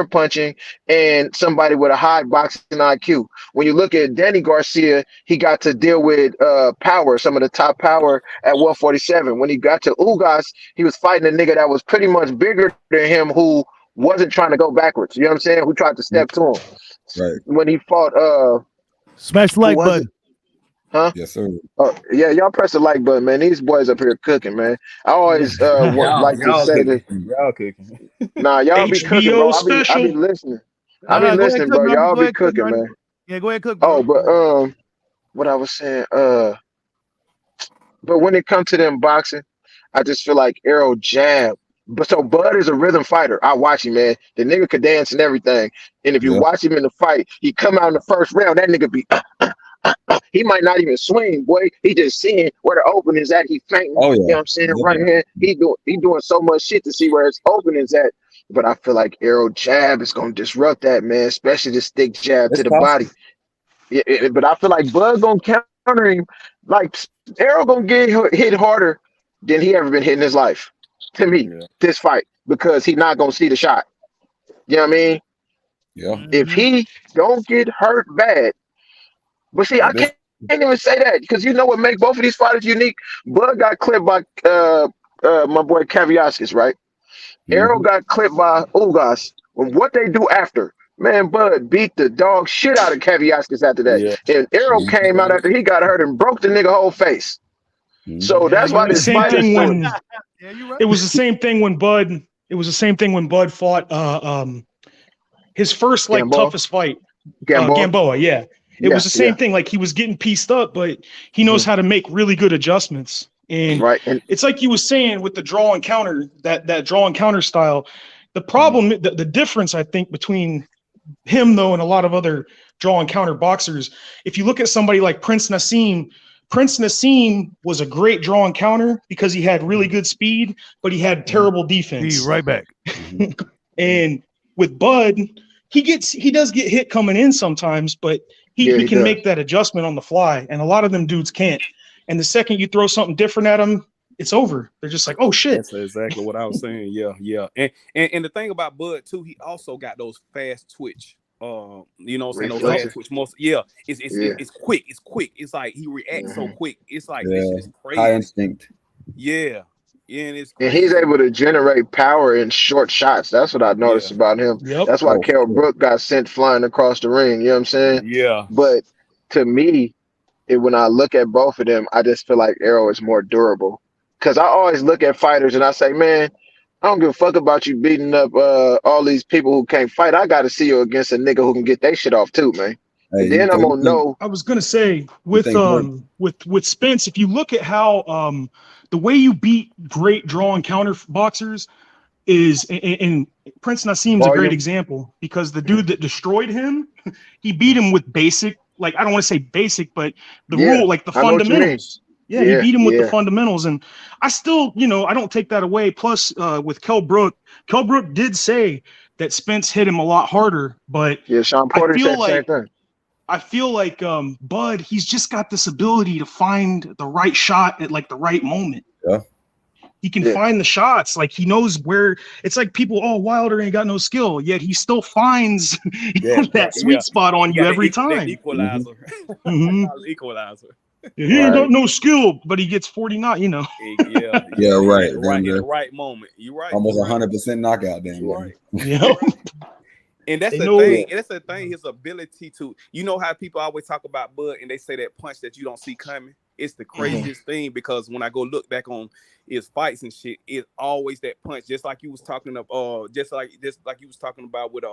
punching and somebody with a high boxing IQ. When you look at Danny Garcia, he got to deal with power, some of the top power at 147. When he got to Ugas, he was fighting a nigga that was pretty much bigger than him, who wasn't trying to go backwards. You know what I'm saying? Who tried to step to him. Right. When he fought smash the like button. Huh? Yes, sir. Oh, yeah, y'all press the like button, man. These boys up here cooking, man. I always like to say this. Y'all cooking. Nah, y'all be cooking, bro. I be listening. I be listening, bro. Y'all be cooking, man. Yeah, go ahead, cook. Bro. Oh, but what I was saying, but when it comes to them boxing, I just feel like Errol jab. But so Bud is a rhythm fighter. I watch him, man. The nigga could dance and everything. And if you watch him in the fight, he come out in the first round, that nigga be he might not even swing, boy. He just seeing where the opening is at. He fainting. Oh, yeah. You know what I'm saying? Right here. He doing so much shit to see where his opening is at. But I feel like Errol jab is gonna disrupt that, man, especially the stick jab to the body. Yeah, but I feel like Bud gonna counter him. Like Errol gonna get hit harder than he ever been hit in his life. To me, this fight, because he not gonna see the shot. You know what I mean? Yeah. If he don't get hurt bad, but see, I can't even say that, because you know what makes both of these fighters unique. Bud got clipped by my boy Kaviaskis, right? Errol got clipped by Ugas. What they do after? Man, Bud beat the dog shit out of Kaviaskis after that. And Errol came out after he got hurt and broke the nigga whole face. So that's why this fight is when it was the same thing when Bud. It was the same thing when Bud fought his first toughest fight. Gamboa, yeah. It was the same thing. Like, he was getting pieced up, but he knows how to make really good adjustments. And it's like you was saying with the draw and counter, that draw and counter style. The problem, the difference, I think, between him, though, and a lot of other draw and counter boxers, if you look at somebody like Prince Nassim was a great draw and counter because he had really good speed, but he had terrible defense. Right back. And with Bud, he does get hit coming in sometimes, but he can make that adjustment on the fly, and a lot of them dudes can't. And the second you throw something different at them, it's over. They're just like, oh shit. That's exactly what I was saying. Yeah. And the thing about Bud too, he also got those fast twitch You know what I'm saying? Those Reflexes. fast twitch muscles. Yeah, it's quick. It's quick. It's like he reacts so quick. It's like this shit is crazy. High instinct. Yeah, and it's And crazy. he's able to generate power in short shots. That's what I noticed about him. Yep. That's why Kell Brook got sent flying across the ring. You know what I'm saying? Yeah. But to me, when I look at both of them, I just feel like Errol is more durable. Because I always look at fighters and I say, man, I don't give a fuck about you beating up all these people who can't fight. I got to see you against a nigga who can get their shit off too, man. Hey, And then I'm gonna know. I was gonna say with Spence, if you look at how the way you beat great draw and counter boxers is, and Prince Nassim's a great example, because the dude that destroyed him, he beat him with basic, like I don't want to say basic, but the rule, like the fundamentals. Yeah, he beat him with the fundamentals, and I still, I don't take that away. Plus, with Kell Brook did say that Spence hit him a lot harder, but Sean Porter said the same thing. I feel like Bud, he's just got this ability to find the right shot at like the right moment. Yeah. He can find the shots. Like he knows where. It's like people, Wilder ain't got no skill, yet he still finds that sweet spot on you every time. Equalizer. Equalizer. He ain't got no skill, but he gets 49, right. Right in the right moment. You're right. Almost 100% knockout, then. Right. Yeah. And that's the thing. That's the thing. His ability to, how people always talk about Bud and they say that punch that you don't see coming. It's the craziest thing, because when I go look back on his fights and shit, it's always that punch. Just like you was talking about, just like you was talking about with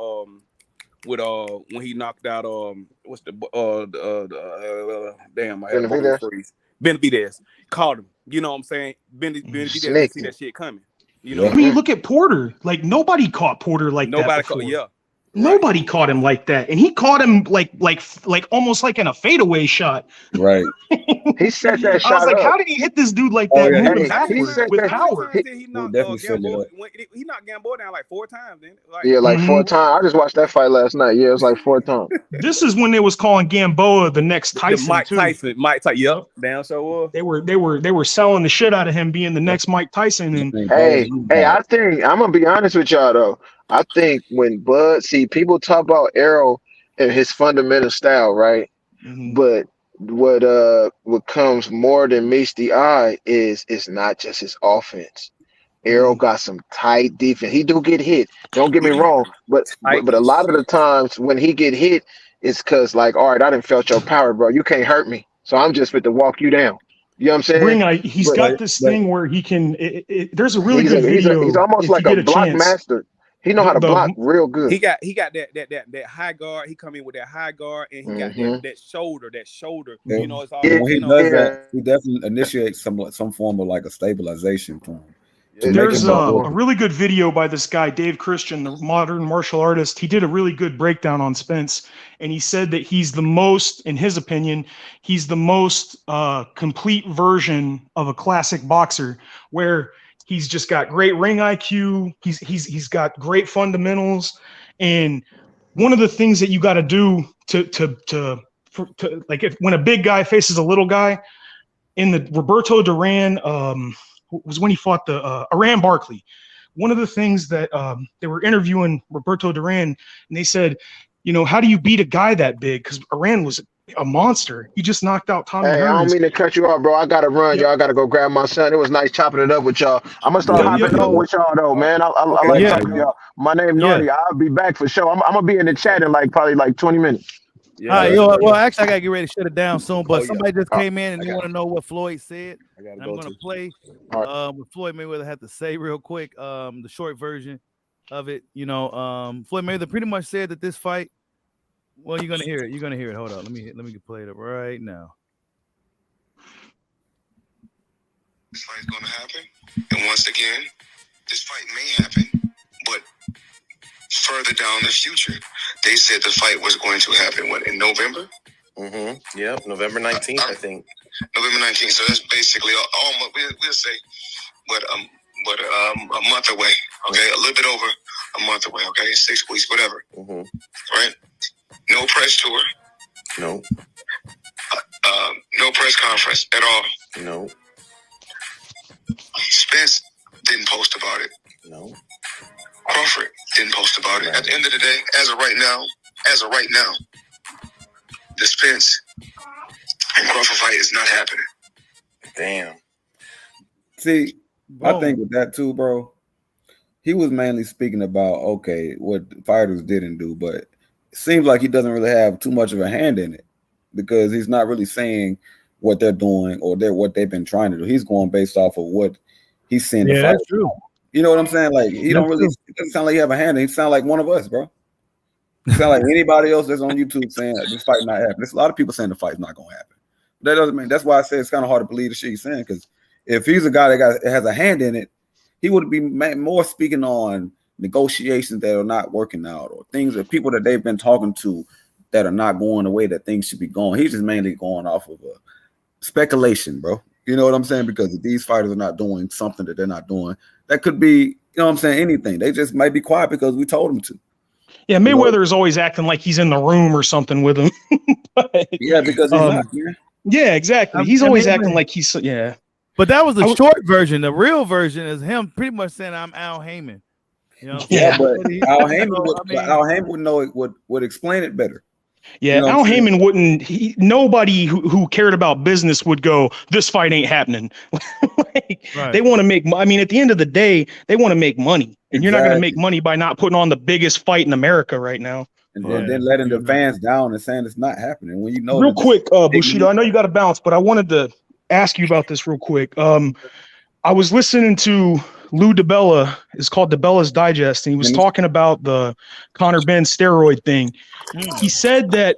when he knocked out what's the damn Benavidez caught him. You know what I'm saying? Benavidez didn't see that shit coming. I mean, look at Porter. Like nobody caught Porter like that before. Nobody caught him like that, and he caught him like almost like in a fadeaway shot. Right. He set that shot. I was like, up. how did he hit this dude like that? With power. He knocked he knocked Gamboa down like 4 times. Then, like 4 times. I just watched that fight last night. Yeah, it was like 4 times. This is when they was calling Gamboa the next Tyson. Mike Tyson. Yep. Down so they were selling the shit out of him being the next Mike Tyson. And hey, I think I'm gonna be honest with y'all though. I think when Bud, people talk about Errol and his fundamental style, right? But what comes more than meets the eye is it's not just his offense. Errol got some tight defense. He do get hit. Don't get me wrong, but a lot of the times when he get hit, it's because like, all right, I done felt your power, bro. You can't hurt me, so I'm just fit to walk you down. You know what I'm saying? He's got this thing where he can. There's a really good video. He's almost like a block master. He know how to block real good. He got that high guard. He come in with that high guard, and he got that shoulder. Yeah. It's all. When he does that, he definitely initiates some form of like a stabilization for him. There's a really good video by this guy, Dave Christian, the modern martial artist. He did a really good breakdown on Spence, and he said that he's the most, in his opinion, he's the most complete version of a classic boxer, where he's just got great ring IQ. He's got great fundamentals, and one of the things that you got to do to like when a big guy faces a little guy, in the Roberto Duran was when he fought the Iran Barkley. One of the things that they were interviewing Roberto Duran, and they said, how do you beat a guy that big? Because Iran was a monster. He just knocked out Tommy Hearns. I don't mean to cut you off, bro. I gotta run, y'all. I gotta go grab my son. It was nice chopping it up with y'all. I'm gonna start hopping on with y'all though, man. I like talking to y'all. My name Naughty. I'll be back for sure. I'm gonna be in the chat in probably 20 minutes. All right, well, actually, I gotta get ready to shut it down soon. But somebody just came in and they want to know what Floyd said. I'm gonna play what Floyd Mayweather had to say real quick. The short version of it. Floyd Mayweather pretty much said that this fight. Well, you're gonna hear it. Hold on. Let me play it up right now. This fight's gonna happen, and once again, this fight may happen, but further down the future, they said the fight was going to happen. What, in November? Yep, November 19th, I think. November 19th. So that's basically almost. We'll say, but a month away. Okay, a little bit over a month away. Okay, 6 weeks, whatever. Right. No press tour. No. No press conference at all. No. Spence didn't post about it. No. Crawford didn't post about it. At the end of the day, as of right now, as of right now, the Spence and Crawford fight is not happening. Damn. See, I think with that too, bro, he was mainly speaking about, okay, what fighters didn't do, but it seems like he doesn't really have too much of a hand in it because he's not really saying what they're doing or what they've been trying to do. He's going based off of what he's seeing. Yeah, that's true. You know what I'm saying? Like, he don't really, it doesn't sound like he have a hand in it. He sound like one of us, bro. It sound like anybody else that's on YouTube saying this fight not happening. There's a lot of people saying the fight's not going to happen. That doesn't mean, that's why I say it's kind of hard to believe the shit he's saying, because if he's a guy that has a hand in it, he would be more speaking on negotiations that are not working out or things that people that they've been talking to that are not going the way that things should be going. He's just mainly going off of a speculation, bro. You know what I'm saying? Because if these fighters are not doing something that they're not doing, that could be, you know what I'm saying, anything. They just might be quiet because we told them to. Yeah, Mayweather is always acting like he's in the room or something with him. But, yeah, because he's not, man. Yeah, exactly. He's always acting like he's, yeah. But that was the short version. The real version is him pretty much saying, "I'm Al Haymon." You know? Yeah, but Al Haymon would know it, would explain it better. Yeah, you know Al Haymon wouldn't. Nobody who cared about business would go, "This fight ain't happening." They want to make. I mean, at the end of the day, they want to make money, and you're not going to make money by not putting on the biggest fight in America right now. And then letting the fans down and saying it's not happening when you know. Real quick, Bushido, I know you got to bounce, but I wanted to ask you about this real quick. I was listening to Lou DiBella. It's called DiBella's Digest, and he was talking about the Conor Benn steroid thing. He said that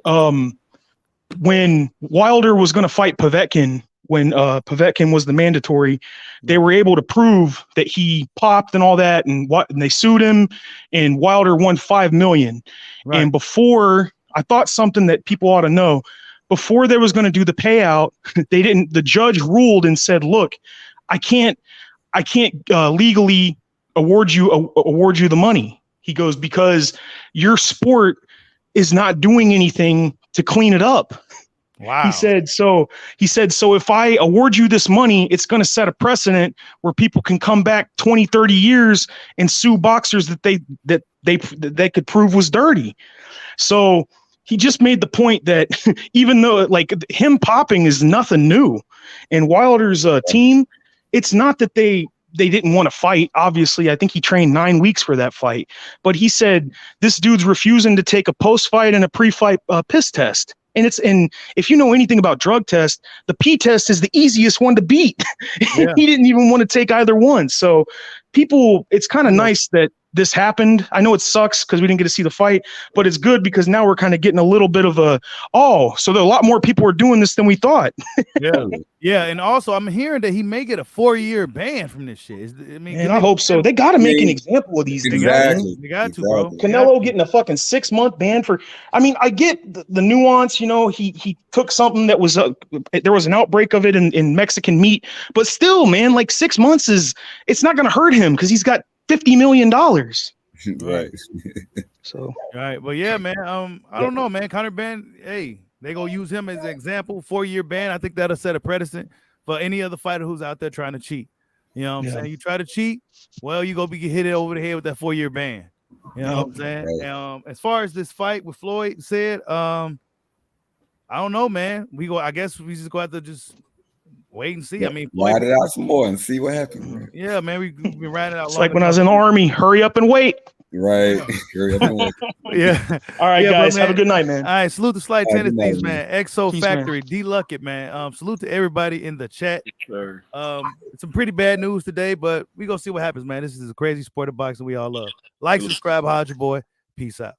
when Wilder was going to fight Povetkin, when Povetkin was the mandatory, they were able to prove that he popped and all that, and they sued him, and Wilder won $5 million. Right. And before, I thought something that people ought to know. Before they was going to do the payout, the judge ruled and said, "Look, I can't legally award you the money." He goes, "Because your sport is not doing anything to clean it up." Wow. He said, so if I award you this money, it's going to set a precedent where people can come back 20, 30 years and sue boxers that they could prove was dirty. So he just made the point that even though like him popping is nothing new, and Wilder's team, it's not that they didn't want to fight. Obviously, I think he trained 9 weeks for that fight, but he said this dude's refusing to take a post-fight and a pre-fight piss test. And if you know anything about drug tests, the P test is the easiest one to beat. Yeah. He didn't even want to take either one. So it's kind of nice that this happened. I know it sucks because we didn't get to see the fight, but it's good because now we're kind of getting a little bit of so there are a lot more people are doing this than we thought. Yeah. And also I'm hearing that he may get a 4-year ban from this shit. And I hope so. They got to make an example of these. Exactly. They got to, bro. Canelo getting a fucking 6-month ban for, I mean, I get the nuance, you know, he took something that was, there was an outbreak of it in Mexican meat, but still, man, like 6 months it's not going to hurt him because he's got $50 million. Right. So, right. Well, yeah, man. I don't know, man. Conor Benn, hey, they gonna use him as an example. 4-year ban. I think that'll set a precedent for any other fighter who's out there trying to cheat. You know what I'm saying? You try to cheat, well, you gonna be hit over the head with that 4-year ban. You know what I'm saying? Right. As far as this fight with Floyd said, I don't know, man. I guess we just go have to just wait and see. Yeah. I mean, ride it out some more and see what happens. Yeah, man, we've been riding it out. It's like when I was in the Army. Hurry up and wait. Right. Hurry up and wait. Yeah. All right, guys. Have a good night, man. All right. Salute to Slight Tendencies, man. Exo Factory, D Luckett, man. Salute to everybody in the chat. Sure. Some pretty bad news today, but we gonna see what happens, man. This is a crazy sport of boxing we all love. Like, subscribe, hide your boy. Peace out.